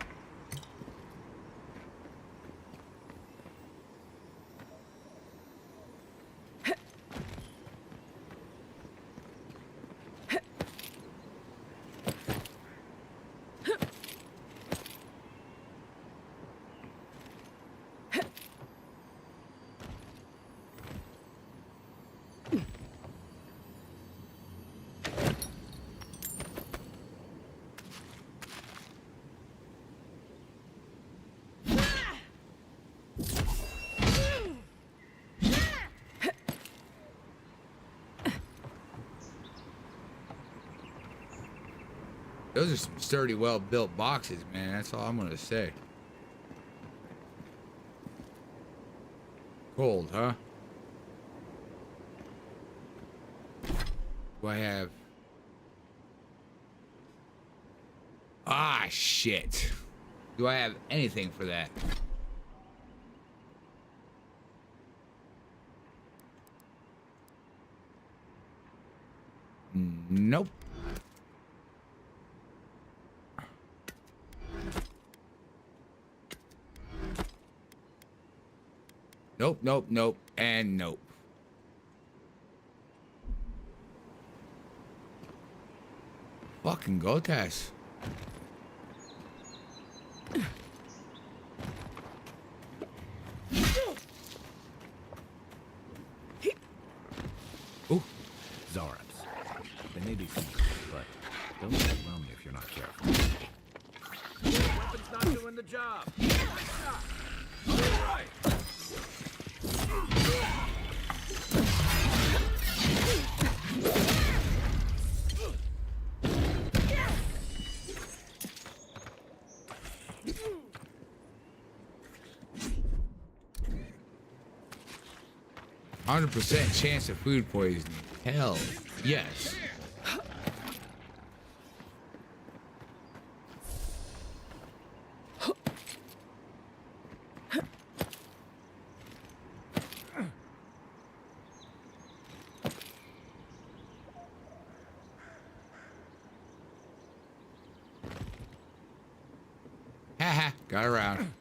Those are some sturdy, well-built boxes, man. That's all I'm gonna say. Cold, huh? Do I have... Ah, shit. Do I have anything for that? Nope. Nope, nope, nope, and nope. Fucking Gotas. Ooh. Zarabs. They may be secret, but don't overwhelm me if you're not careful. Your weapon's not doing the job. All right. 100% chance of food poisoning. Hell, yes. Haha, got around.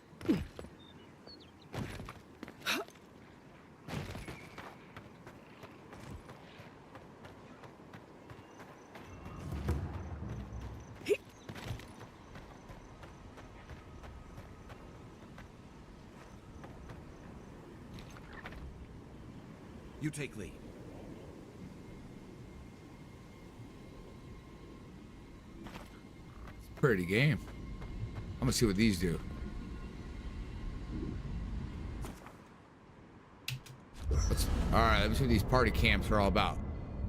You take lead. Pretty game. I'm gonna see what these do. Alright, let me see what these party camps are all about.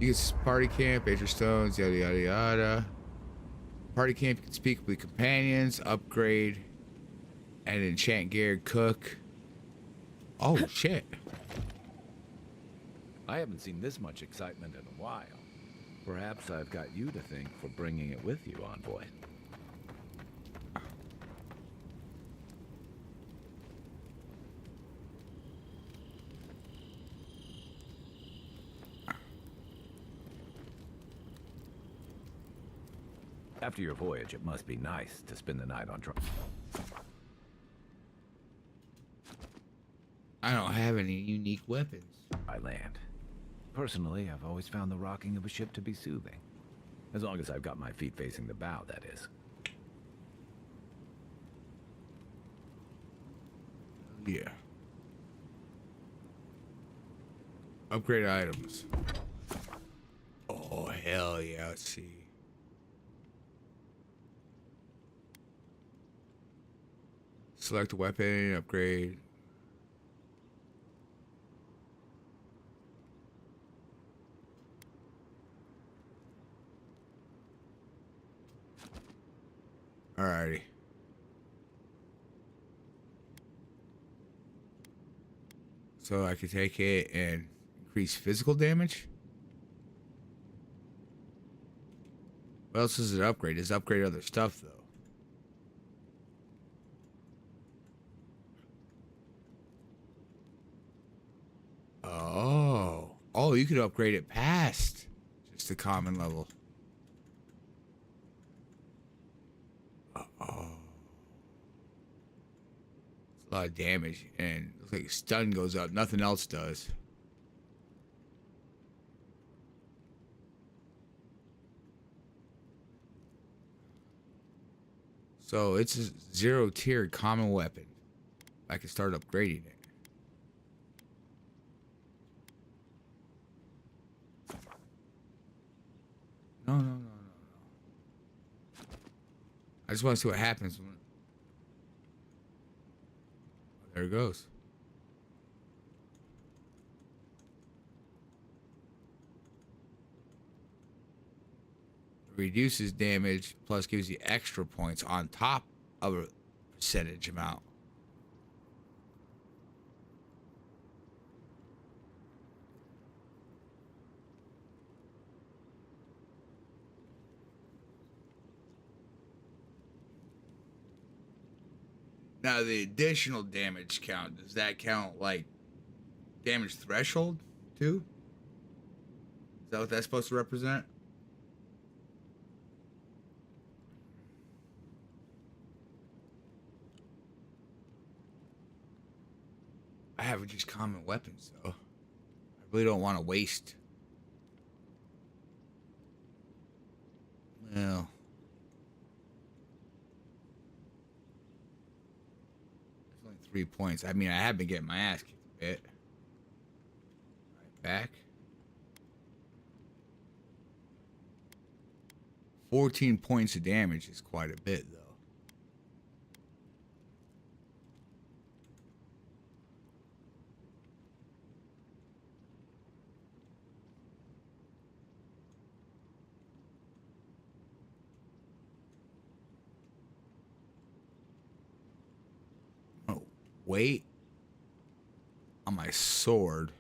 You get party camp, age of stones, yada yada yada. Party camp, you can speak with companions, upgrade, and enchant gear, cook. Oh shit. I haven't seen this much excitement in a while. Perhaps I've got you to thank for bringing it with you, envoy. After your voyage, it must be nice to spend the night on dry. I don't have any unique weapons. I land. Personally, I've always found the rocking of a ship to be soothing. As long as I've got my feet facing the bow, that is. Yeah. Upgrade items. Oh, hell yeah. Let's see. Select a weapon, upgrade. Alrighty. So I could take it and increase physical damage. What else does it upgrade? Does it upgrade other stuff though? Oh. Oh, you could upgrade it past just the common level. Uh-oh. It's a lot of damage, and looks like stun goes up. Nothing else does. So it's a 0-tier common weapon. I can start upgrading it. No, no, no, no, no. I just want to see what happens when... Oh, there it goes. Reduces damage, plus gives you extra points on top of a percentage amount. Now the additional damage count, does that count like damage threshold too? Is that what that's supposed to represent? I have just common weapons though. I really don't want to waste. Well. There's only 3 points. I mean, I have been getting my ass kicked a bit. Right back. 14 points of damage is quite a bit, though. Oh, weight on my sword.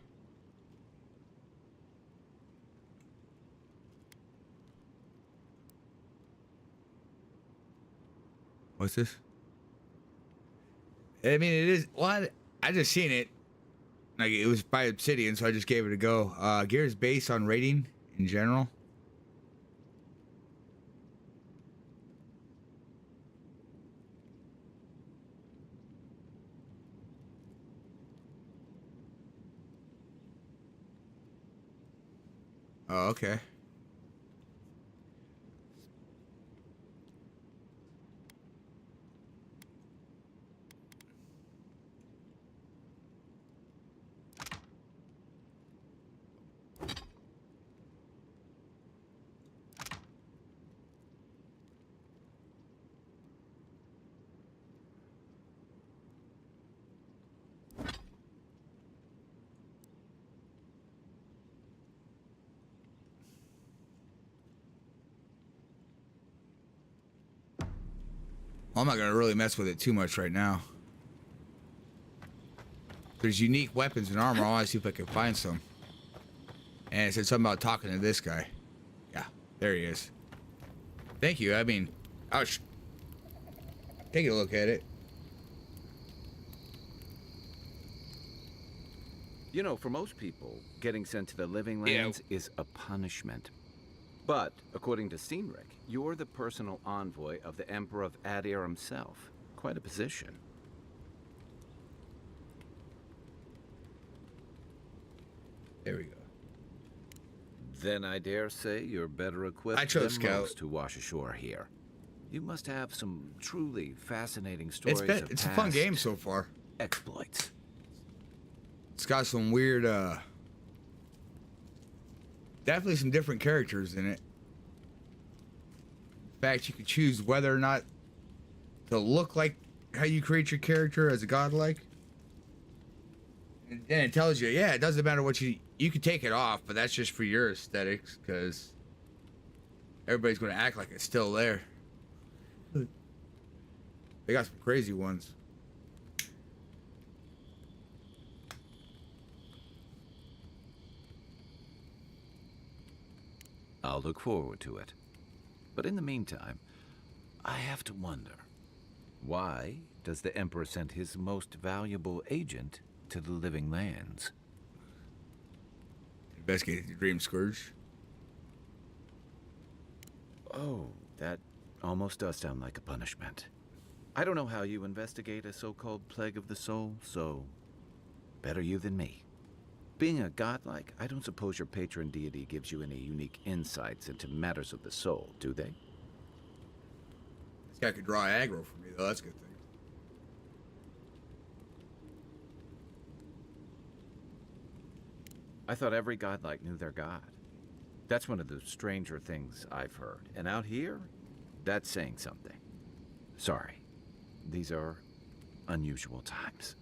What's this? I mean, it is. What? I just seen it. Like, it was by Obsidian, so I just gave it a go. Gear is based on rating in general. Oh, okay. I'm not gonna really mess with it too much right now. There's unique weapons and armor. I want to see if I can find some. And it said something about talking to this guy. Yeah, there he is. Thank you. I mean, take a look at it. You know, for most people, getting sent to the Living Lands is a punishment. But, according to Cynric, you're the personal envoy of the Emperor of Adir himself. Quite a position. There we go. Then I dare say you're better equipped than most to wash ashore here. You must have some truly fascinating stories of it's a fun game so far. Exploits. It's got some weird, definitely some different characters in it. In fact, you could choose whether or not to look like how you create your character as a godlike. And then it tells you, yeah, it doesn't matter what you can take it off, but that's just for your aesthetics, because everybody's going to act like it's still there. They got some crazy ones. I'll look forward to it. But in the meantime, I have to wonder, why does the Emperor send his most valuable agent to the Living Lands? Investigate the Dream Scourge. Oh, that almost does sound like a punishment. I don't know how you investigate a so-called plague of the soul, so better you than me. Being a godlike, I don't suppose your patron deity gives you any unique insights into matters of the soul, do they? This guy could draw aggro for me, though. That's a good thing. I thought every godlike knew their god. That's one of the stranger things I've heard. And out here, that's saying something. Sorry, these are unusual times.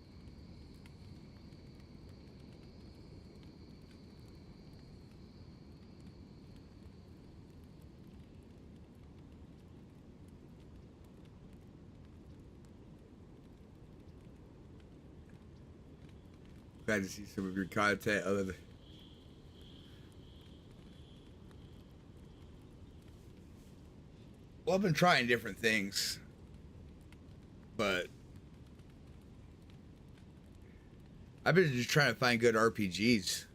Glad to see some of your content other than... Well, I've been trying different things, but I've been just trying to find good RPGs.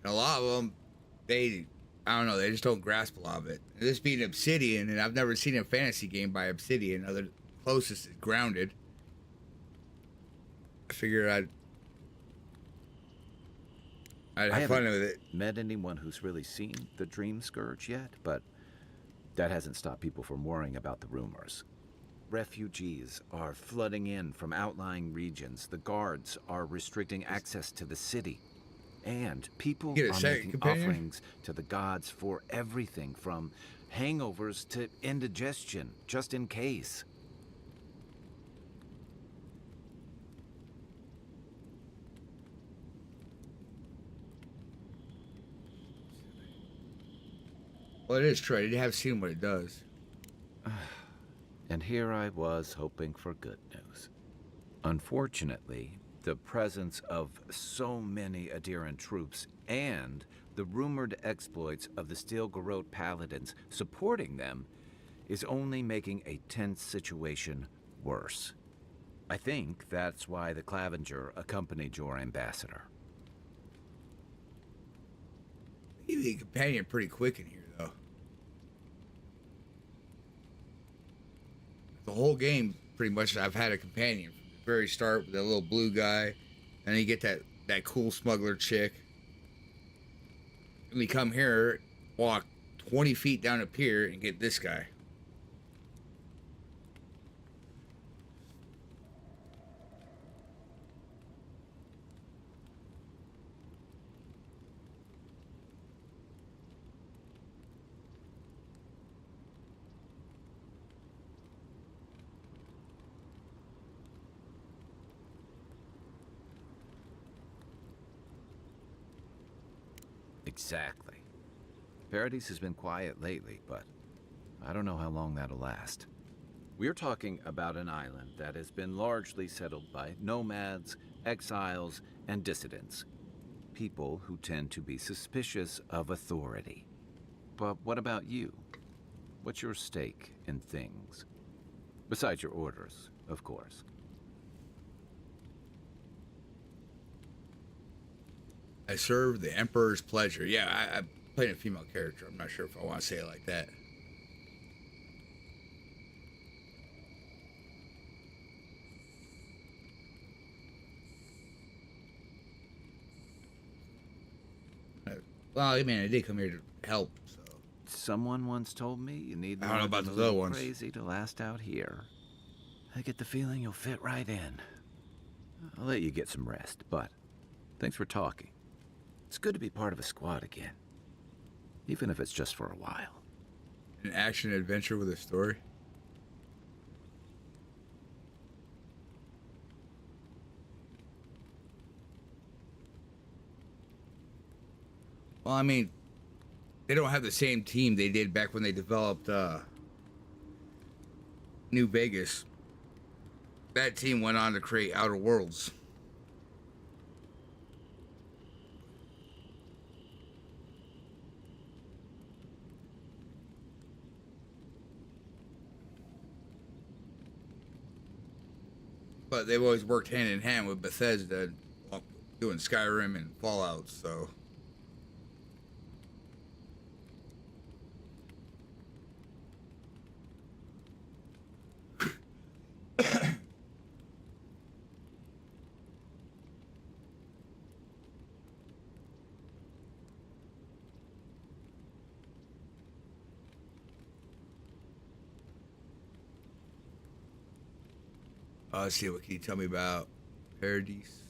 And a lot of them, I don't know, they just don't grasp a lot of it. This being Obsidian, and I've never seen a fantasy game by Obsidian. Other closest is Grounded. I figured I'd have fun with it. Met anyone who's really seen the Dream Scourge yet, but that hasn't stopped people from worrying about the rumors. Refugees are flooding in from outlying regions. The guards are restricting access to the city. And people are making offerings to the gods for everything from hangovers to indigestion, just in case. Well, it is true. I have seen what it does. And here I was hoping for good news. Unfortunately, the presence of so many Adiran troops and the rumored exploits of the Steel Garrote paladins supporting them is only making a tense situation worse. I think that's why the Clavenger accompanied your ambassador. You need a companion pretty quick in here, though. The whole game, pretty much, I've had a companion from the very start with that little blue guy, and you get that cool smuggler chick. And we come here, walk 20 feet down a pier, and get this guy. Exactly. Paradise has been quiet lately, but I don't know how long that'll last. We're talking about an island that has been largely settled by nomads, exiles, and dissidents. People who tend to be suspicious of authority. But what about you? What's your stake in things? Besides your orders, of course. I serve the Emperor's pleasure. Yeah, I'm playing a female character. I'm not sure if I want to say it like that. Well, I mean, I did come here to help, so. Someone once told me you need I don't know about more those than a other little ones. crazy to last out here. I get the feeling you'll fit right in. I'll let you get some rest, but thanks for talking. It's good to be part of a squad again, even if it's just for a while. An action adventure with a story. Well, I mean, they don't have the same team they did back when they developed New Vegas. That team went on to create Outer Worlds. But they've always worked hand in hand with Bethesda, doing Skyrim and Fallout, so. Let's see, what can you tell me about Paradise?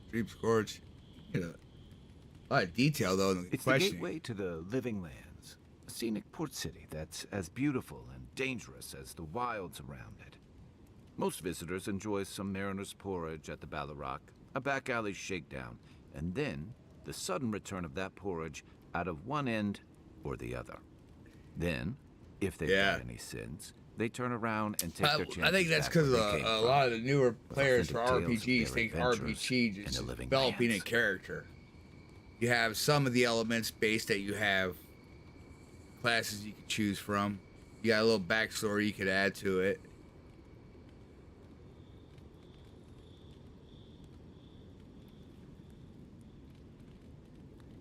Dream Scourge. You know, a lot of detail, though, in the It's questioning. the gateway to the living lands. A scenic port city that's as beautiful and dangerous as the wilds around it. Most visitors enjoy some mariner's porridge at the Ballarrock, a back alley shakedown, and then the sudden return of that porridge out of one end or the other. Then, if they've got any sense, they turn around and take their chances. I think that's because a lot of the newer players for RPGs think RPG is developing a character. You have some of the elements based that you have classes you can choose from. You got a little backstory you could add to it.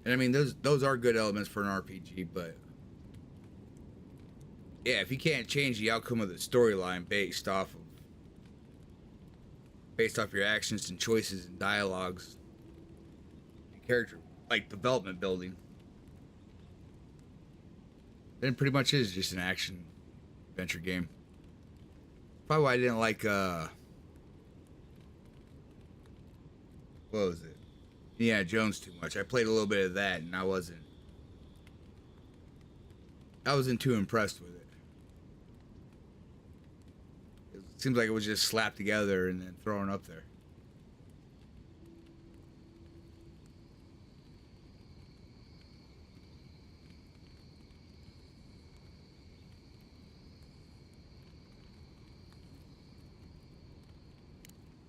And I mean, those are good elements for an RPG, but yeah, if you can't change the outcome of the storyline based off your actions and choices and dialogues, and character like development building, then it pretty much is just an action adventure game. Probably why I didn't like what was it? Indiana Jones too much. I played a little bit of that and I wasn't too impressed with it. It seems like it was just slapped together and then thrown up there.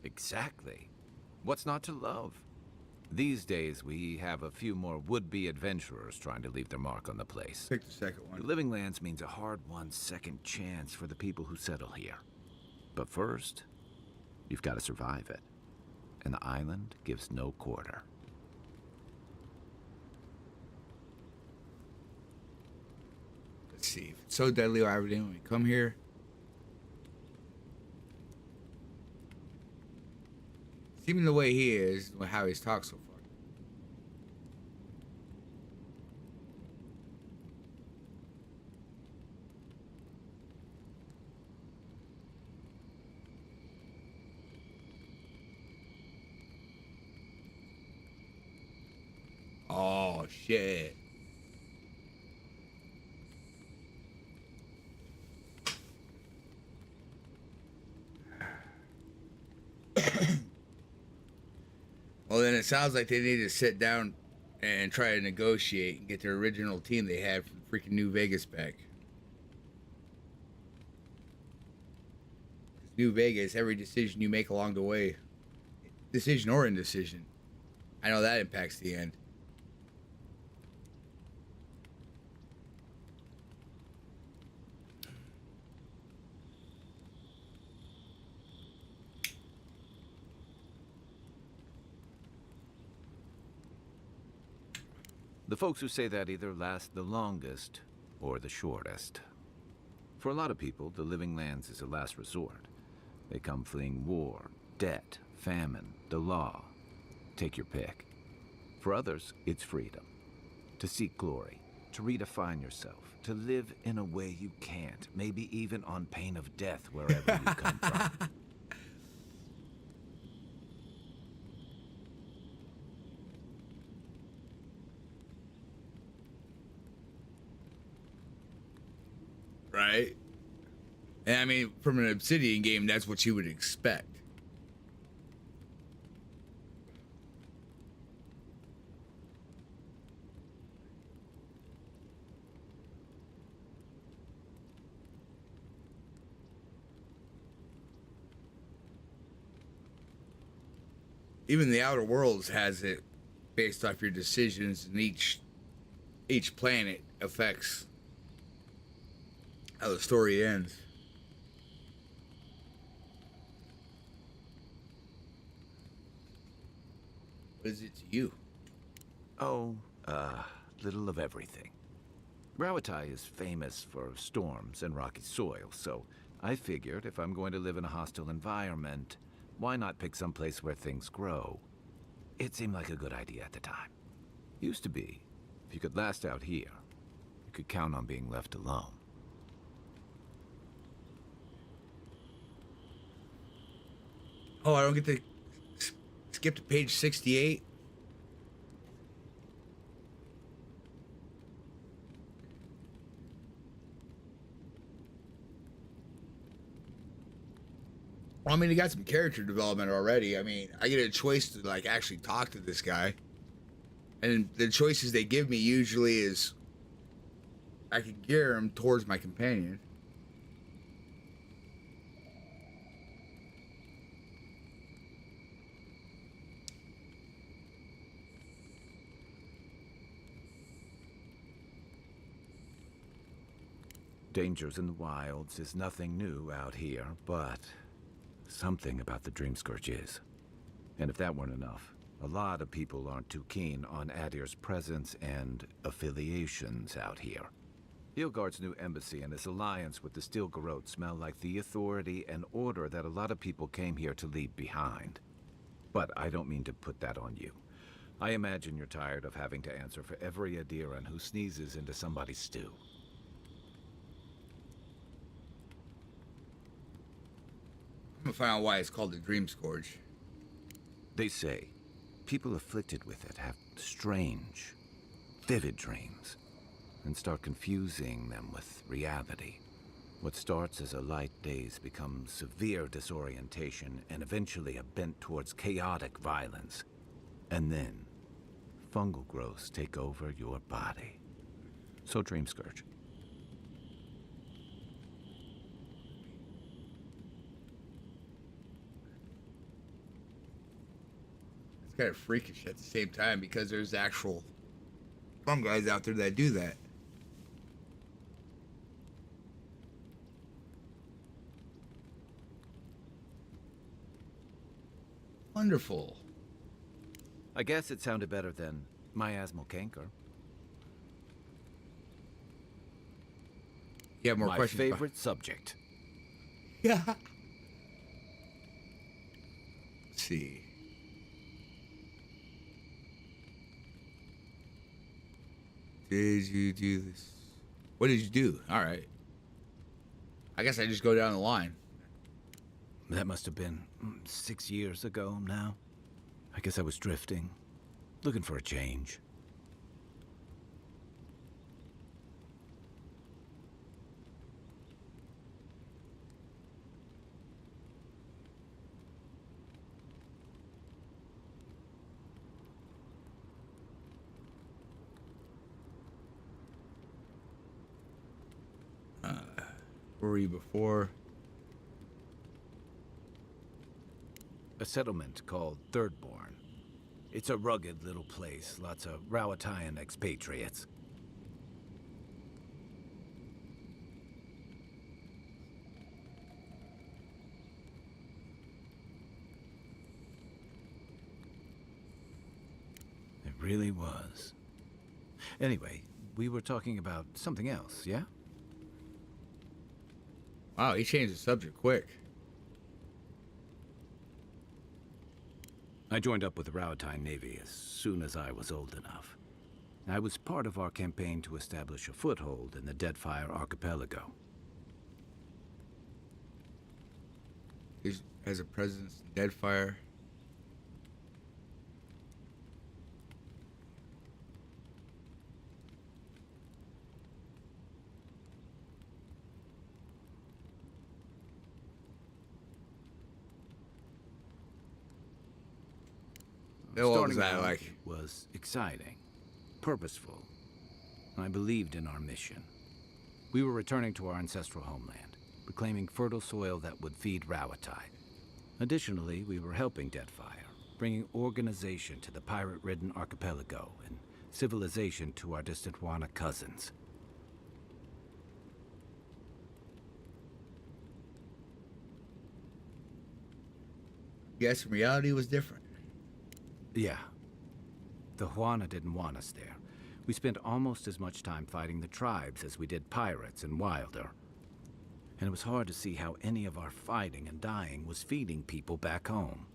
Exactly. What's not to love? These days, we have a few more would-be adventurers trying to leave their mark on the place. Pick the second one. The Living Lands means a hard-won second chance for the people who settle here. But first, you've got to survive it. And the island gives no quarter. Let's see. If it's so deadly, why would anyone come here? Even the way he is, how he's talked so far. Oh, shit. Well, then it sounds like they need to sit down and try to negotiate and get their original team they had from freaking New Vegas back. New Vegas, every decision you make along the way, decision or indecision, I know that impacts the end. The folks who say that either last the longest or the shortest. For a lot of people, the Living Lands is a last resort. They come fleeing war, debt, famine, the law. Take your pick. For others, it's freedom. To seek glory, to redefine yourself, to live in a way you can't, maybe even on pain of death wherever you come from. Right? And I mean, from an Obsidian game, that's what you would expect. Even the Outer Worlds has it based off your decisions, and each planet affects how the story ends. What is it to you? Oh, little of everything. Rawatai is famous for storms and rocky soil, so I figured if I'm going to live in a hostile environment, why not pick some place where things grow? It seemed like a good idea at the time. Used to be. If you could last out here, you could count on being left alone. Oh, I don't get to skip to page 68? Well, I mean, he got some character development already. I mean, I get a choice to, like, actually talk to this guy. And the choices they give me usually is I can gear him towards my companion. Dangers in the wilds is nothing new out here, but something about the Dream Scourge is. And if that weren't enough, A lot of people aren't too keen on Adir's presence and affiliations out here. Hilgard's new embassy and his alliance with the Steel Garrote smell like the authority and order that a lot of people came here to leave behind. But I don't mean to put that on you. I imagine you're tired of having to answer for every Adiran who sneezes into somebody's stew. I'm gonna find out why it's called the Dream Scourge. They say people afflicted with it have strange, vivid dreams and start confusing them with reality. What starts as a light daze becomes severe disorientation and eventually a bent towards chaotic violence. And then, fungal growths take over your body. So Dream Scourge. It's kind of freakish at the same time because there's actual fungi out there that do that. Wonderful. I guess it sounded better than miasmal canker. You have more My questions? My favorite subject. Yeah. Let's see. Did you do this? What did you do? All right. I guess I just go down the line. That must have been 6 years ago now. I guess I was drifting, looking for a change. Where were you before? A settlement called Thirdborn. It's a rugged little place, lots of Rowatayan expatriates. It really was. Anyway, we were talking about something else, yeah? Wow, he changed the subject quick. I joined up with the Rowatayan Navy as soon as I was old enough. I was part of our campaign to establish a foothold in the Deadfire Archipelago. As a presence in Deadfire. Starting out was exciting, purposeful. I believed in our mission. We were returning to our ancestral homeland, reclaiming fertile soil that would feed Rawatai. Additionally, we were helping Deadfire, bringing organization to the pirate-ridden archipelago and civilization to our distant Wana cousins. Yes, reality was different. Yeah. The Huana didn't want us there. We spent almost as much time fighting the tribes as we did pirates and Wilder. And it was hard to see how any of our fighting and dying was feeding people back home.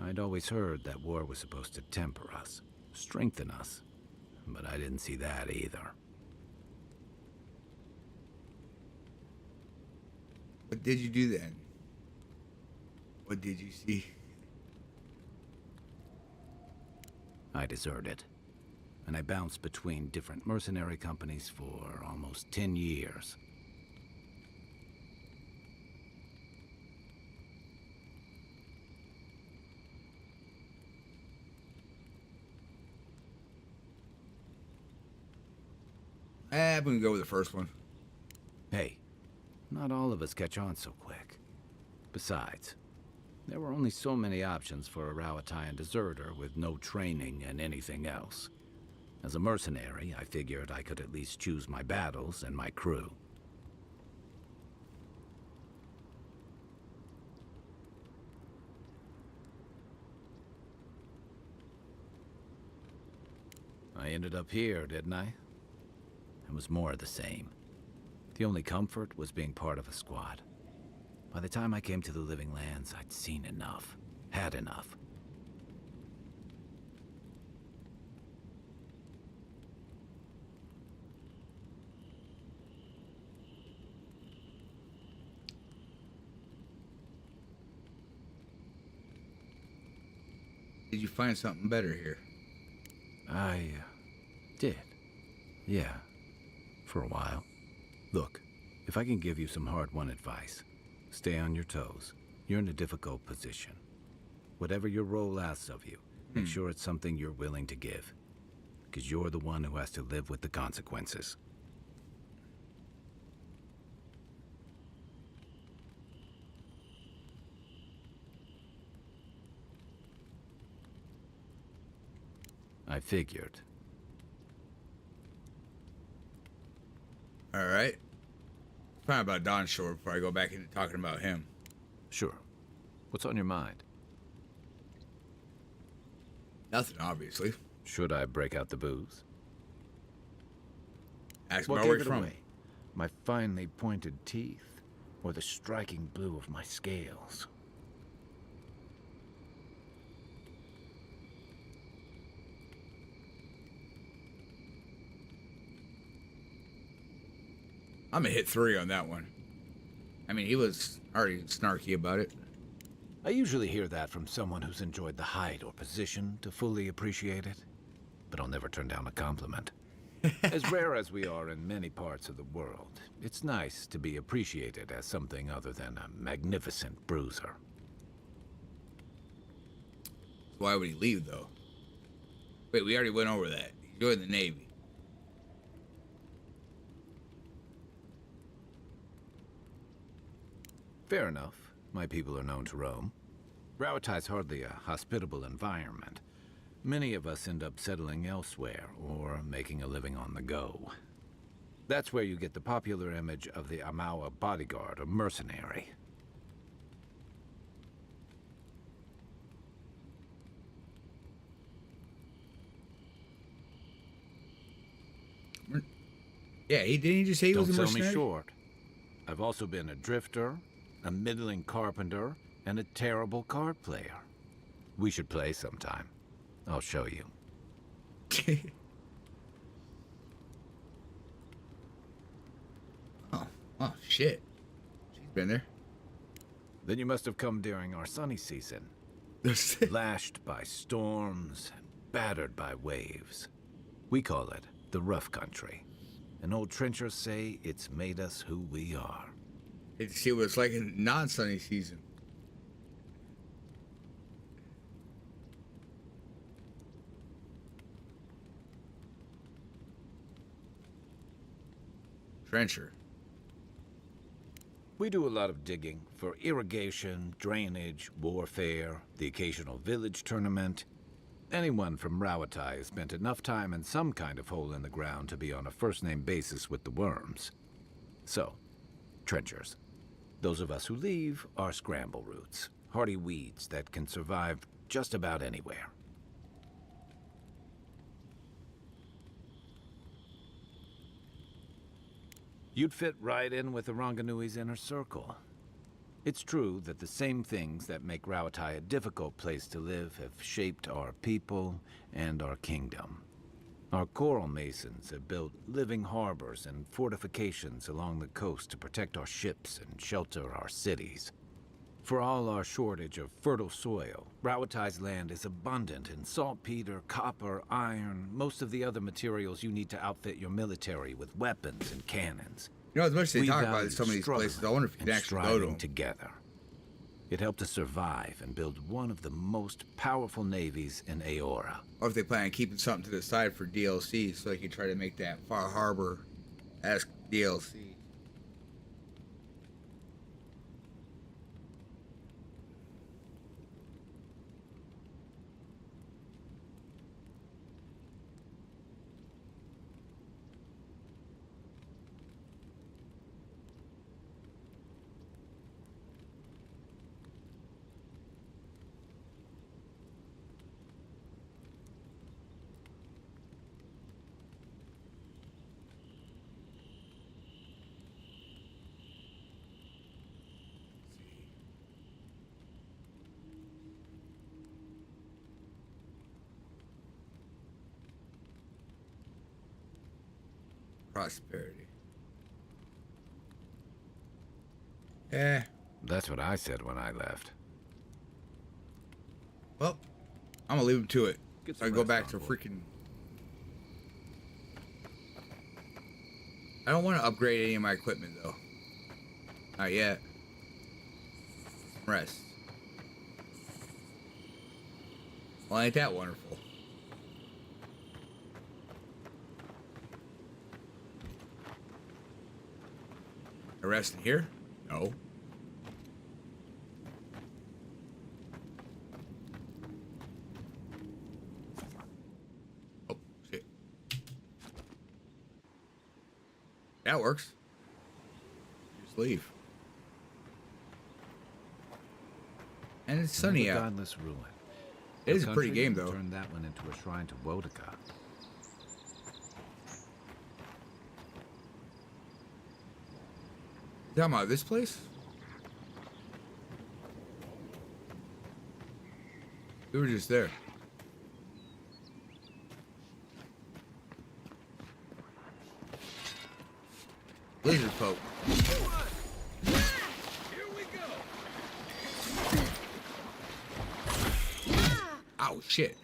I'd always heard that war was supposed to temper us, strengthen us, but I didn't see that either. What did you do then? What did you see? I deserted, and I bounced between different mercenary companies for almost 10 years. I'm gonna go with the first one. Hey, not all of us catch on so quick. Besides, there were only so many options for a Rowatayan deserter with no training and anything else. As a mercenary, I figured I could at least choose my battles and my crew. I ended up here, didn't I? It was more of the same. The only comfort was being part of a squad. By the time I came to the Living Lands, I'd seen enough. Had enough. Did you find something better here? I did. Yeah. For a while. Look, if I can give you some hard-won advice, stay on your toes. You're in a difficult position. Whatever your role asks of you, make sure it's something you're willing to give. Because you're the one who has to live with the consequences. I figured. All right. Find out about Don Shore before I go back into talking about him. Sure. What's on your mind? Nothing, obviously. Should I break out the booze? Ask What about where gave you're it from. away? My finely pointed teeth, or the striking blue of my scales? I'm gonna hit 3 on that one. I mean, he was already snarky about it. I usually hear that from someone who's enjoyed the height or position to fully appreciate it, but I'll never turn down a compliment. As rare as we are in many parts of the world, it's nice to be appreciated as something other than a magnificent bruiser. Why would he leave, though? Wait, we already went over that. He joined the Navy. Fair enough. My people are known to roam. Rauatai's hardly a hospitable environment. Many of us end up settling elsewhere, or making a living on the go. That's where you get the popular image of the Amawa bodyguard or mercenary. Yeah, didn't he just say he was a Don't mercenary? sell me short. I've also been a drifter, a middling carpenter, and a terrible card player. We should play sometime. I'll show you. Oh, shit. She's been there. Then you must have come during our sunny season. Lashed by storms and battered by waves. We call it the rough country. And old trenchers say it's made us who we are. Hate to see what it's like in non-sunny season. Trencher. We do a lot of digging for irrigation, drainage, warfare, the occasional village tournament. Anyone from Rauatai has spent enough time in some kind of hole in the ground to be on a first-name basis with the worms. So, trenchers. Those of us who leave are scramble roots, hardy weeds that can survive just about anywhere. You'd fit right in with the Ronganui's inner circle. It's true that the same things that make Rauatai a difficult place to live have shaped our people and our kingdom. Our coral masons have built living harbors and fortifications along the coast to protect our ships and shelter our cities. For all our shortage of fertile soil, Rauatai's land is abundant in saltpeter, copper, iron, most of the other materials you need to outfit your military with weapons and cannons. You know, as much as they We talk about value some of these places, I wonder if you can and actually go to striving them. together. It helped us survive and build one of the most powerful navies in Aora. Or if they plan on keeping something to the side for DLC so they can try to make that Far Harbor-esque DLC. prosperity. Eh. That's what I said when I left. Well, I'm gonna leave him to it. Get So I some go rest back on to board. freaking. I don't want to upgrade any of my equipment though. Not yet. Rest. Well, ain't that wonderful? I rest in here? No. Oh, shit. That works. Just leave. And it's sunny Another out. godless ruin. It is The a pretty country game, though. Turned that one into a shrine to Wotica. You talking about this place? We were just there. Lizard folk. Here we go. Oh shit.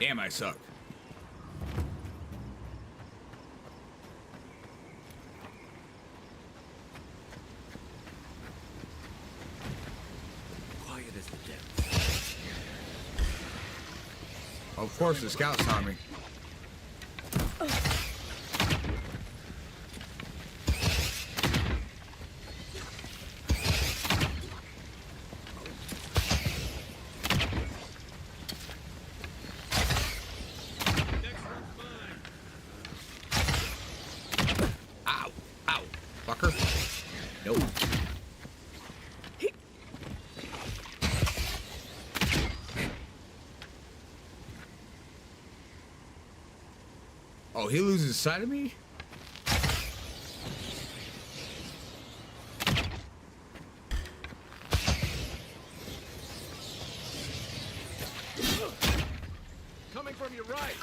Damn, I suck. Quiet as the devil. Of course, the scouts saw me. Ow, ow, fucker. Nope. Oh, he loses sight of me? Coming from your right.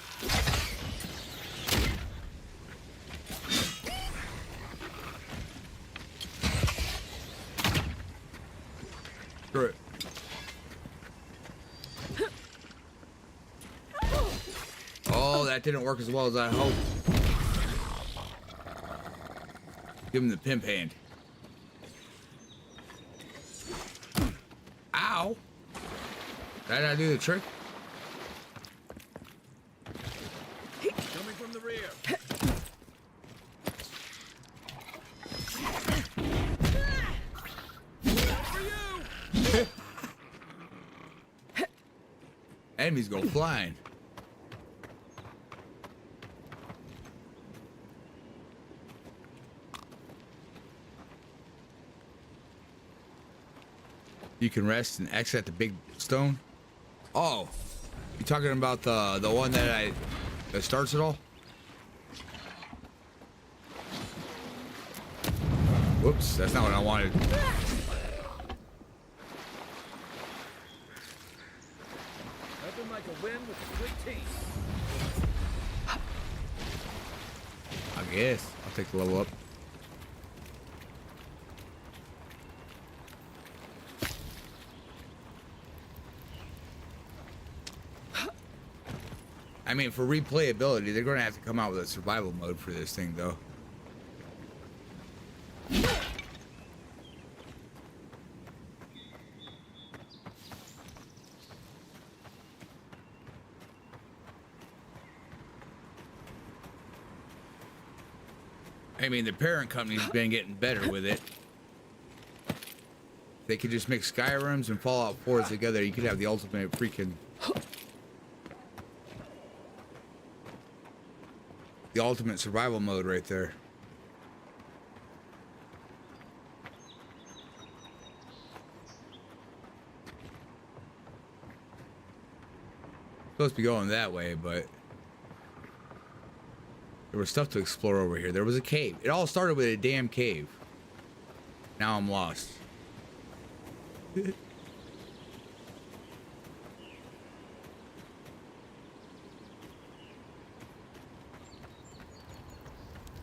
Screw it. Oh, that didn't work as well as I hoped. Give him the pimp hand. Ow! Did I do the trick? Coming from the rear. Enemies go flying. You can rest and exit the big stone. Oh, you talking about the one that starts it all? Whoops, that's not what I wanted. Nothing like a win with a good team. I guess I'll take the level up. I mean, for replayability, they're going to have to come out with a survival mode for this thing, though. I mean, the parent company's been getting better with it. they could just mix Skyrims and Fallout 4s together. You could have the ultimate freaking... The ultimate survival mode right there. Supposed to be going that way, but there was stuff to explore over here. There was a cave. It all started with a damn cave. Now I'm lost. But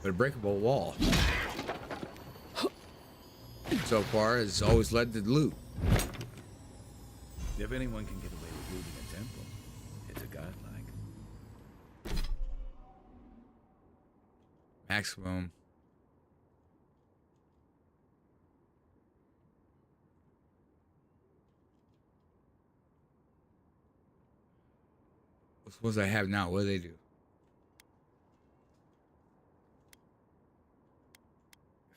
a breakable wall. So far, has always led to loot. If anyone can get away with looting a temple, it's a godlike. Maximum. What suppose I have now? What do they do?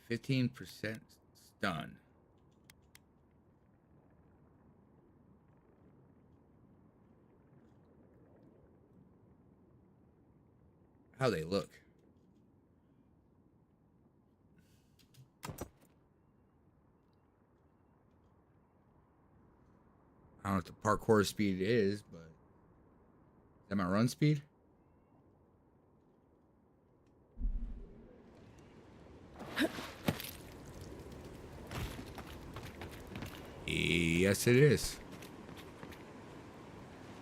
15% stun. How they look. I don't know what the parkour speed is, but is that my run speed? Yes, it is.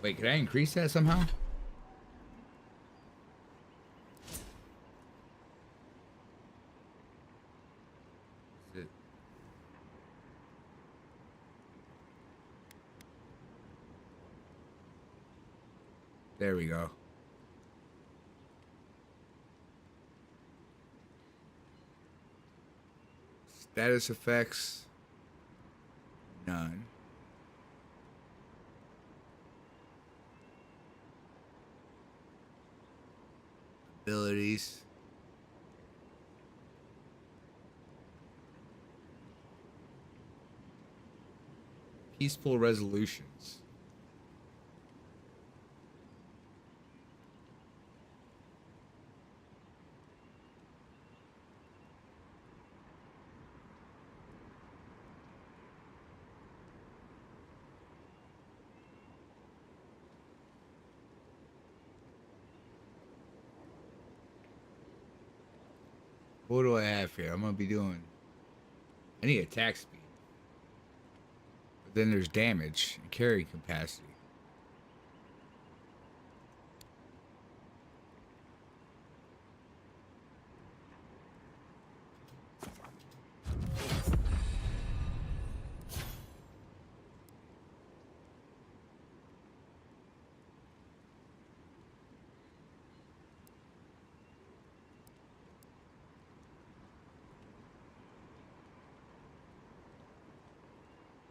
Wait, can I increase that somehow? Is it... There we go. Status effects. None. Abilities. Peaceful resolutions. What do I have here? I'm gonna be doing... I need attack speed. But then there's damage and carry capacity.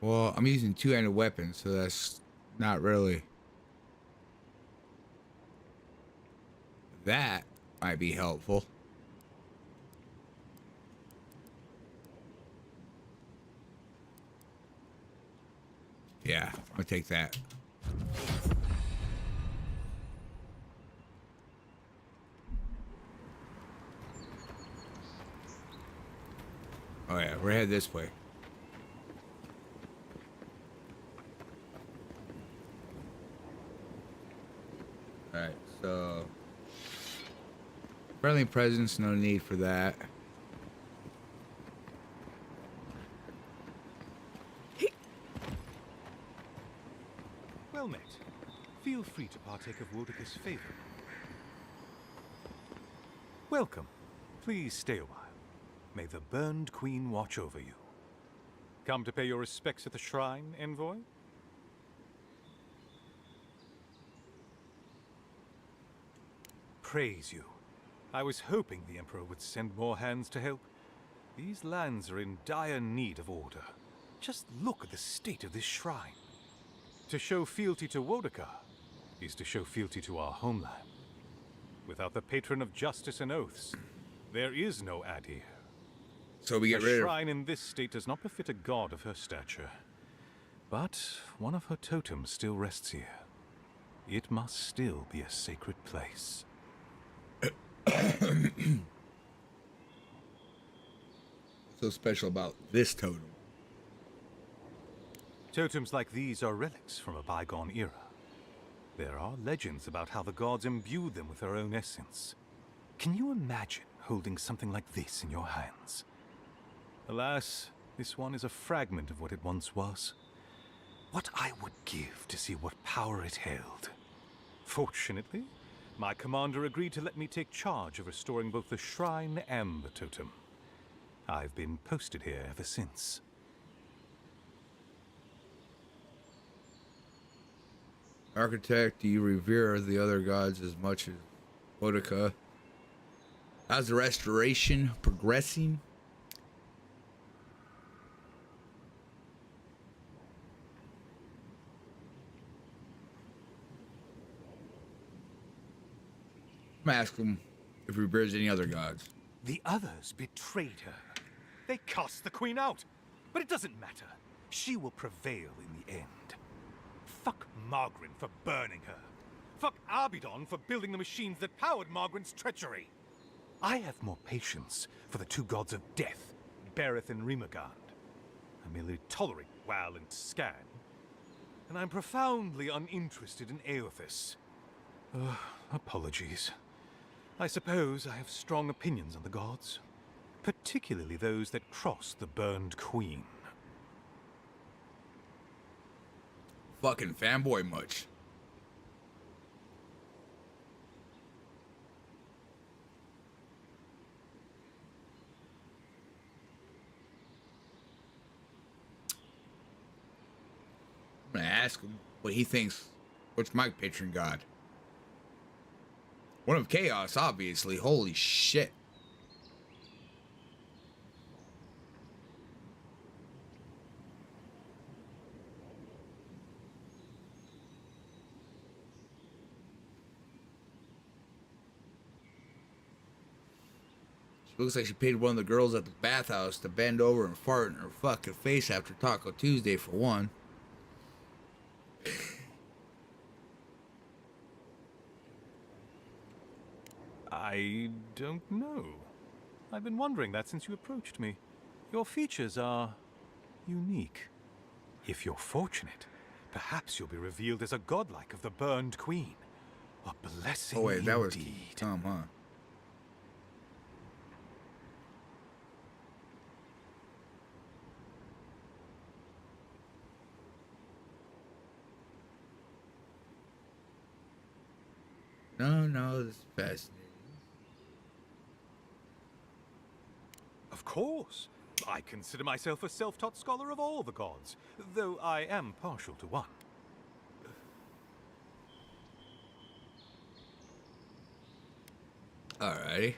Well, I'm using two-handed weapons, so that's not really... That might be helpful. Yeah, I'm gonna take that. Oh yeah, we're headed this way. Alright, so... Friendly presence, no need for that. Well met. Feel free to partake of Wodeker's favor. Welcome. Please stay a while. May the Burned Queen watch over you. Come to pay your respects at the shrine, envoy? Praise you. I was hoping the Emperor would send more hands to help. These lands are in dire need of order. Just look at the state of this shrine. To show fealty to Wodeker is to show fealty to our homeland. Without the patron of justice and oaths, there is no Adir. So we get a rid of... shrine in this state does not befit a god of her stature. But one of her totems still rests here. It must still be a sacred place. What's so special about this totem? Totems like these are relics from a bygone era. There are legends about how the gods imbued them with their own essence. Can you imagine holding something like this in your hands? Alas, this one is a fragment of what it once was. What I would give to see what power it held. Fortunately, my commander agreed to let me take charge of restoring both the shrine and the totem. I've been posted here ever since. Architect, do you revere the other gods as much as Boudica? How's the restoration progressing? I'm gonna ask him if he reveres any other gods. The others betrayed her. They cast the queen out. But it doesn't matter. She will prevail in the end. Fuck Margarin for burning her. Fuck Abidon for building the machines that powered Margarin's treachery. I have more patience for the two gods of death, Bereth and Rimagand. I merely tolerate Wal and Scan. And I'm profoundly uninterested in Aothis. Apologies. I suppose I have strong opinions on the gods, particularly those that cross the burned queen. Fucking fanboy much. I'm gonna ask him what he thinks. What's my patron god? One of chaos, obviously. Holy shit. Looks like she paid one of the girls at the bathhouse to bend over and fart in her fucking face after Taco Tuesday for one. I don't know. I've been wondering that since you approached me. Your features are unique. If you're fortunate, perhaps you'll be revealed as a godlike of the burned queen. A blessing. Oh wait, that was indeed. Tom, huh? No, this is fascinating. Of course. I consider myself a self-taught scholar of all the gods, though I am partial to one. Alrighty.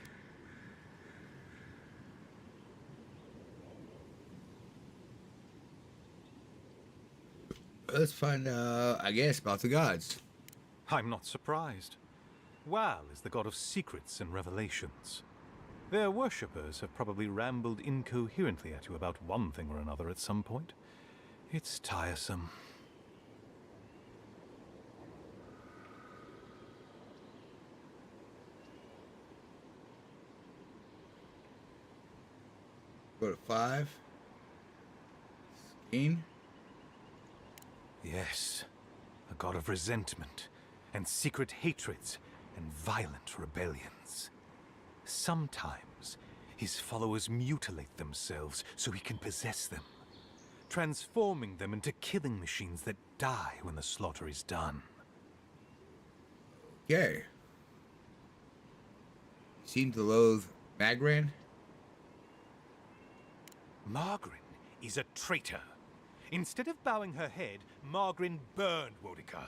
Let's find out, I guess, about the gods. I'm not surprised. Wal is the god of secrets and revelations. Their worshippers have probably rambled incoherently at you about one thing or another at some point. It's tiresome. Go to 5. Skeen. Yes, a god of resentment and secret hatreds and violent rebellions. Sometimes his followers mutilate themselves so he can possess them, transforming them into killing machines that die when the slaughter is done. Okay. You seem to loathe Magran? Margarin is a traitor. Instead of bowing her head, Margarin burned Boudica.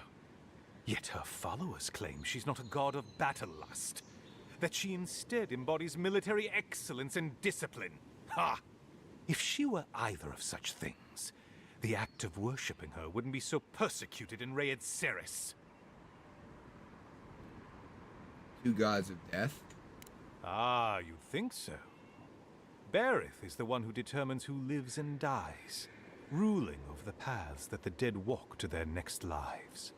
Yet her followers claim she's not a god of battle lust, that she instead embodies military excellence and discipline. Ha! If she were either of such things, the act of worshipping her wouldn't be so persecuted in Rayed Ceres. 2 gods of death. Ah, you'd think so. Berith is the one who determines who lives and dies, ruling over the paths that the dead walk to their next lives.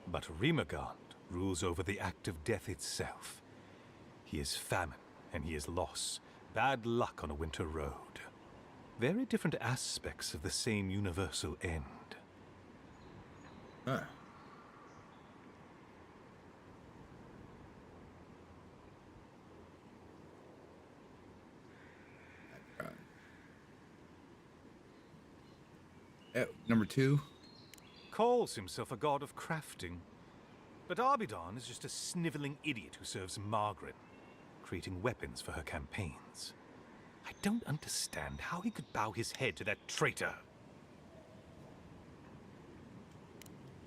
But Rimagond rules over the act of death itself. He is famine, and he is loss, bad luck on a winter road. Very different aspects of the same universal end. Huh. Number 2. Calls himself a god of crafting. But Arbidon is just a sniveling idiot who serves Margaret, creating weapons for her campaigns. I don't understand how he could bow his head to that traitor.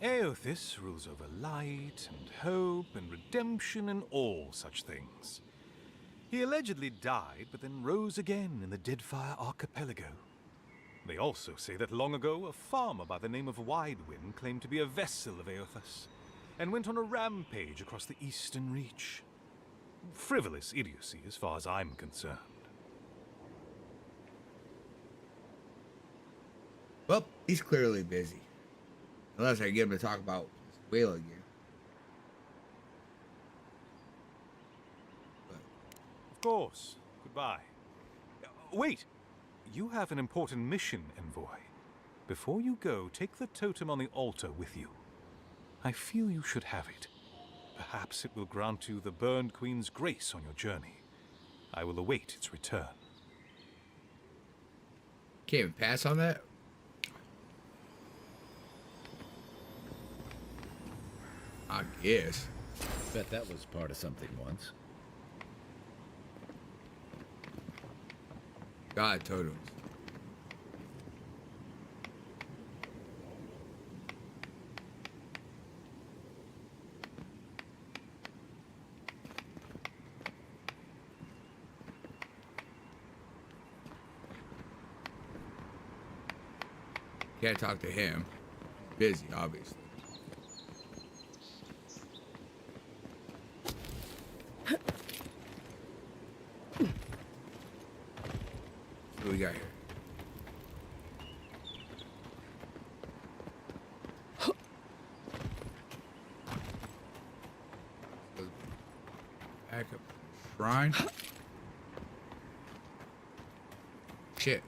Eothis rules over light and hope and redemption and all such things. He allegedly died, but then rose again in the Deadfire Archipelago. They also say that long ago, a farmer by the name of Widewind claimed to be a vessel of Eothas, and went on a rampage across the Eastern Reach. Frivolous idiocy, as far as I'm concerned. Well, he's clearly busy. Unless I get him to talk about this whale again. Of course. Goodbye. Wait! You have an important mission, Envoy. Before you go, take the totem on the altar with you. I feel you should have it. Perhaps it will grant you the Burned Queen's grace on your journey. I will await its return. Can't even pass on that? I guess. Bet that was part of something once. God totems. Can't talk to him. Busy, obviously. What do we got here? Back up shrine. Shit.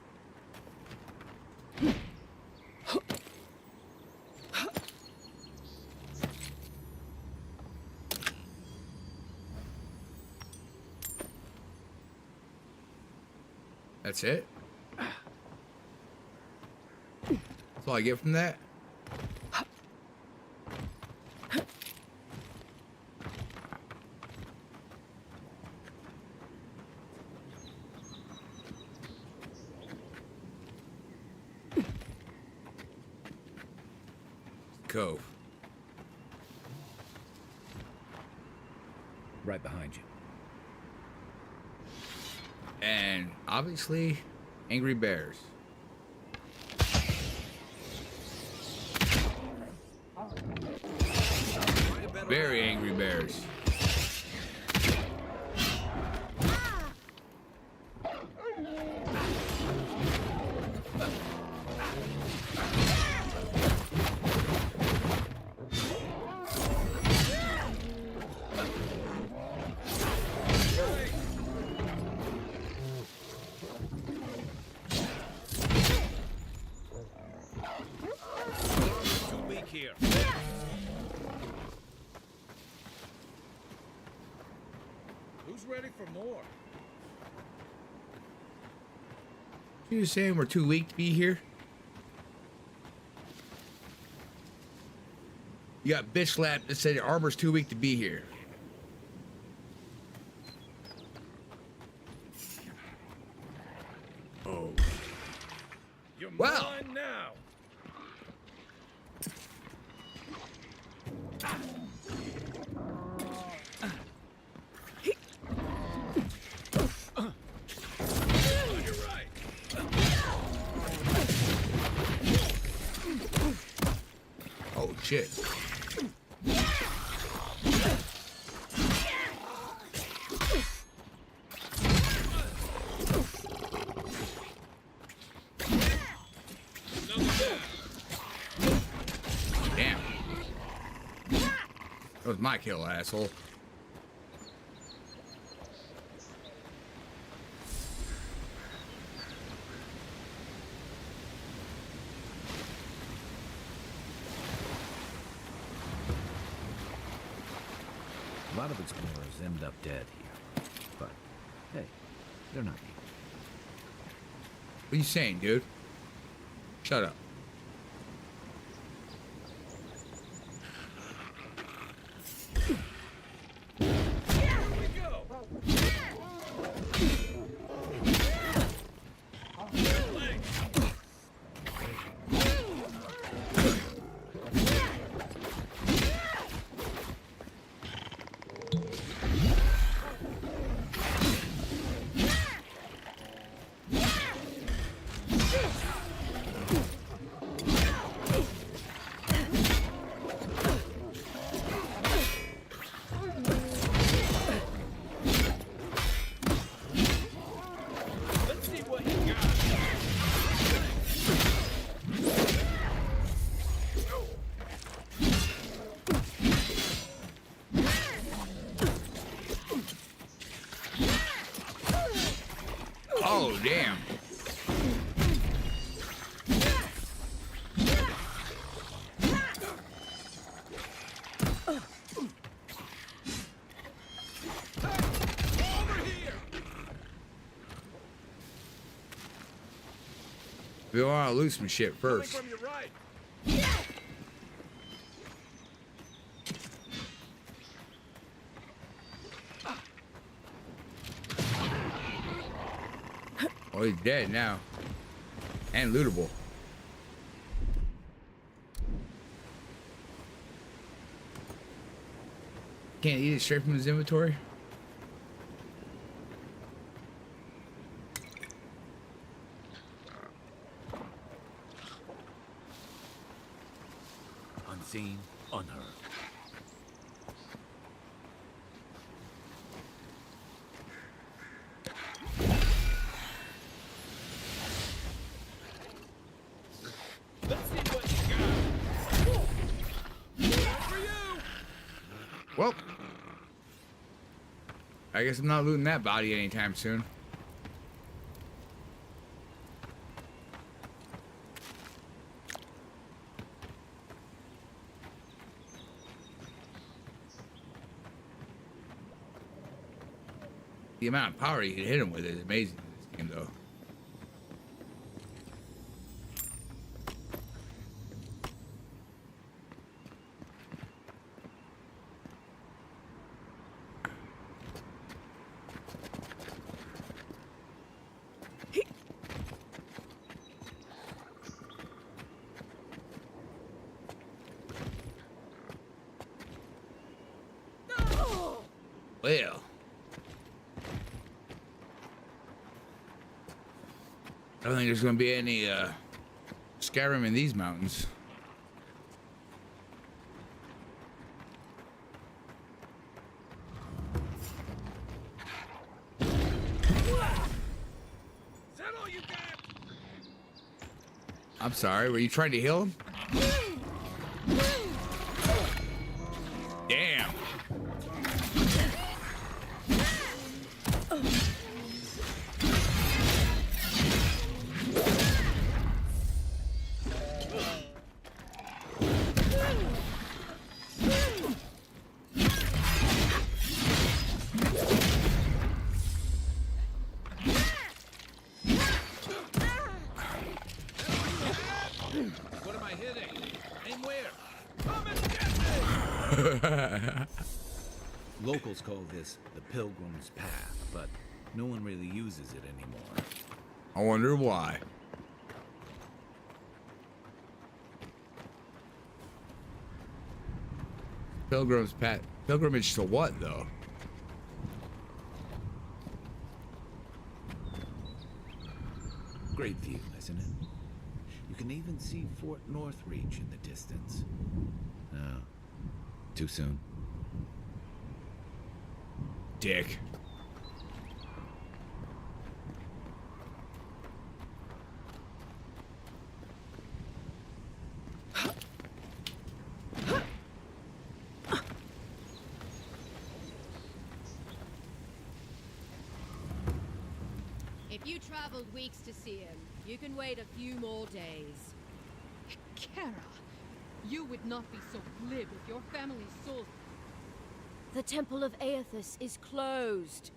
That's it? That's all I get from that? Cove. Right behind you. And obviously, angry bears. Very angry bears. Here. Who's ready for more? You saying we're too weak to be here? You got bitch slapped that said your armor's too weak to be here. Oh. You're wow. mine now. Oh shit. Damn. That was my kill, asshole. A lot of explorers end up dead here. But, hey, they're not evil. What are you saying, dude? Shut up. Oh, damn. We want to loot some shit first. From your right. Oh, he's dead now. And lootable. Can't eat it straight from his inventory? Unseen, unheard. Well, I guess I'm not looting that body anytime soon. The amount of power you can hit him with is amazing in this game, though. Well, I don't think there's going to be any Skyrim in these mountains. I'm sorry, were you trying to heal him? Damn. What am I hitting? And where? Come and get me! Locals call this the Pilgrim's Path, but no one really uses it anymore. I wonder why. Pilgrim's Path. Pilgrimage to what, though? Great view, isn't it? You can even see Fort Northreach in the distance. No. Too soon. Dick. If you traveled weeks to see him, you can wait a few more days. Kara, you would not be so glib if your family's soul... The Temple of Aethys is closed.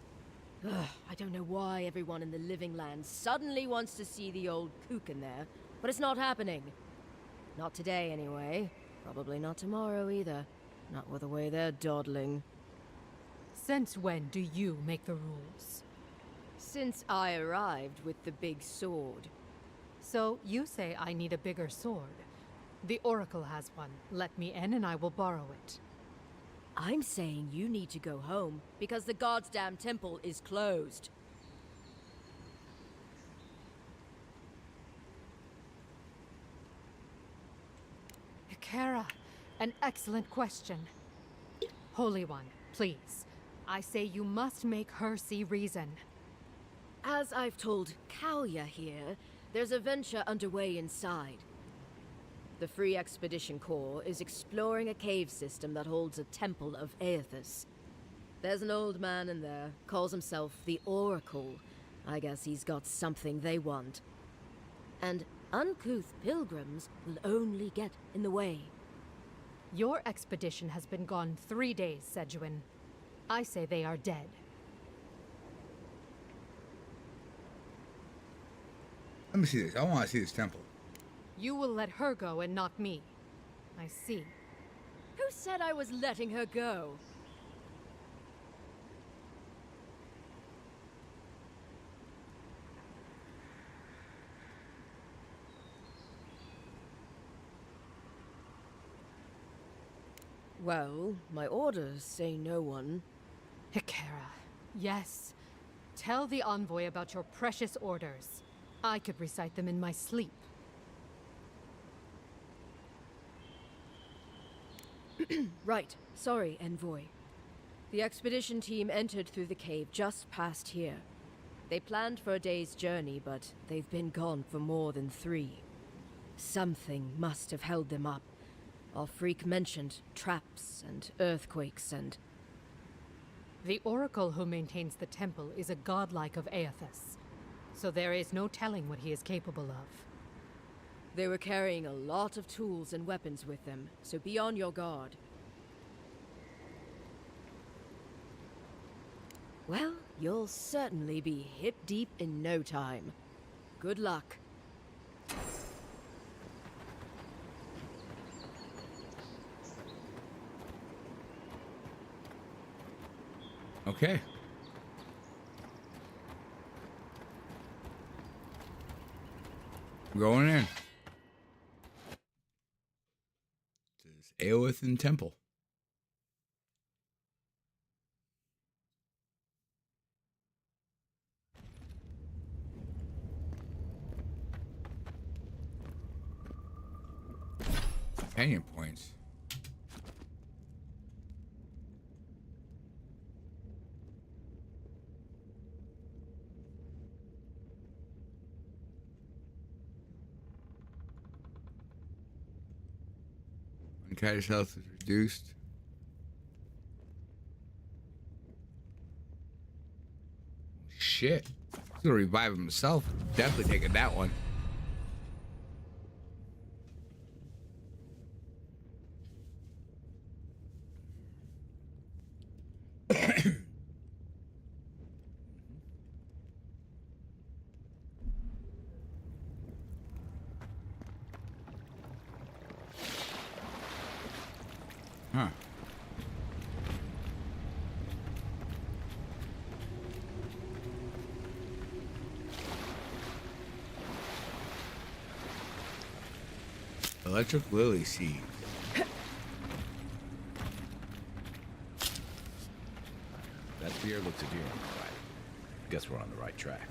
Ugh, I don't know why everyone in the Living Land suddenly wants to see the old kook in there, but it's not happening. Not today, anyway. Probably not tomorrow, either. Not with the way they're dawdling. Since when do you make the rules? Since I arrived with the big sword. So you say I need a bigger sword. The Oracle has one. Let me in and I will borrow it. I'm saying you need to go home because the goddamn temple is closed. Kara, an excellent question. Holy One, please. I say you must make her see reason. As I've told Kalia here, there's a venture underway inside. The Free Expedition Corps is exploring a cave system that holds a temple of Aethys. There's an old man in there, calls himself the Oracle. I guess he's got something they want. And uncouth pilgrims will only get in the way. Your expedition has been gone 3 days, Sejuan. I say they are dead. Let me see this. I want to see this temple. You will let her go and not me. I see. Who said I was letting her go? Well, my orders say no one. Hikara, yes. Tell the envoy about your precious orders. I could recite them in my sleep. Right. Sorry, envoy. The expedition team entered through the cave just past here. They planned for a day's journey, but they've been gone for more than 3. Something must have held them up. Our freak mentioned traps and earthquakes and... The Oracle who maintains the temple is a godlike of Aethys, so there is no telling what he is capable of. They were carrying a lot of tools and weapons with them, so be on your guard. Well, you'll certainly be hip-deep in no time. Good luck. Okay. Going in. This is Aoithin Temple. Companion points. Uncat's health is reduced. Shit. He's gonna revive himself. Definitely taking that one. Huh. Electric lily seed. That beer looks endearing, right? Guess we're on the right track.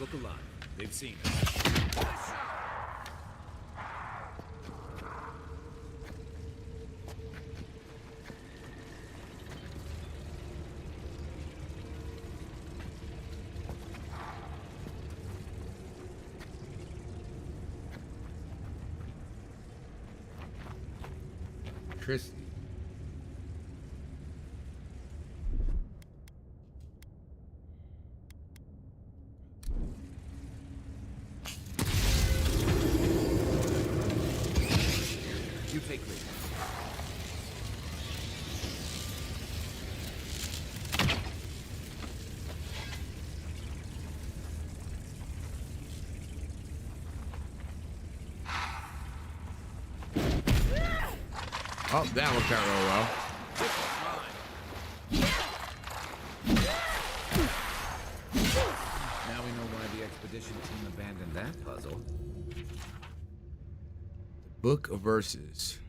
Look alive. They've seen us. electricity. You take lead. Oh, that worked out real well. Now we know why the expedition team abandoned that puzzle. Book of Verses.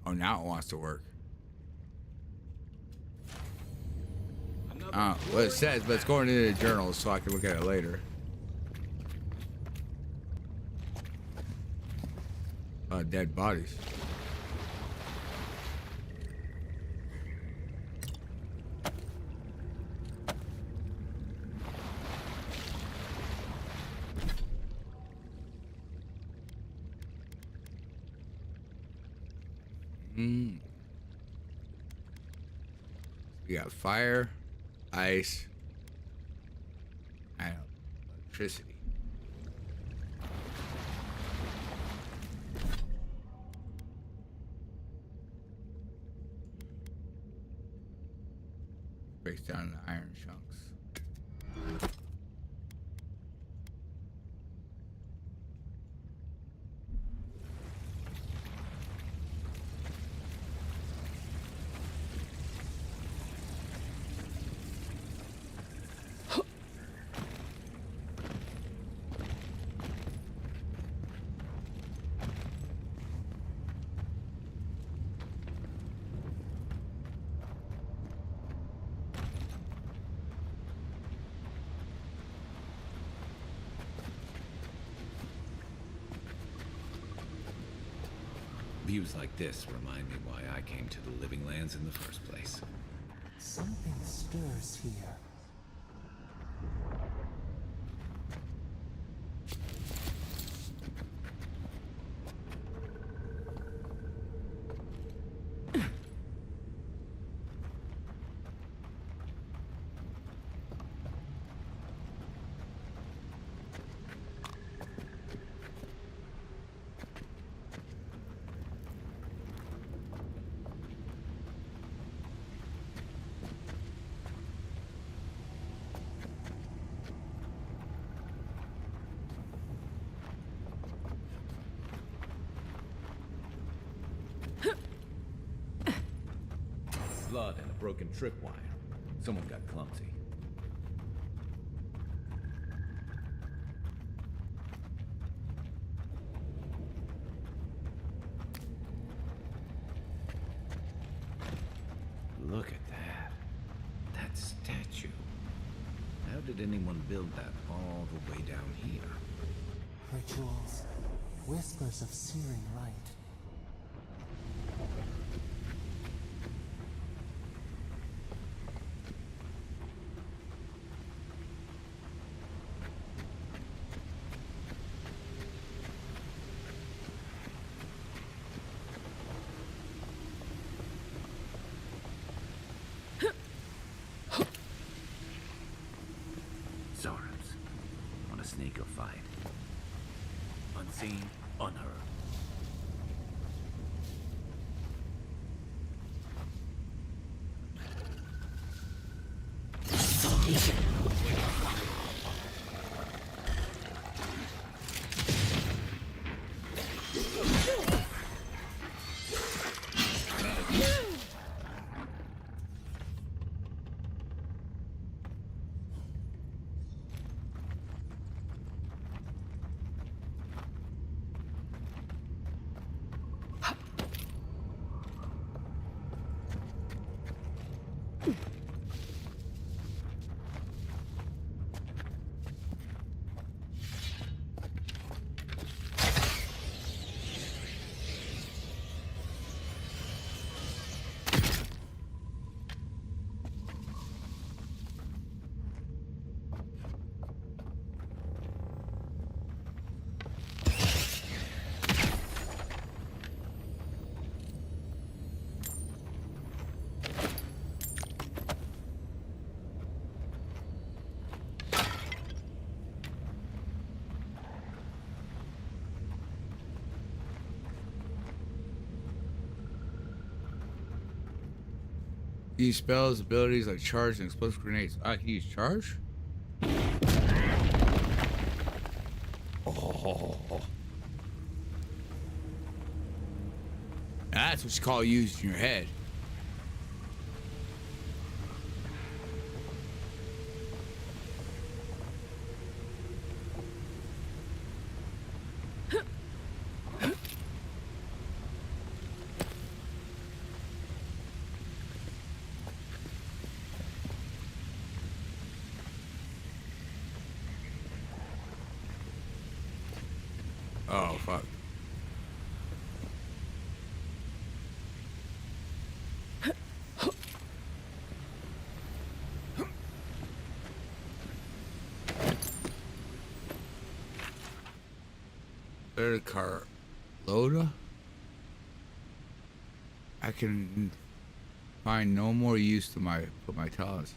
Oh, now it wants to work. What it says, but it's going into the journal so I can look at it later. Dead bodies. We got fire, ice, and electricity. Breaks down the iron chunks. Views like this remind me why I came to the Living Lands in the first place. Something stirs here. Blood and a broken tripwire. Someone got clumsy. Look at that. That statue. How did anyone build that all the way down here? Rituals. Whispers of searing light. On a sneaker fight. Unseen, unheard. Use spells, abilities like charge and explosive grenades. I can use charge? Oh. That's what you call using your head. Oh, fuck. Third car. Loda? I can find no more use to my talents.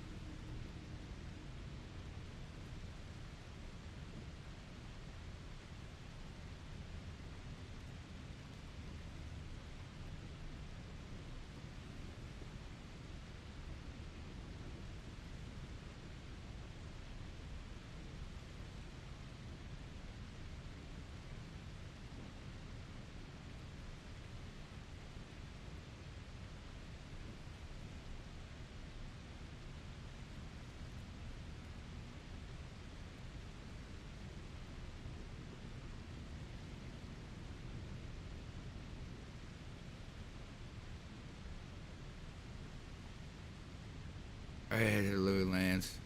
I had to Living Lands.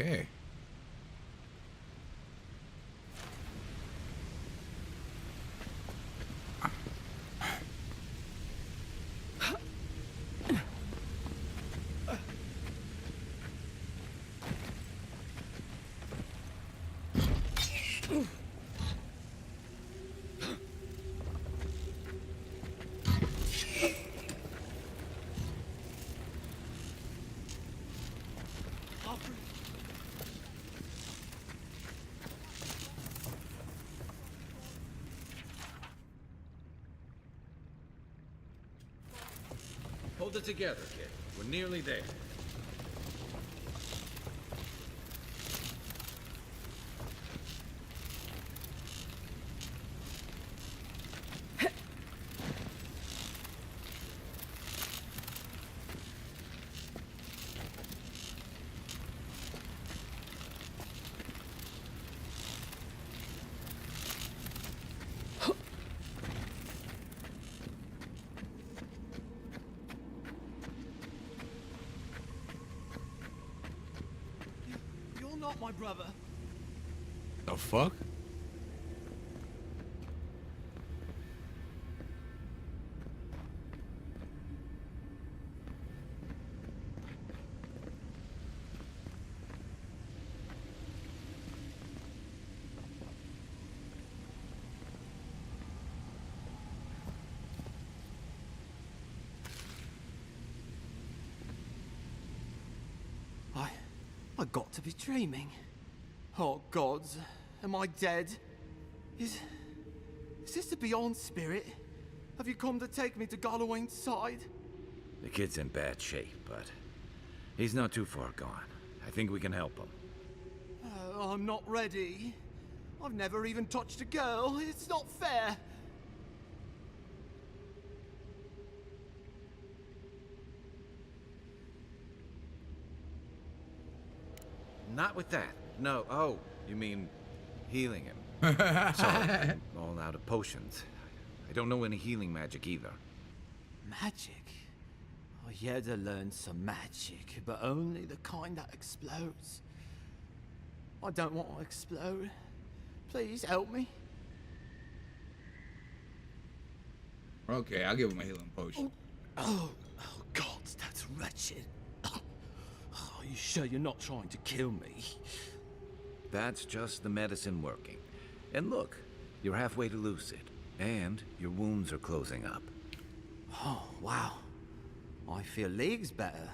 Okay. Hold it together, kid. We're nearly there. You're not my brother. The fuck? I got to be dreaming. Oh gods, am I dead? Is this the Beyond Spirit? Have you come to take me to Gallowayne's side? The kid's in bad shape, but he's not too far gone. I think we can help him. I'm not ready. I've never even touched a girl. It's not fair. Not with that. No. Oh, you mean healing him. Sorry, I'm all out of potions. I don't know any healing magic either. Magic? I had to learn some magic, but only the kind that explodes. I don't want to explode. Please help me. Okay, I'll give him a healing potion. Oh God, that's wretched. Are you sure you're not trying to kill me? That's just the medicine working. And look, you're halfway to lucid. And your wounds are closing up. Oh, wow. I feel leagues better.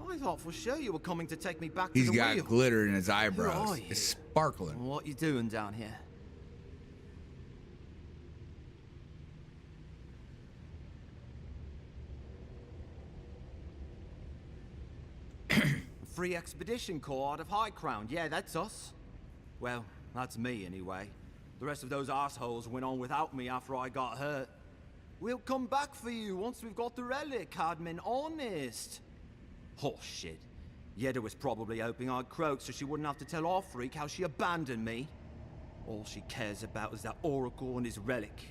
I thought for sure you were coming to take me back to He's the got wheel. glitter in his Who eyebrows. are you? It's sparkling. What you doing down here? Free Expedition Corps out of High Crown. Yeah, that's us. Well, that's me anyway. The rest of those assholes went on without me after I got hurt. We'll come back for you once we've got the relic, Cadman, honest. Horse shit. Yeda was probably hoping I'd croak so she wouldn't have to tell our freak how she abandoned me. All she cares about is that oracle and his relic,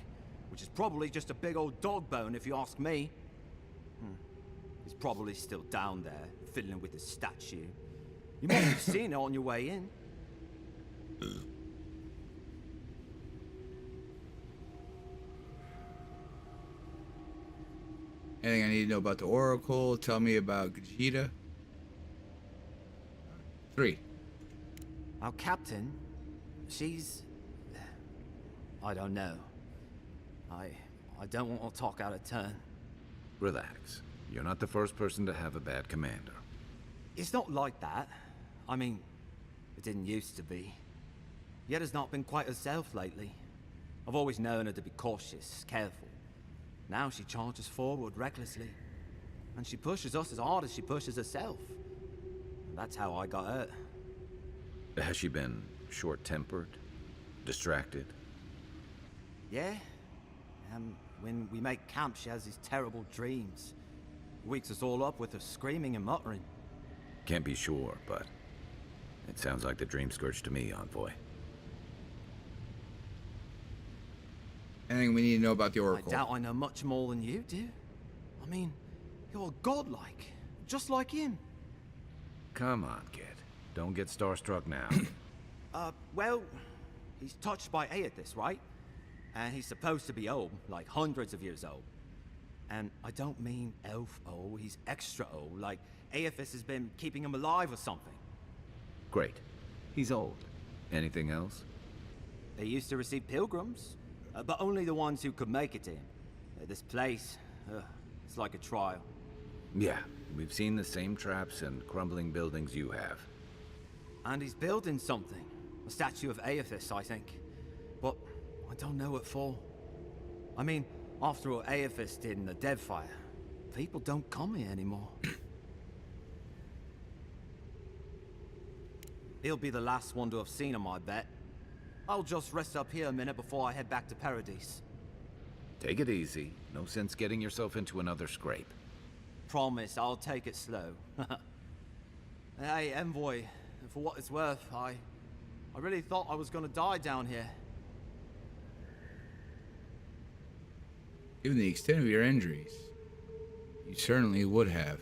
which is probably just a big old dog bone if you ask me. He's probably still down there, fiddling with the statue. You must have seen it on your way in. Anything I need to know about the Oracle? Tell me about Gajita. 3. Our captain, she's... I don't know. I don't want to talk out of turn. Relax. You're not the first person to have a bad commander. It's not like that. I mean, it didn't used to be. Yeda's not been quite herself lately. I've always known her to be cautious, careful. Now she charges forward recklessly. And she pushes us as hard as she pushes herself. And that's how I got hurt. Has she been short-tempered? Distracted? Yeah. When we make camp, she has these terrible dreams. Wakes us all up with her screaming and muttering. Can't be sure, but it sounds like the dream scourge to me, Envoy. Anything we need to know about the Oracle? I doubt I know much more than you do. I mean, you're godlike, just like him. Come on, kid. Don't get starstruck now. Well, he's touched by Aethys, right? And he's supposed to be old, like hundreds of years old. And I don't mean elf old, he's extra old, like Aethys has been keeping him alive or something. Great. He's old. Anything else? They used to receive pilgrims, but only the ones who could make it to him. This place, it's like a trial. Yeah, we've seen the same traps and crumbling buildings you have. And he's building something. A statue of Aethys, I think. But I don't know what for. I mean, after what Aethys did in the Deadfire, people don't come here anymore. He'll be the last one to have seen him, I bet. I'll just rest up here a minute before I head back to Paradise. Take it easy. No sense getting yourself into another scrape. Promise, I'll take it slow. Hey, Envoy, for what it's worth, I really thought I was gonna die down here. Given the extent of your injuries, you certainly would have.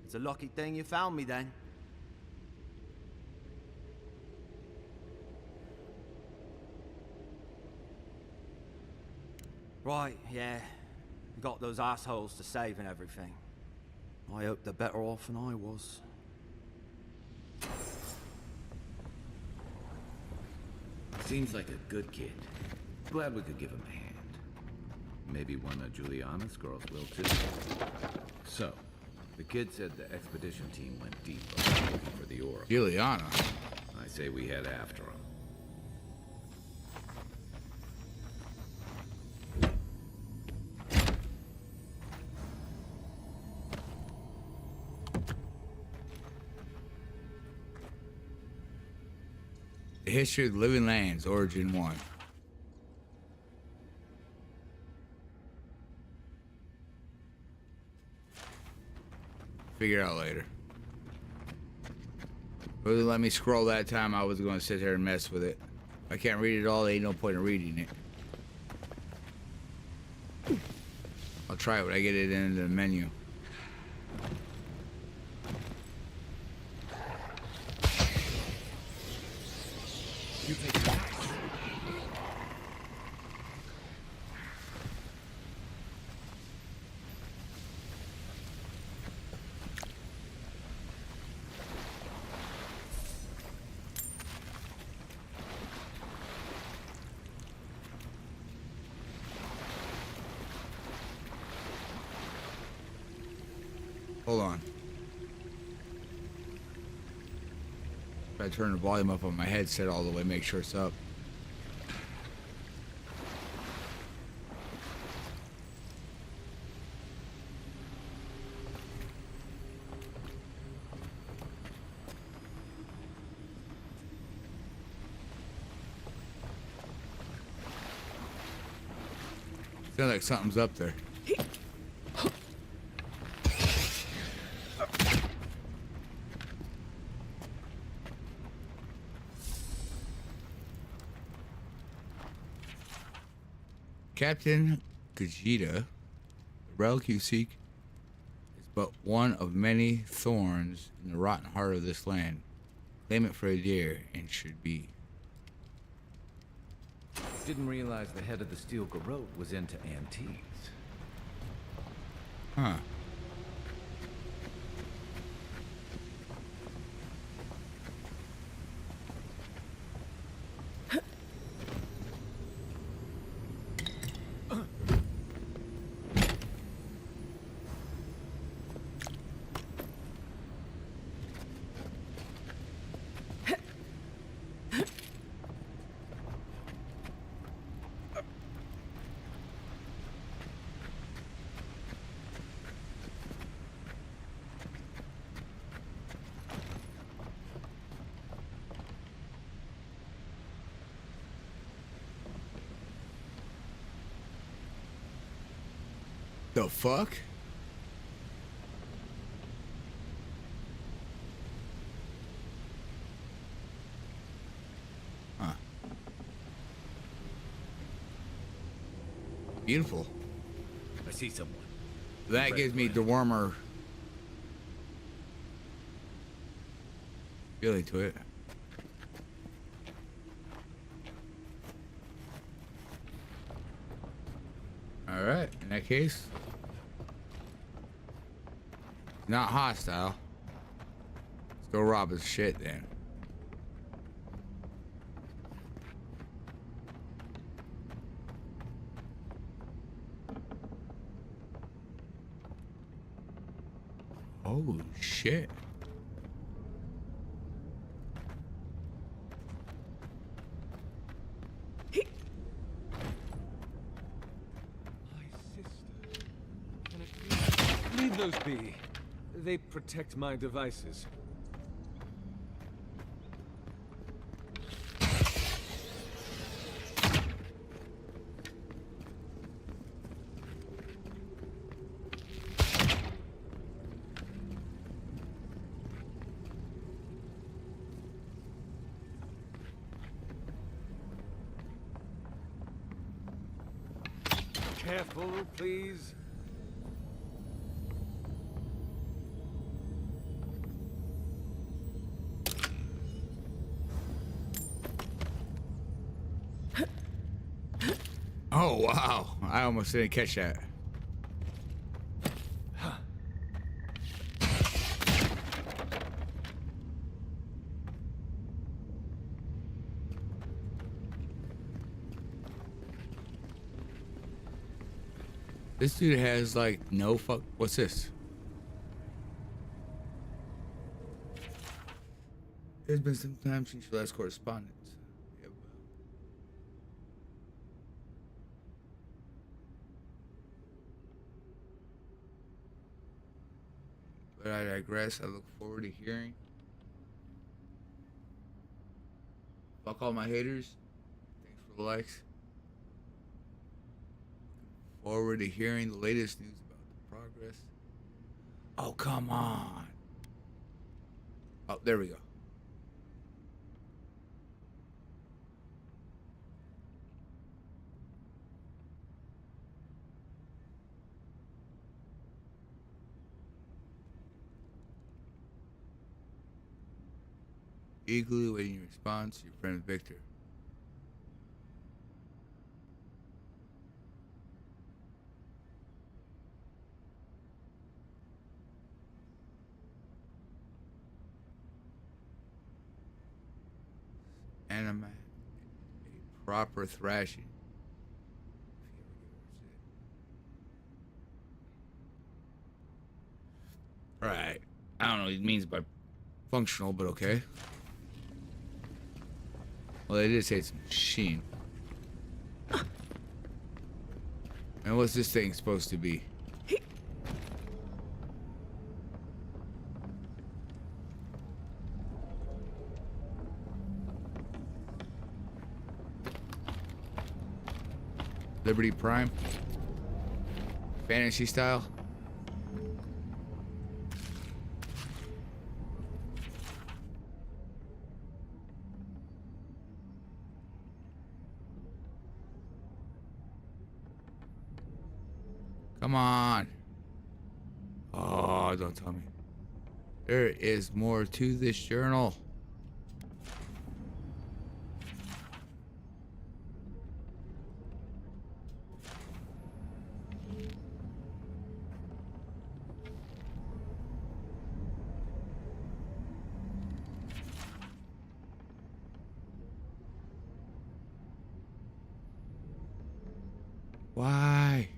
It's a lucky thing you found me then. Right, yeah. We got those assholes to save and everything. I hope they're better off than I was. Seems like a good kid. Glad we could give him a hand. Maybe one of Juliana's girls will too. So, the kid said the expedition team went deep looking for the Oracle. Juliana? I say we head after him. The History of the Living Lands, Origin 1. Figure it out later. Really let me scroll that time, I was going to sit there and mess with it. If I can't read it all, there ain't no point in reading it. I'll try it when I get it into the menu. You take that. Hold on. I turn the volume up on my headset all the way, make sure it's up. Sounds like something's up there. Captain Gajita, the relic you seek is but one of many thorns in the rotten heart of this land. Claim it for a deer and should be. Didn't realize the head of the steel garrote was into antiques. Huh. The fuck? Huh. Beautiful. I see someone. That gives me the warmer feeling to it. Alright, in that case, not hostile. Let's go rob his shit then. Oh shit. Leave those be. They protect my devices. Careful, please. Oh wow, I almost didn't catch that. This dude has like no fuck. What's this? It's been some time since your last correspondence. Yep. But I digress. I look forward to hearing. Fuck all my haters. Thanks for the likes. Forward to hearing the latest news about the progress. Oh, come on. Oh, there we go. Eagerly waiting your response, your friend Victor. Anima, a proper thrashing. Right. I don't know what it means by functional, but okay. Well, they did say it's a machine. And what's this thing supposed to be? Liberty Prime? fantasy style. Come on. Oh, don't tell me. There is more to this journal. Why?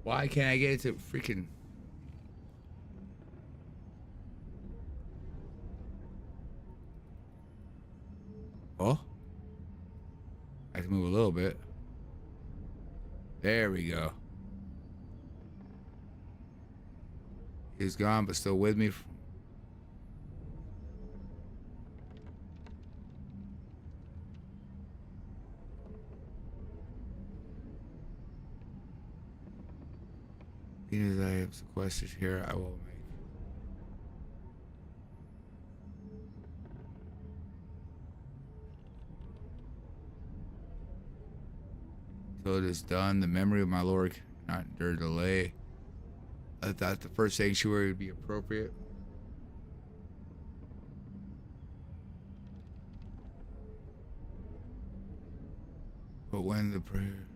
Why can't I get it to freaking... Oh? I can move a little bit. There we go. He's gone, but still with me. As I have some questions here, I will make. Till it is done, the memory of my Lord cannot endure delay. I thought the first sanctuary would be appropriate. But when the prayer...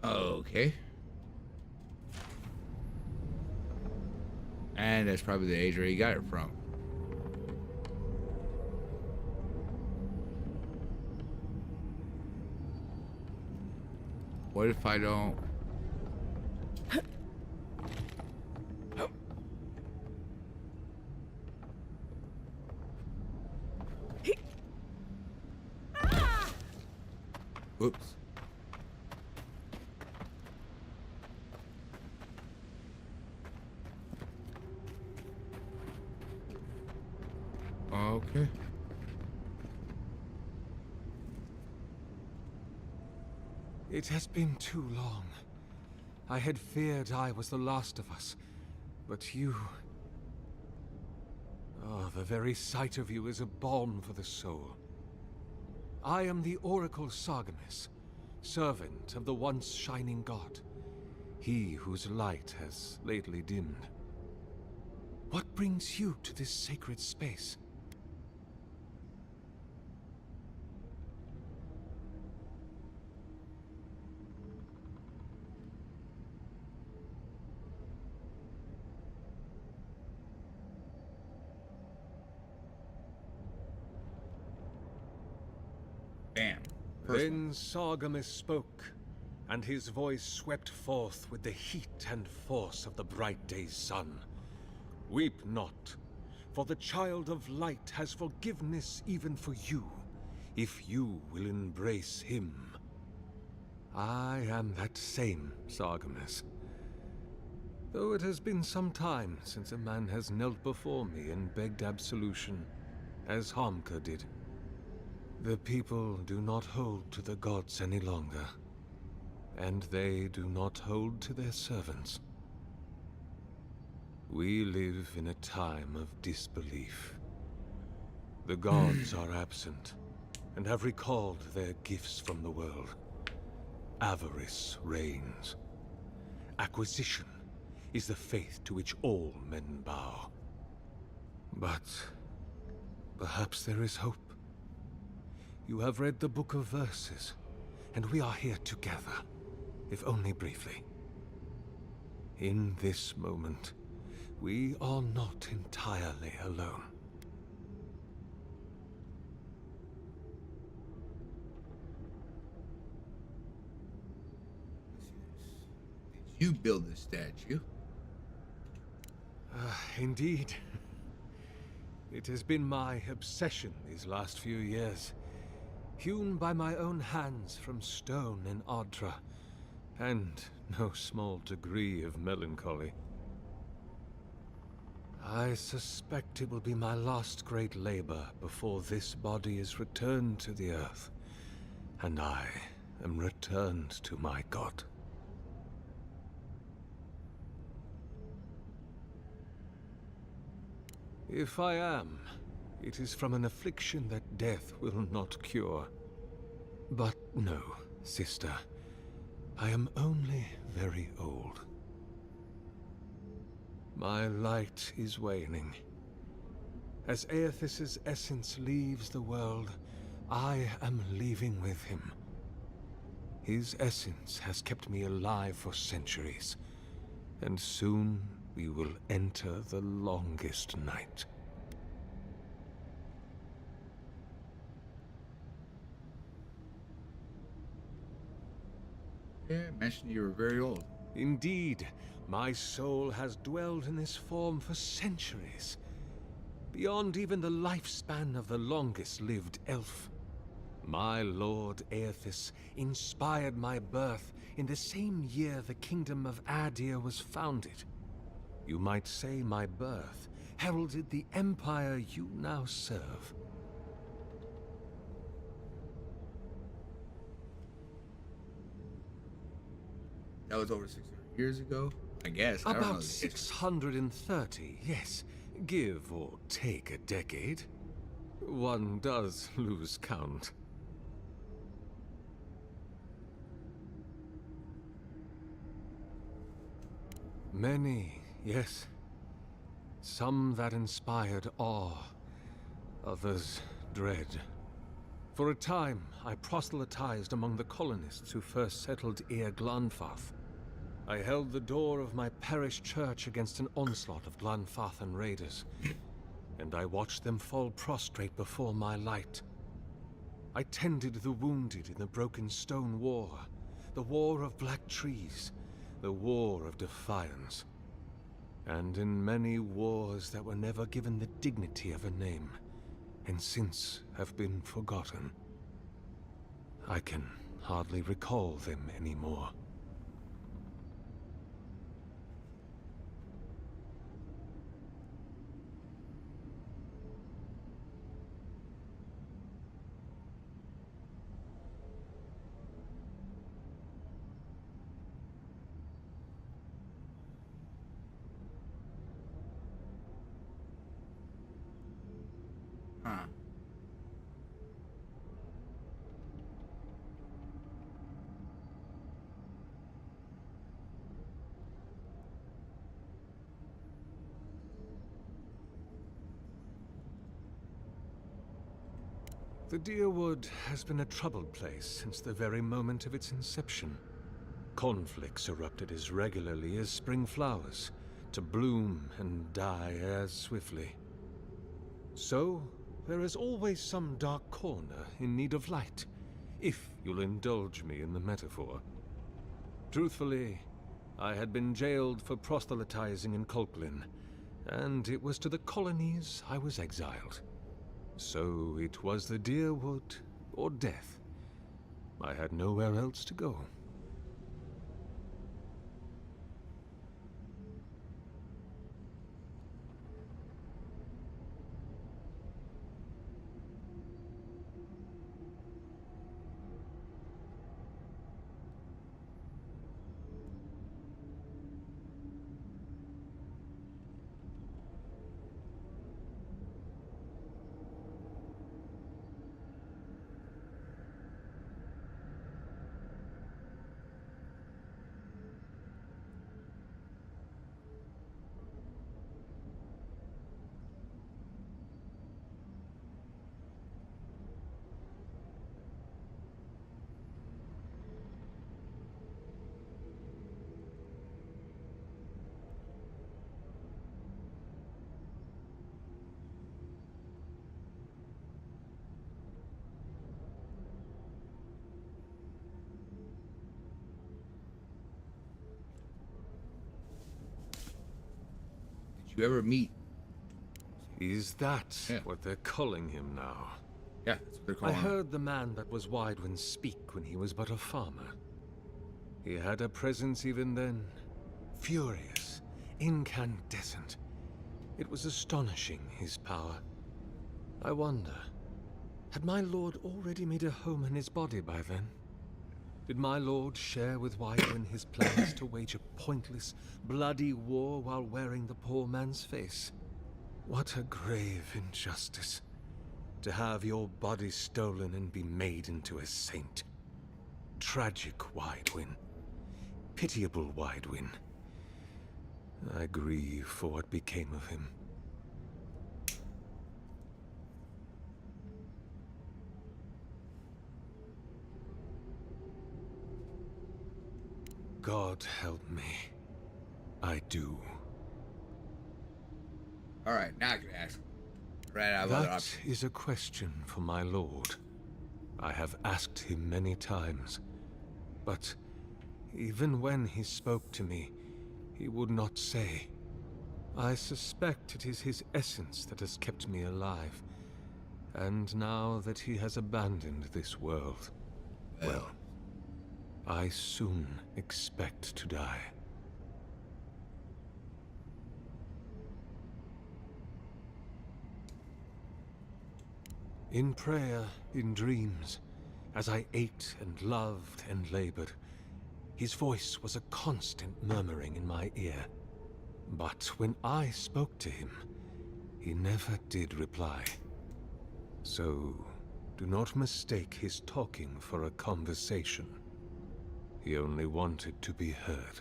Okay. And that's probably the age where he got it from. What if I don't... Oops. Okay. It has been too long. I had feared I was the last of us, but you... Oh, the very sight of you is a balm for the soul. I am the Oracle Sargemus, servant of the once shining god, he whose light has lately dimmed. What brings you to this sacred space? Bam. Then Sargemus spoke, and his voice swept forth with the heat and force of the bright day's sun. Weep not, for the child of light has forgiveness even for you, if you will embrace him. I am that same Sargemus. Though it has been some time since a man has knelt before me and begged absolution, as Harmka did. The people do not hold to the gods any longer, and they do not hold to their servants. We live in a time of disbelief. The gods are absent, and have recalled their gifts from the world. Avarice reigns. Acquisition is the faith to which all men bow. But perhaps there is hope. You have read the Book of Verses, and we are here together. if only briefly. In this moment, we are not entirely alone. Did you build this statue? Indeed. It has been my obsession these last few years. Hewn by my own hands from stone in Ardra, and no small degree of melancholy. I suspect it will be my last great labor before this body is returned to the earth, and I am returned to my god. If I am, it is from an affliction that death will not cure. But no, sister. I am only very old. My light is waning. As Aethys' essence leaves the world, I am leaving with him. His essence has kept me alive for centuries, and soon we will enter the longest night. Yeah, I mentioned you were very old. Indeed, my soul has dwelled in this form for centuries, beyond even the lifespan of the longest-lived elf. My lord Aethys inspired my birth in the same year the kingdom of Adir was founded. You might say my birth heralded the empire you now serve. That was over 600 years ago, I guess. I don't know. About 630, yes. Give or take a decade. One does lose count. Many, yes. Some that inspired awe, others dread. For a time, I proselytized among the colonists who first settled Ir Glanfath. I held the door of my parish church against an onslaught of Glanfathan raiders, and I watched them fall prostrate before my light. I tended the wounded in the Broken Stone War, the War of Black Trees, the War of Defiance, and in many wars that were never given the dignity of a name, and since have been forgotten. I can hardly recall them anymore. Huh. The Deerwood has been a troubled place since the very moment of its inception. Conflicts erupted as regularly as spring flowers, to bloom and die as swiftly. So, there is always some dark corner in need of light, if you'll indulge me in the metaphor. Truthfully, I had been jailed for proselytizing in Colklin, and it was to the colonies I was exiled. So it was the Deerwood or death. I had nowhere else to go. you ever meet. Is that what they're calling him now? Yeah, that's what they're I calling him. heard the man that was Widewin speak when he was but a farmer. He had a presence even then. Furious, incandescent. It was astonishing, his power. I wonder, had my lord already made a home in his body by then? Did my lord share with Widewin his plans to wage a pointless, bloody war while wearing the poor man's face? What a grave injustice. To have your body stolen and be made into a saint. Tragic Widewin. Pitiable Widewin. I grieve for what became of him. God help me. I do. Alright, now I can ask. Right, I have other That options. is a question for my lord. I have asked him many times, but even when he spoke to me, he would not say. I suspect it is his essence that has kept me alive, and now that he has abandoned this world, well, I soon expect to die. In prayer, in dreams, as I ate and loved and labored, his voice was a constant murmuring in my ear. But when I spoke to him, he never did reply. So, do not mistake his talking for a conversation. He only wanted to be heard.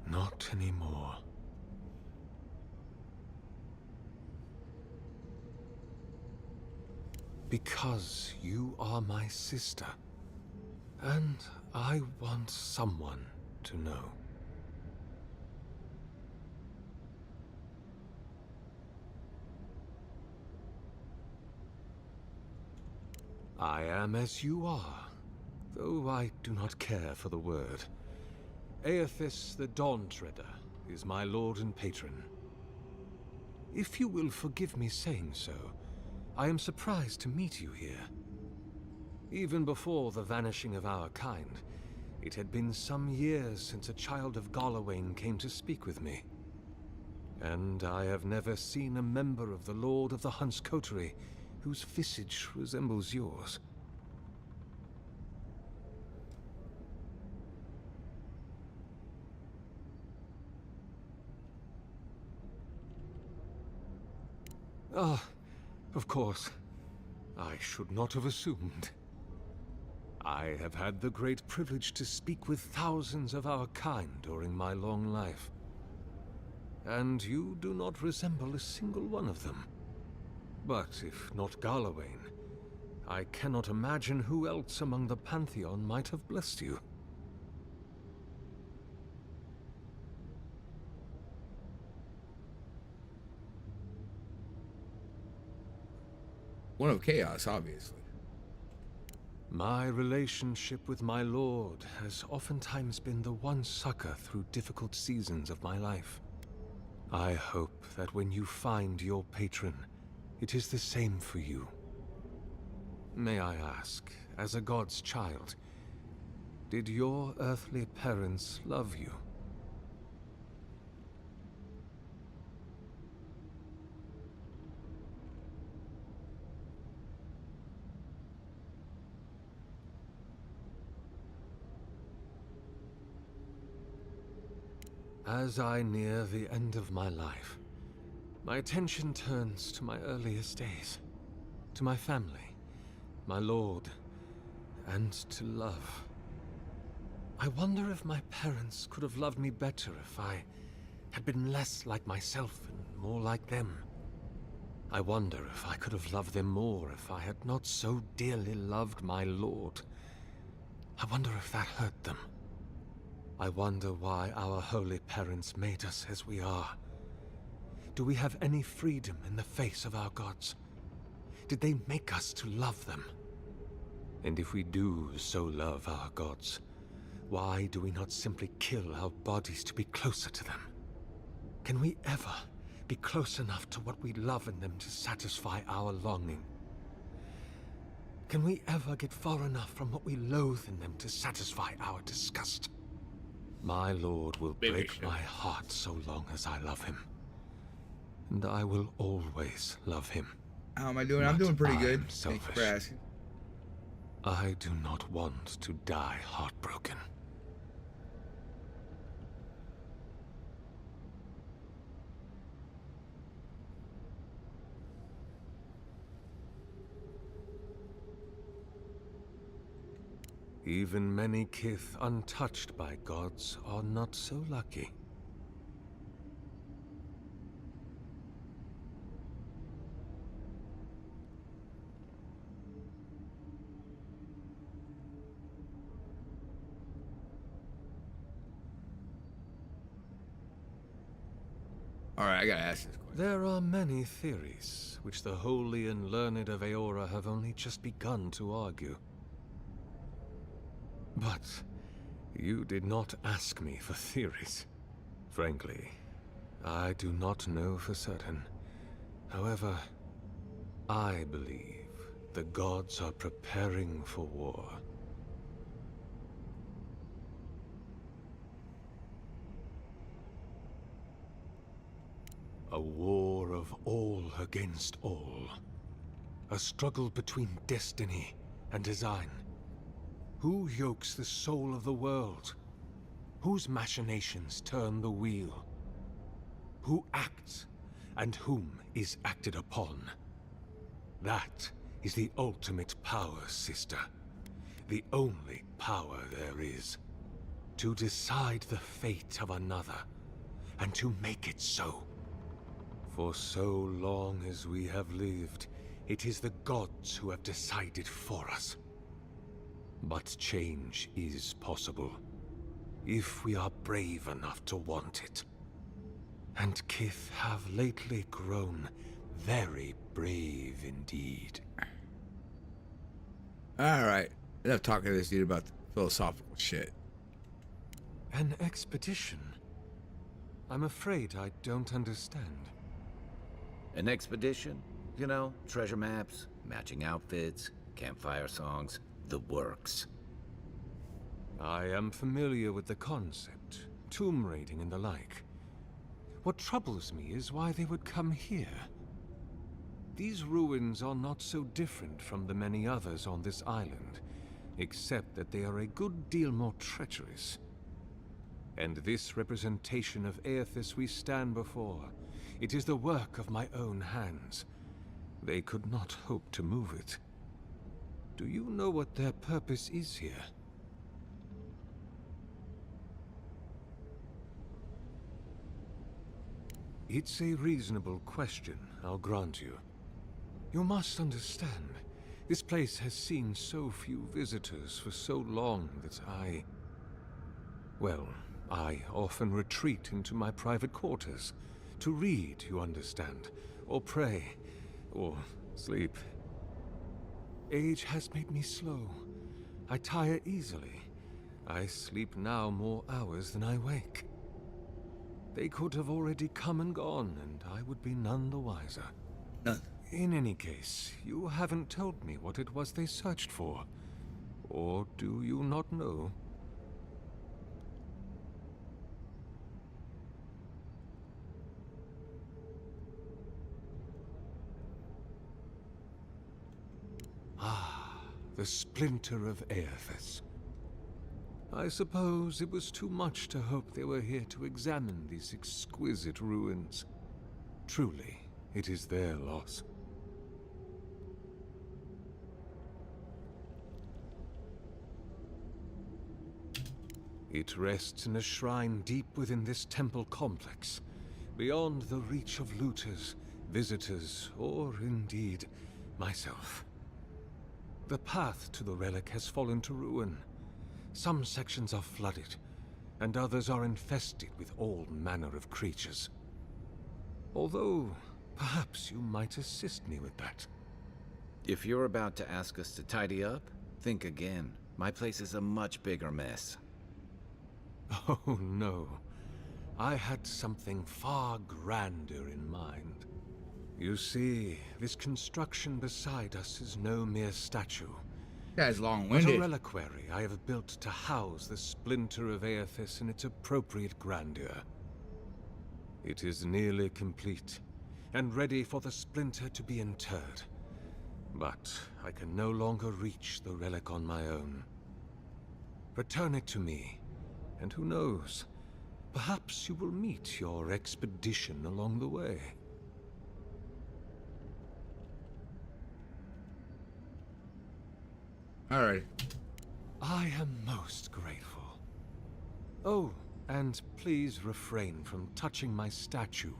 Not anymore. Because you are my sister, and I want someone to know. I am as you are, though I do not care for the word. Aethys the Dawn Treader is my lord and patron. If you will forgive me saying so, I am surprised to meet you here. Even before the vanishing of our kind, it had been some years since a child of Galawain came to speak with me. And I have never seen a member of the Lord of the Hunt's Coterie whose visage resembles yours. Ah, of course. I should not have assumed. I have had the great privilege to speak with thousands of our kind during my long life. And you do not resemble a single one of them. But if not Galawain, I cannot imagine who else among the Pantheon might have blessed you. One of chaos, obviously. My relationship with my lord has oftentimes been the one succor through difficult seasons of my life. I hope that when you find your patron, it is the same for you. May I ask, as a god's child, did your earthly parents love you? As I near the end of my life, my attention turns to my earliest days, to my family, my lord, and to love. I wonder if my parents could have loved me better if I had been less like myself and more like them. I wonder if I could have loved them more if I had not so dearly loved my lord. I wonder if that hurt them. I wonder why our holy parents made us as we are. Do we have any freedom in the face of our gods? Did they make us to love them? And if we do so love our gods, Why do we not simply kill our bodies to be closer to them? Can we ever be close enough to what we love in them to satisfy our longing? Can we ever get far enough from what we loathe in them to satisfy our disgust? My lord will break my heart so long as I love him. And I will always love him. How am I doing? I'm doing pretty good. Selfish. Thank you for asking. I do not want to die heartbroken. Even many kith untouched by gods are not so lucky. Alright, I gotta ask this question. There are many theories, which the holy and learned of Aora have only just begun to argue. But you did not ask me for theories. Frankly, I do not know for certain. However, I believe the gods are preparing for war. A war of all against all. A struggle between destiny and design. Who yokes the soul of the world? Whose machinations turn the wheel? Who acts, and whom is acted upon? That is the ultimate power, sister. The only power there is. To decide the fate of another, and to make it so. For so long as we have lived, it is the gods who have decided for us. But change is possible, if we are brave enough to want it. And kith have lately grown very brave indeed. Alright, enough talking to this dude about the philosophical shit. An expedition? I'm afraid I don't understand. An expedition? You know, treasure maps, matching outfits, campfire songs, the works. I am familiar with the concept, tomb raiding and the like. What troubles me is why they would come here. These ruins are not so different from the many others on this island, except that they are a good deal more treacherous. And this representation of Aethys we stand before, it is the work of my own hands. They could not hope to move it. Do you know what their purpose is here? It's a reasonable question, I'll grant you. You must understand, this place has seen so few visitors for so long that I often retreat into my private quarters. To read, you understand, or pray, or sleep. Age has made me slow. I tire easily. I sleep now more hours than I wake. They could have already come and gone, and I would be none the wiser. None. In any case, you haven't told me what it was they searched for. Or do you not know? The splinter of Aethys. I suppose it was too much to hope they were here to examine these exquisite ruins. Truly, it is their loss. It rests in a shrine deep within this temple complex, beyond the reach of looters, visitors, or indeed, myself. The path to the relic has fallen to ruin. Some sections are flooded, and others are infested with all manner of creatures. Although, perhaps you might assist me with that. If you're about to ask us to tidy up, think again. My place is a much bigger mess. Oh, no. I had something far grander in mind. You see, this construction beside us is no mere statue. That's But long-winded. a reliquary I have built to house the splinter of Aethys in its appropriate grandeur. It is nearly complete, and ready for the splinter to be interred. But I can no longer reach the relic on my own. Return it to me, and who knows, perhaps you will meet your expedition along the way. All right. I am most grateful. Oh, and please refrain from touching my statue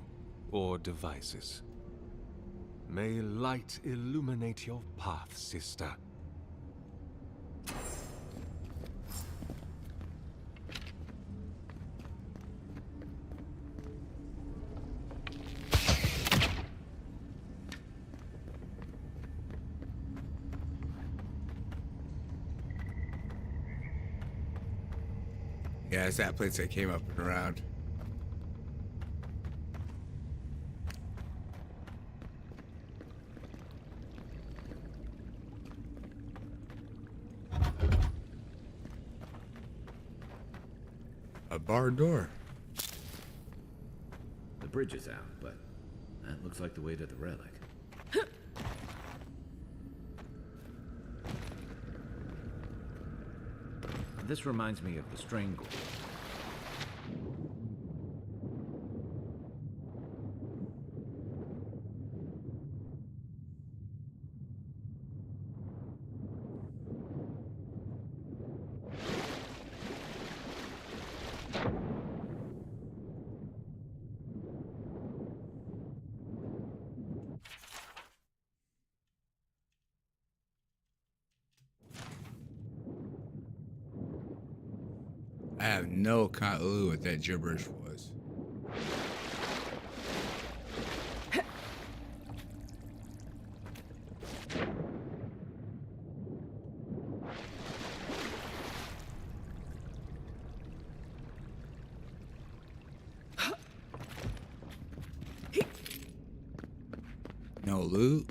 or devices. May light illuminate your path, sister. Yeah, it's that place that came up and around. A barred door. The bridge is out, but that looks like the way to the relic. This reminds me of the Strangle. I have no clue what that gibberish was. No loot.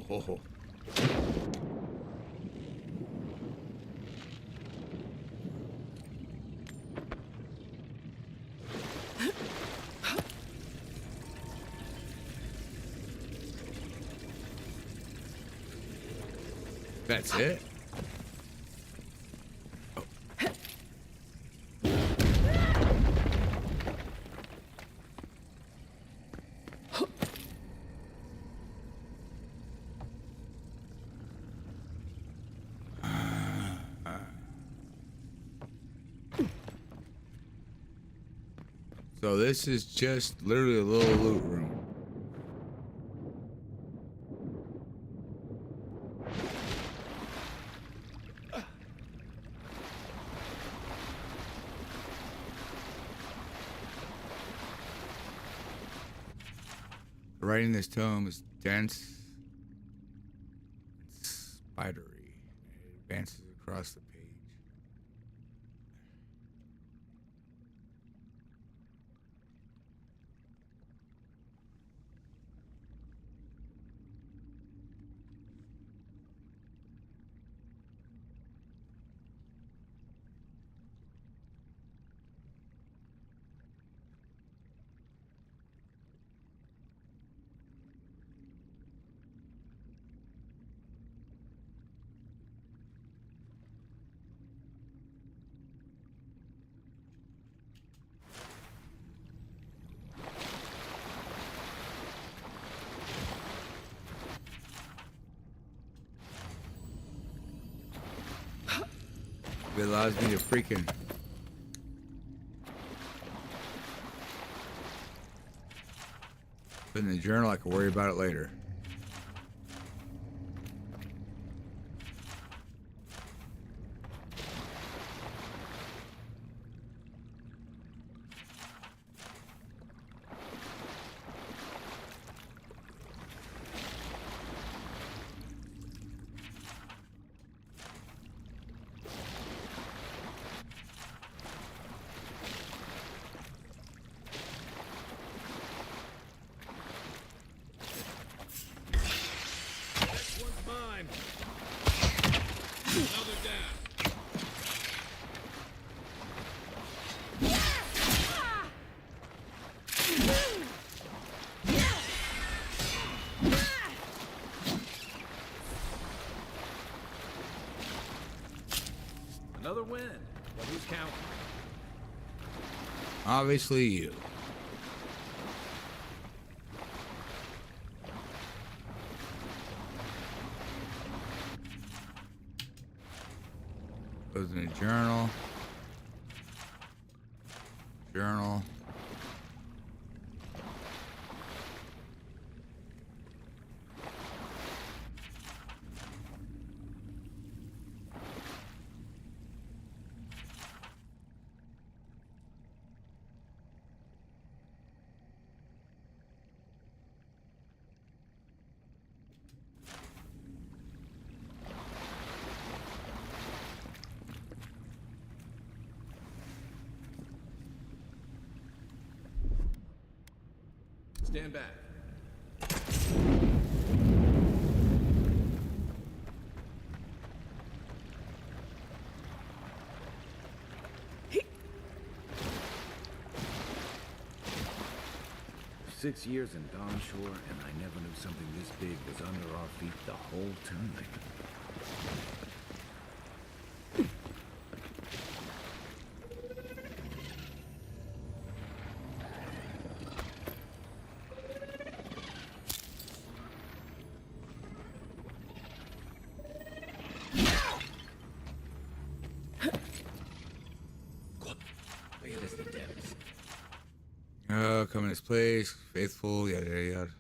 Oh. That's it? So this is just literally a little loot room. Writing this tome is dense and spidery. It advances across the page. It allows me to freaking Put in the journal, I can worry about it later. Another win. But who's counting? Obviously you. Goes in a journal. Journal. Stand back. Six years in Dawnshore, and I never knew something this big was under our feet the whole time. Come in his place, faithful, yada yada yada.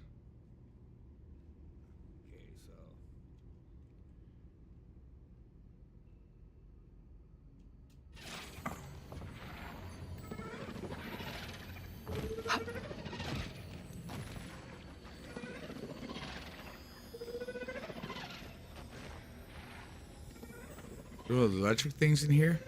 Oh, the electric things in here?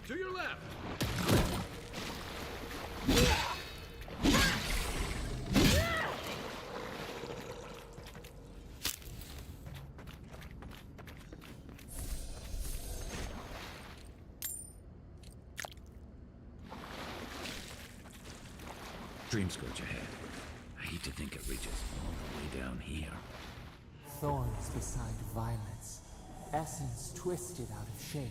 To your left. Dream scourge ahead. I hate to think it reaches all the way down here. Thorns beside violets. Essence twisted out of shape.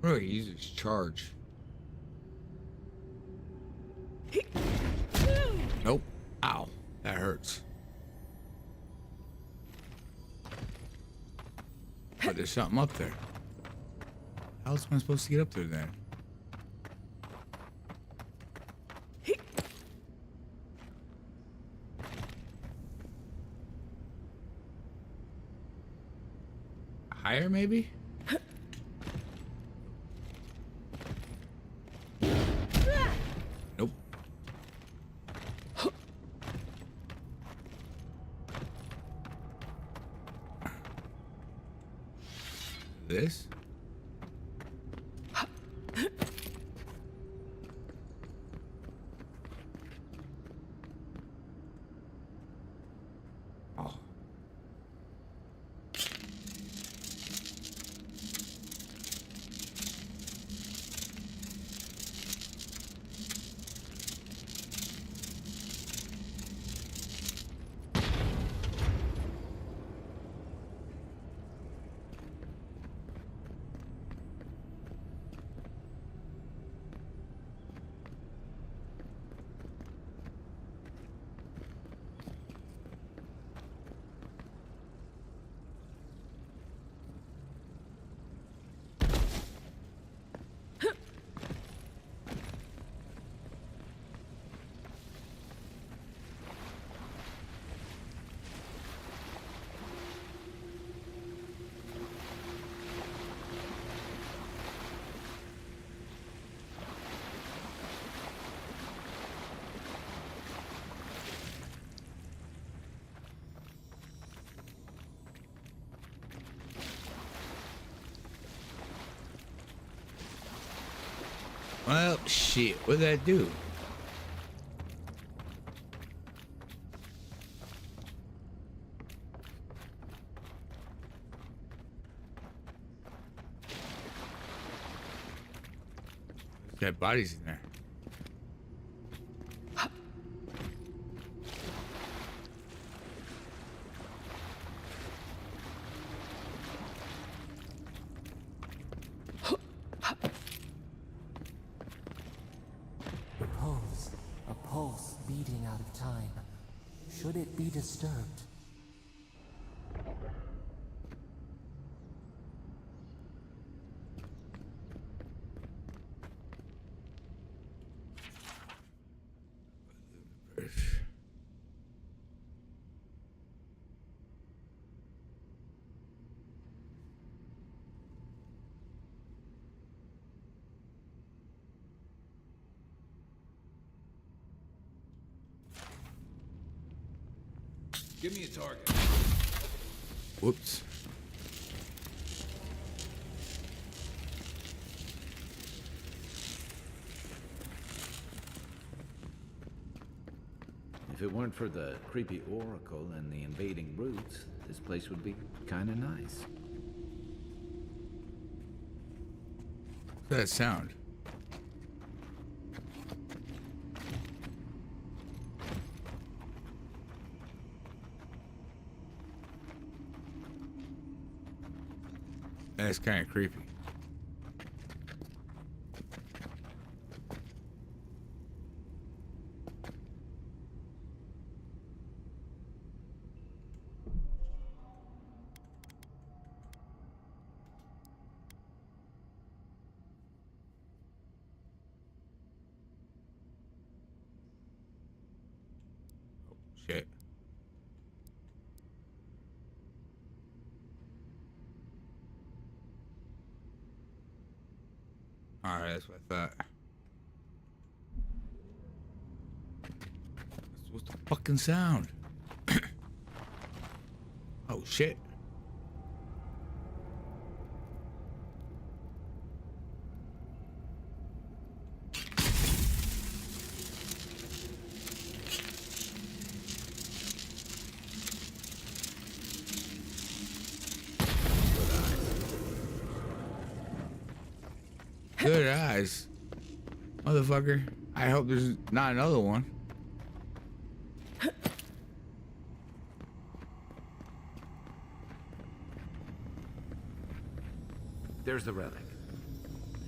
Really uses charge. there's something up there. How else am I supposed to get up there then? Higher, maybe? Nope. This? Oh. Well, shit. What'd that do? Got bodies in there. Repose, a pulse beating out of time. Should it be disturbed? Give me a target. Whoops. If it weren't for the creepy oracle and the invading roots, this place would be kinda nice. What's that sound? That's kind of creepy. Oh, shit. Alright, that's what I thought. What's the fucking sound? Oh shit. Good eyes. Motherfucker. I hope there's not another one. There's the relic.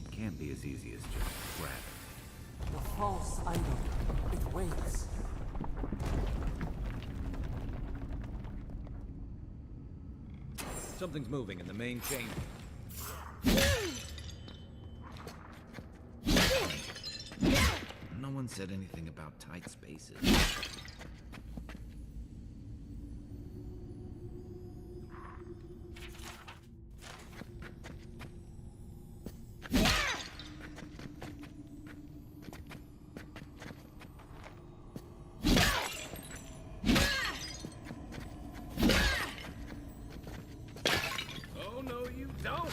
It can't be as easy as just grab it. The false idol. It waits. Something's moving in the main chamber. No one said anything about tight spaces. Oh, no, you don't!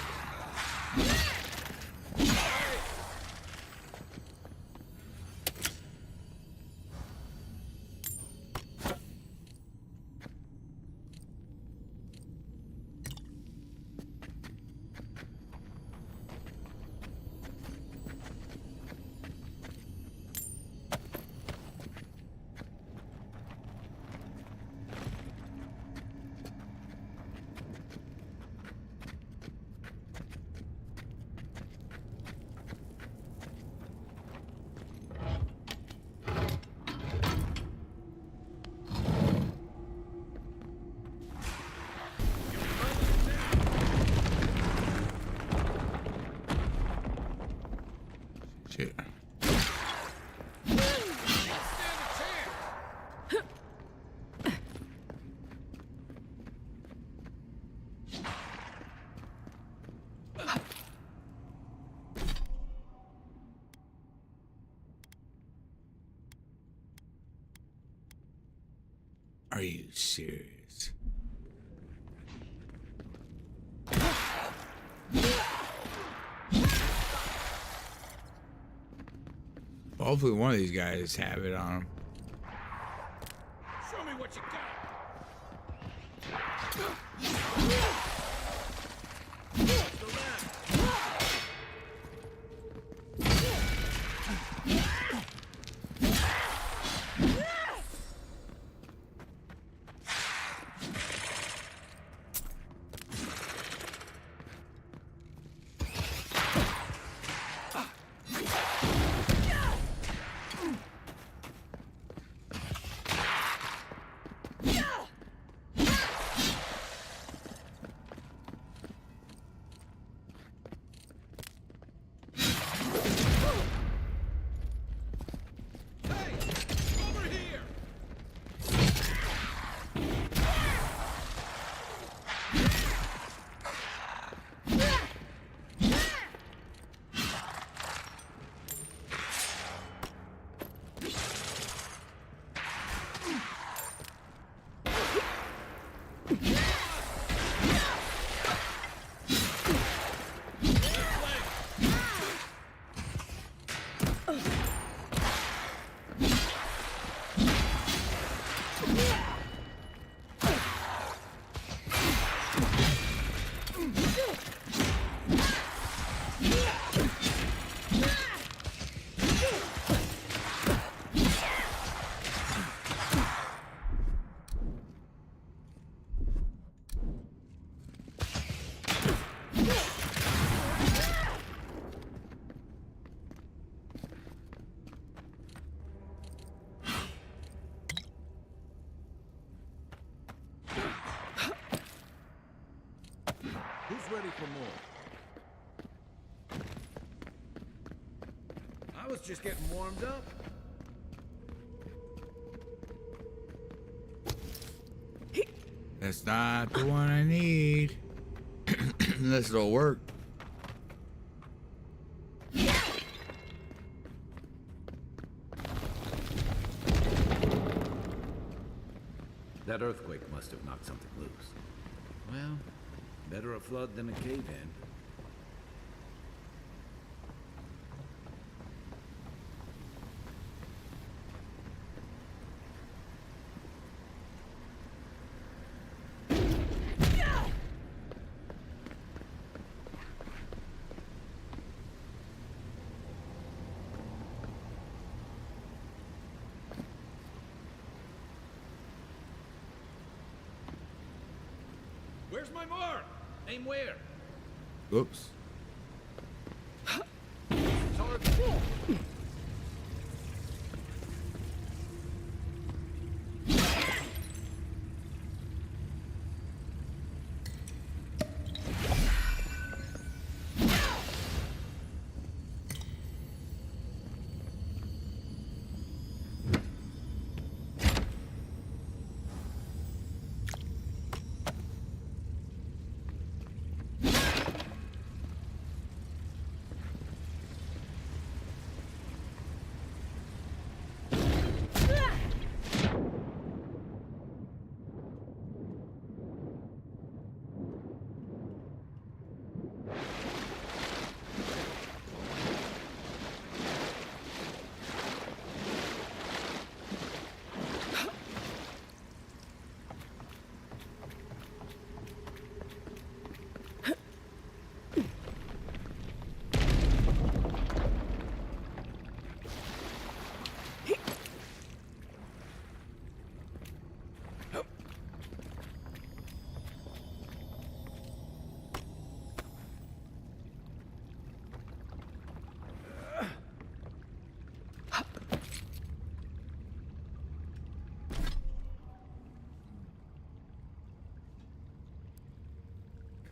Shit. Are you serious? Hopefully one of these guys have it on him. Show me what you got. Who's ready for more? I was just getting warmed up. That's not the one I need. Unless it'll work. That earthquake must have knocked something loose. Well, better a flood than a cave-in. Where's my mark? Aim where? Oops.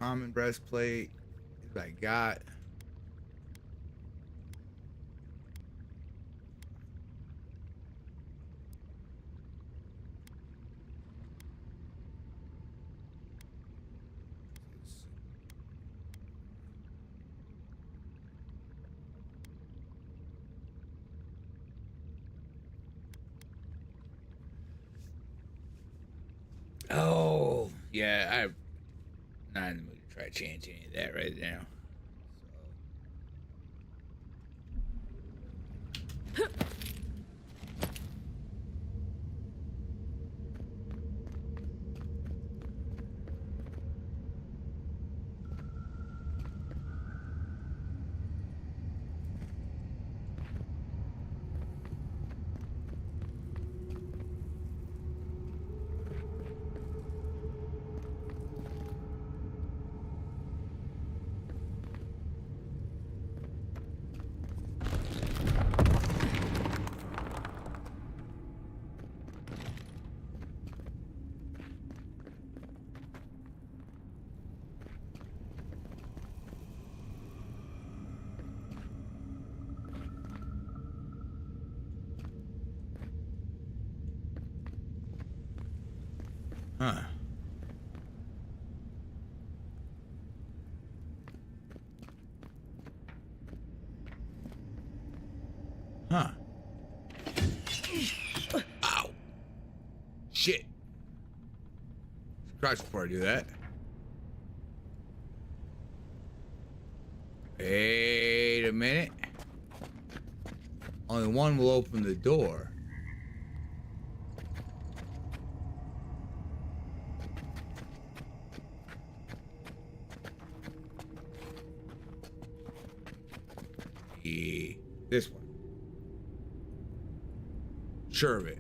Common breastplate. Is what I got. Oh, yeah, I'm not in the mood to try to change any of that right now. Huh. Huh. Ow. Shit. Crouch before I do that. Wait a minute. Only one will open the door. Yeah, this one. Sure of it.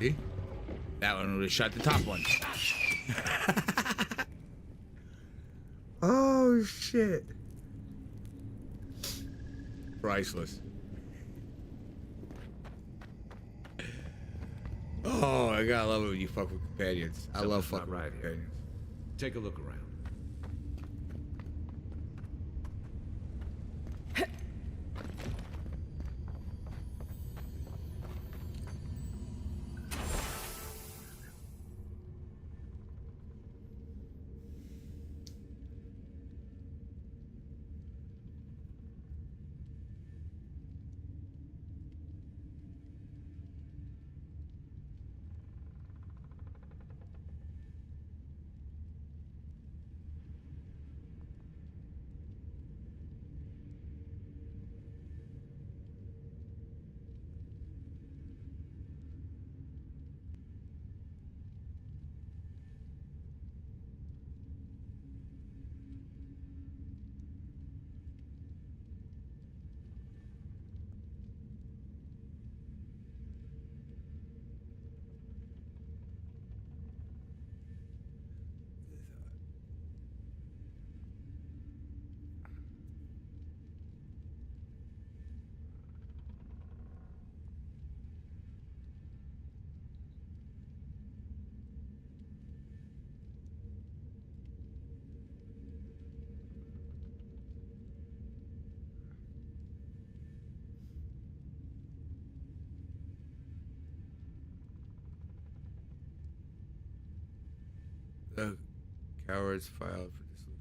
See? That one would have shot the top one. Oh, shit. Priceless. Oh, I gotta love it when you fuck with companions. I love fucking with companions. Take a look around. The cowards filed for dissolution.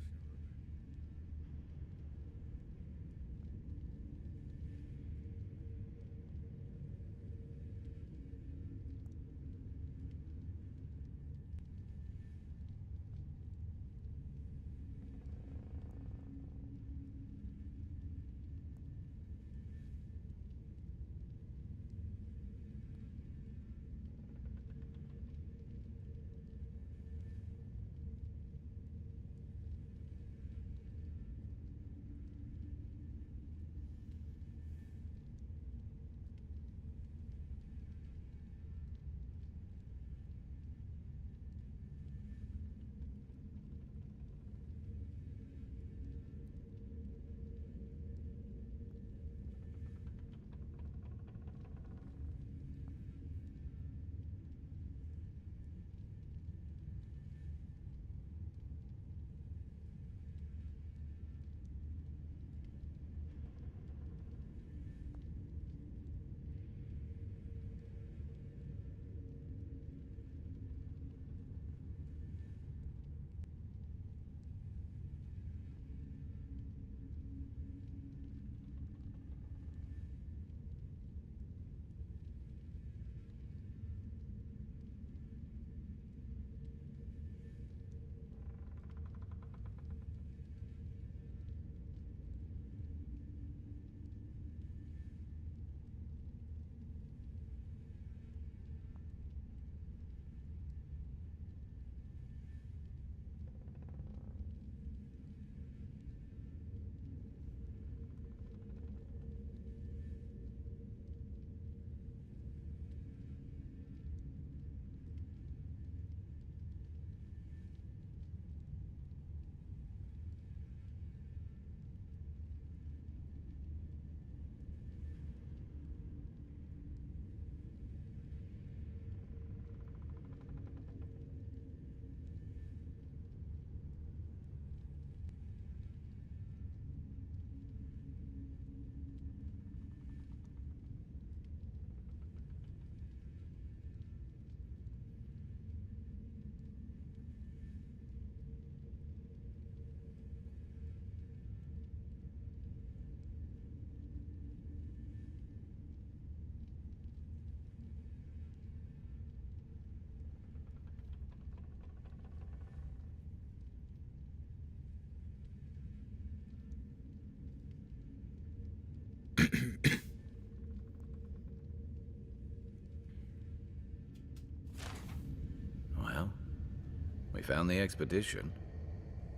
found the expedition.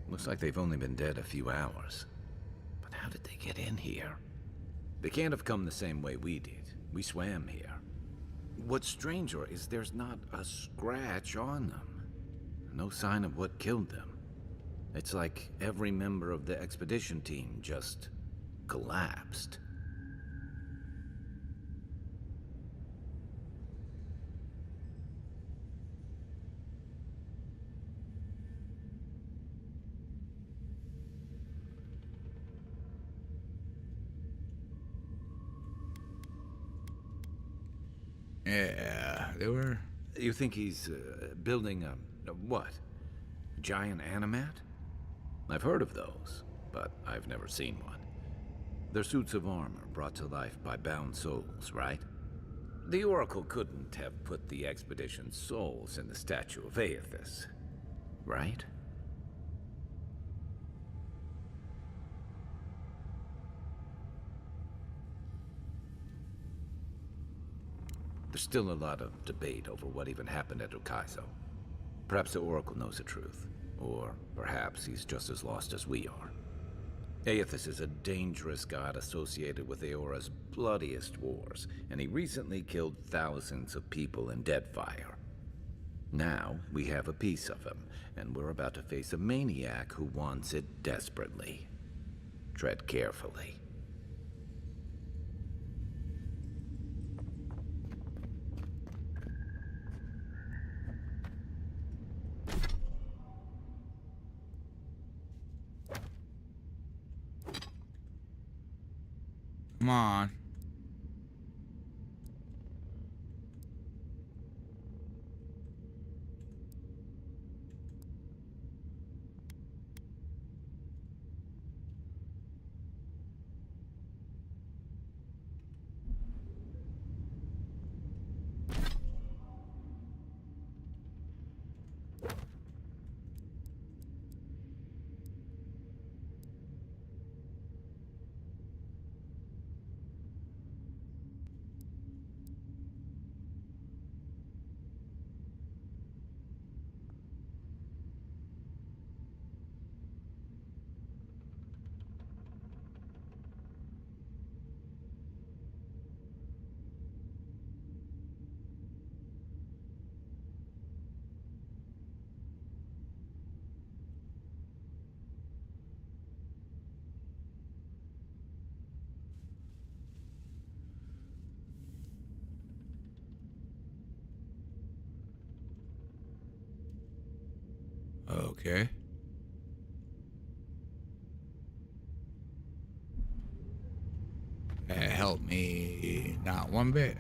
Looks like they've only been dead a few hours. But how did they get in here? They can't have come the same way we did. We swam here. What's stranger is there's not a scratch on them. No sign of what killed them. It's like every member of the expedition team just collapsed. Yeah, they were... You think he's building a what? Giant animat? I've heard of those, but I've never seen one. They're suits of armor brought to life by bound souls, right? The Oracle couldn't have put the expedition's souls in the statue of Aethys, right? There's still a lot of debate over what even happened at Ukaizo. Perhaps the Oracle knows the truth, or perhaps he's just as lost as we are. Aethys is a dangerous god associated with Eora's bloodiest wars, and he recently killed thousands of people in Deadfire. Now, we have a piece of him, and we're about to face a maniac who wants it desperately. Tread carefully. Come on. Okay. That helped me not one bit.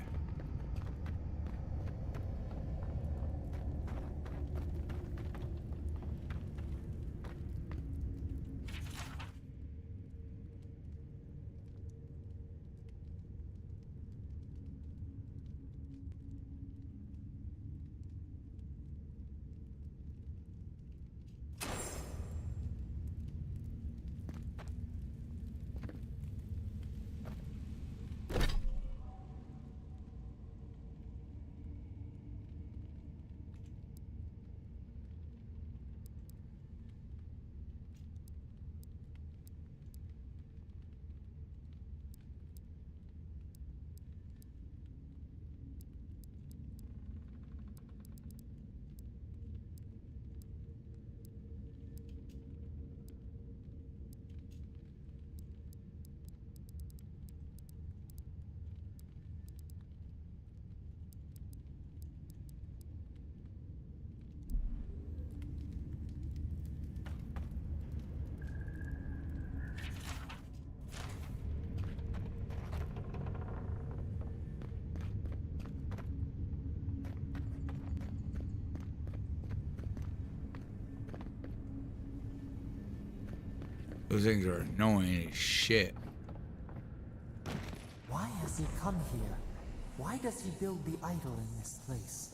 Those things are annoying as shit. Why has he come here? Why does he build the idol in this place?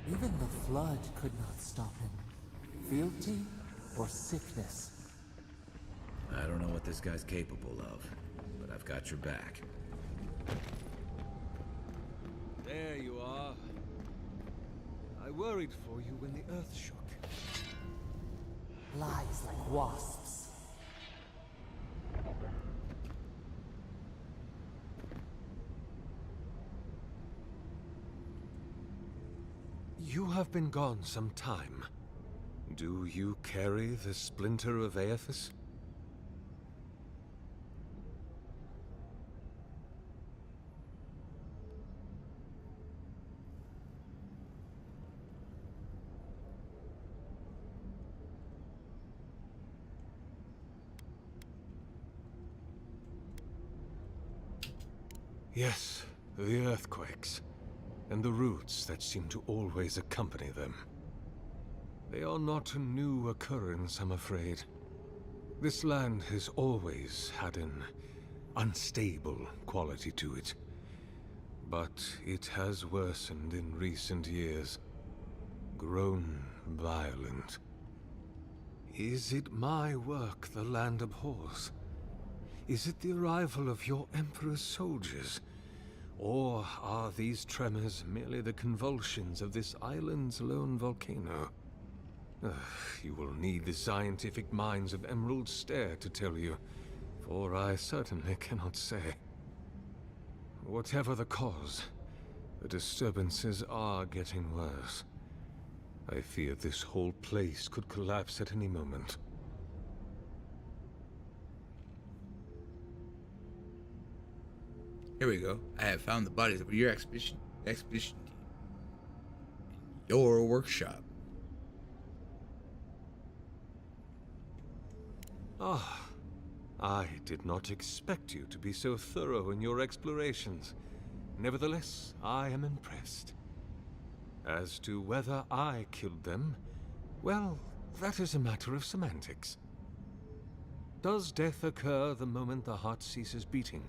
Even the flood could not stop him. fealty or sickness? I don't know what this guy's capable of, but I've got your back. There you are. I worried for you when the earth shook. Lies like wasps. You have been gone some time. Do you carry the splinter of Aethys? Yes, the earthquakes, and the roots that seem to always accompany them. They are not a new occurrence, I'm afraid. This land has always had an unstable quality to it, but it has worsened in recent years, grown violent. Is it my work the land abhors? Is it the arrival of your Emperor's soldiers? Or are these tremors merely the convulsions of this island's lone volcano? You will need the scientific minds of Emerald Stair to tell you, for I certainly cannot say. Whatever the cause, the disturbances are getting worse. I fear this whole place could collapse at any moment. Here we go. I have found the bodies of your expedition team in your workshop. Ah, I did not expect you to be so thorough in your explorations. Nevertheless, I am impressed. As to whether I killed them, well, that is a matter of semantics. Does death occur the moment the heart ceases beating,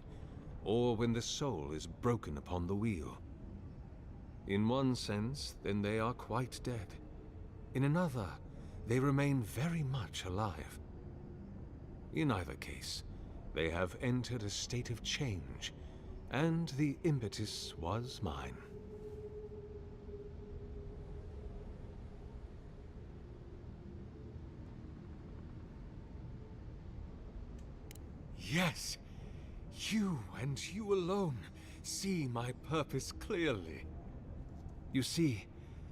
or when the soul is broken upon the wheel? In one sense, then they are quite dead. In another, they remain very much alive. In either case, they have entered a state of change, and the impetus was mine. Yes, you and you alone see my purpose clearly. You see,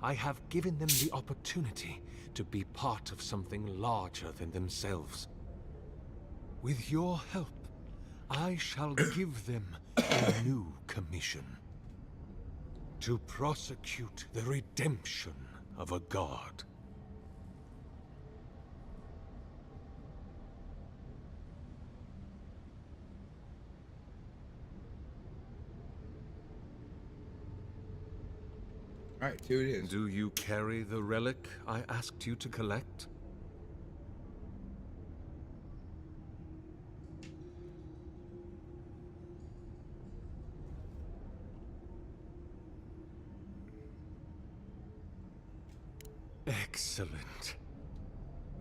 I have given them the opportunity to be part of something larger than themselves. With your help, I shall give them a new commission. To prosecute the redemption of a god. Alright, here it is. Do you carry the relic I asked you to collect? Excellent.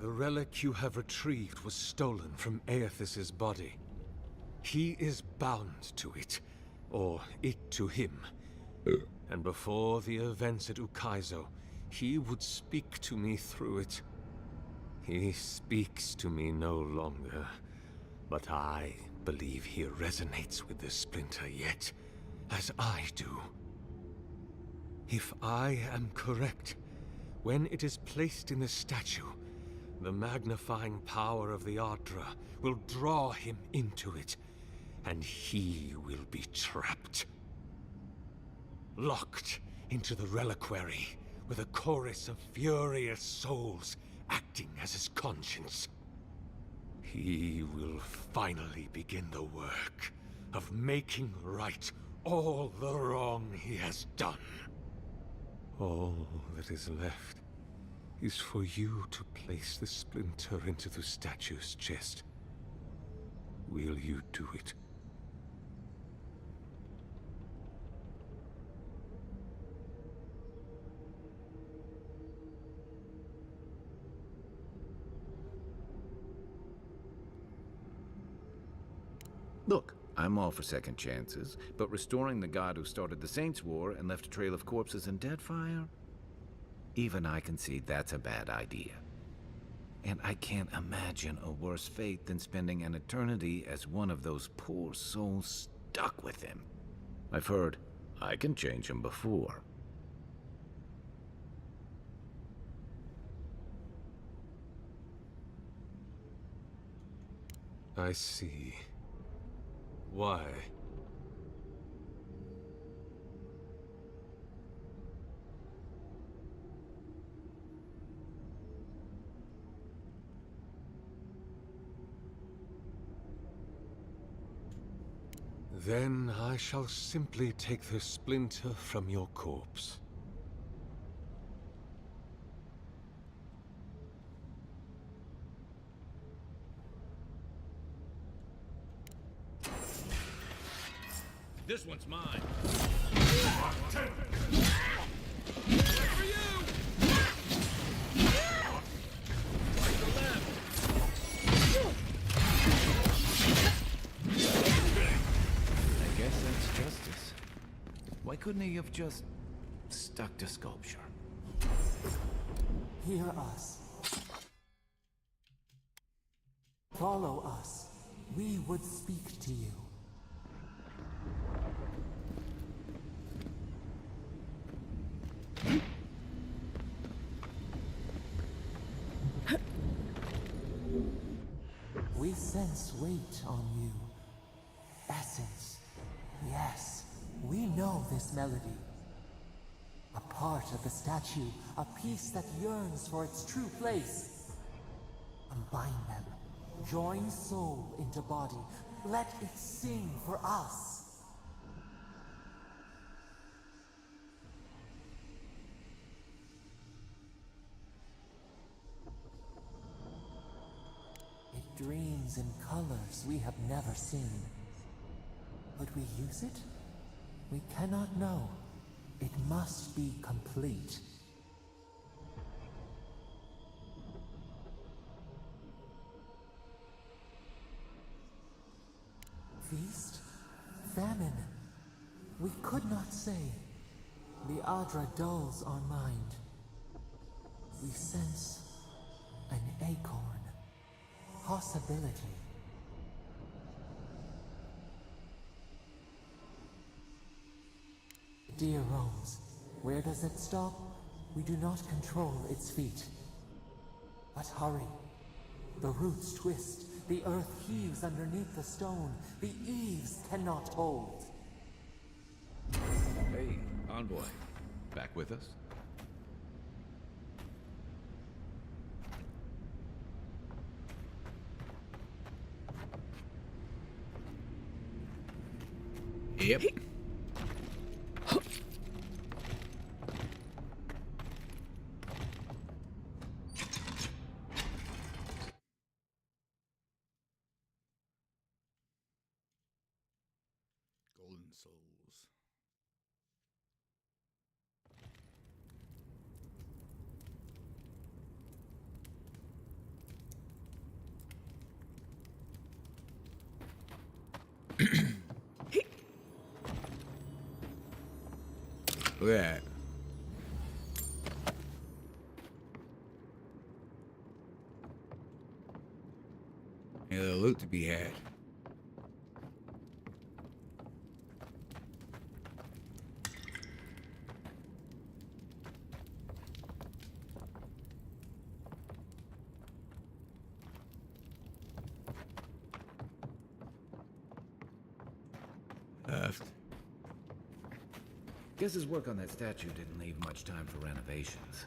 The relic you have retrieved was stolen from Aethys' body. He is bound to it, or it to him. And before the events at Ukaizo, he would speak to me through it. He speaks to me no longer, but I believe he resonates with the splinter yet, as I do. If I am correct, when it is placed in the statue, the magnifying power of the Ardra will draw him into it, and he will be trapped. Locked into the reliquary with a chorus of furious souls acting as his conscience. He will finally begin the work of making right all the wrong he has done. All that is left is for you to place the splinter into the statue's chest. Will you do it? Look, I'm all for second chances, but restoring the god who started the Saints' War and left a trail of corpses and deadfire? Even I concede that's a bad idea. And I can't imagine a worse fate than spending an eternity as one of those poor souls stuck with him. I've heard I can change him before. I see. Why? Then I shall simply take the splinter from your corpse. This one's mine. I guess that's justice. Why couldn't he have just stuck to sculpture? Hear us. Follow us. We would speak to you. We sense weight on you. Essence. Yes, we know this melody. A part of the statue, a piece that yearns for its true place. Combine them. Join soul into body. Let it sing for us. It dreams in colors we have never seen. Would we use it? We cannot know. It must be complete. Feast? Famine? We could not say. The Adra dulls our mind. We sense an acorn. Possibility. Dear roams, where does it stop? We do not control its feet. But hurry. The roots twist. The earth heaves underneath the stone. The eaves cannot hold. Hey, envoy. Back with us? Yep. Golden souls. Look at that. Any other loot to be had. Left. Guess his work on that statue didn't leave much time for renovations.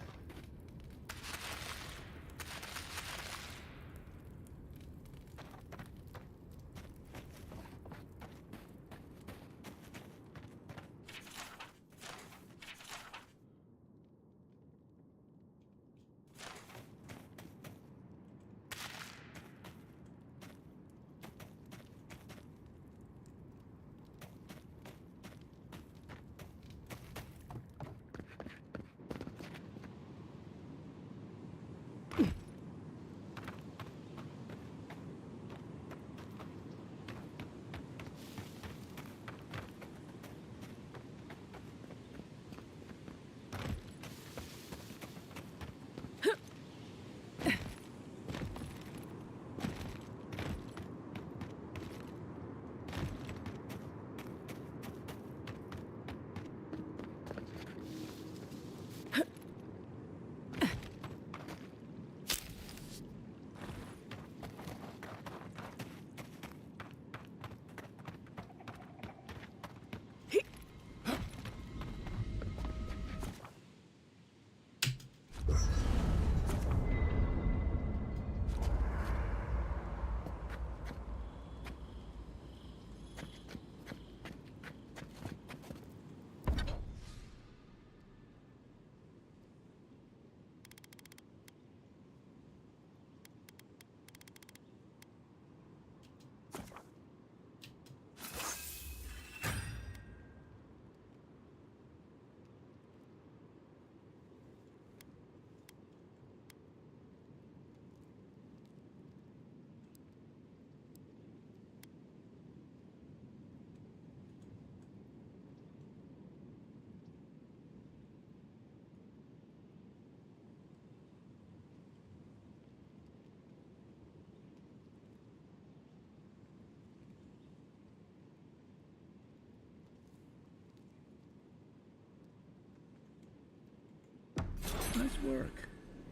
Nice work.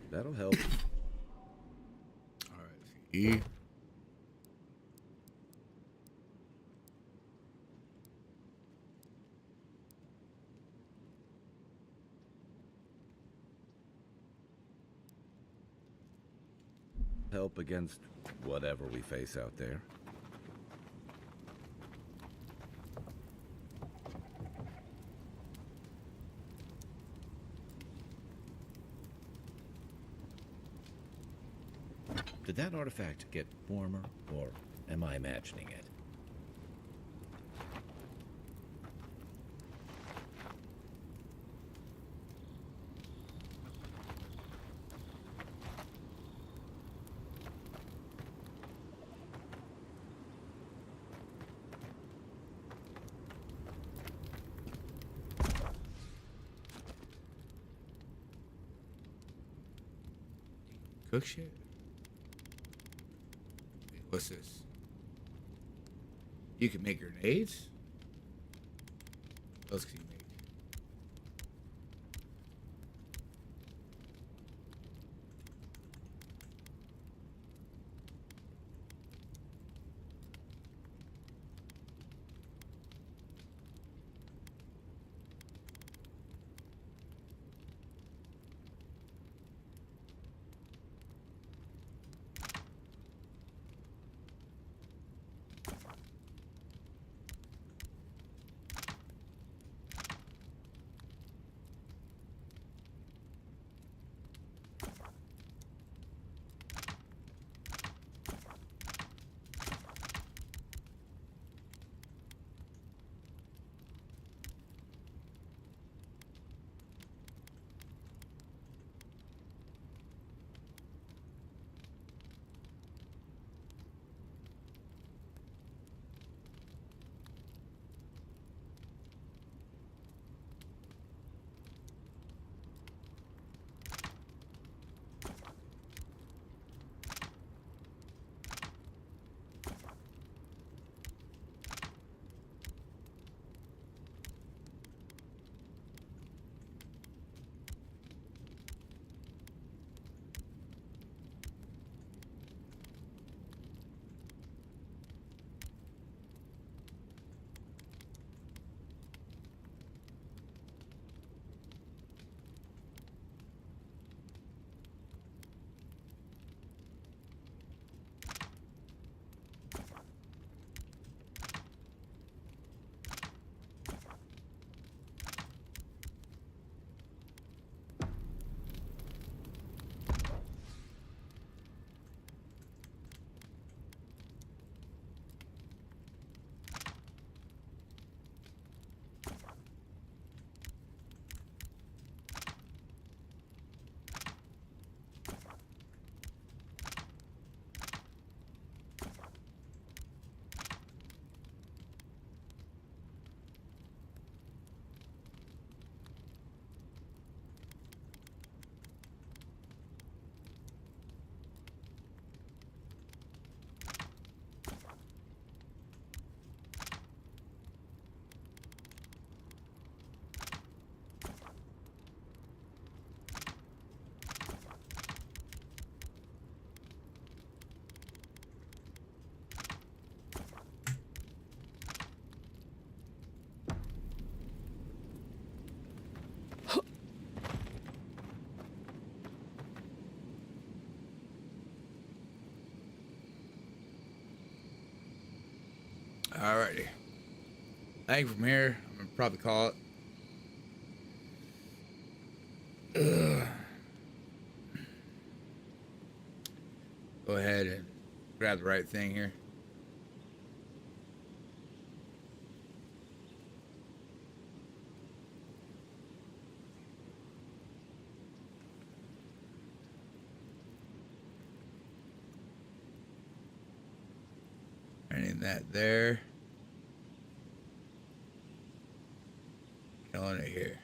That'll help. All right, E. Help against whatever we face out there. Did that artifact get warmer, or am I imagining it? Cook shit? Wait, what's this? You can make grenades? What else can you make? Alrighty. I think from here, I'm gonna probably call it. Ugh. Go ahead and grab the right thing here. Turning that there. Killing it here.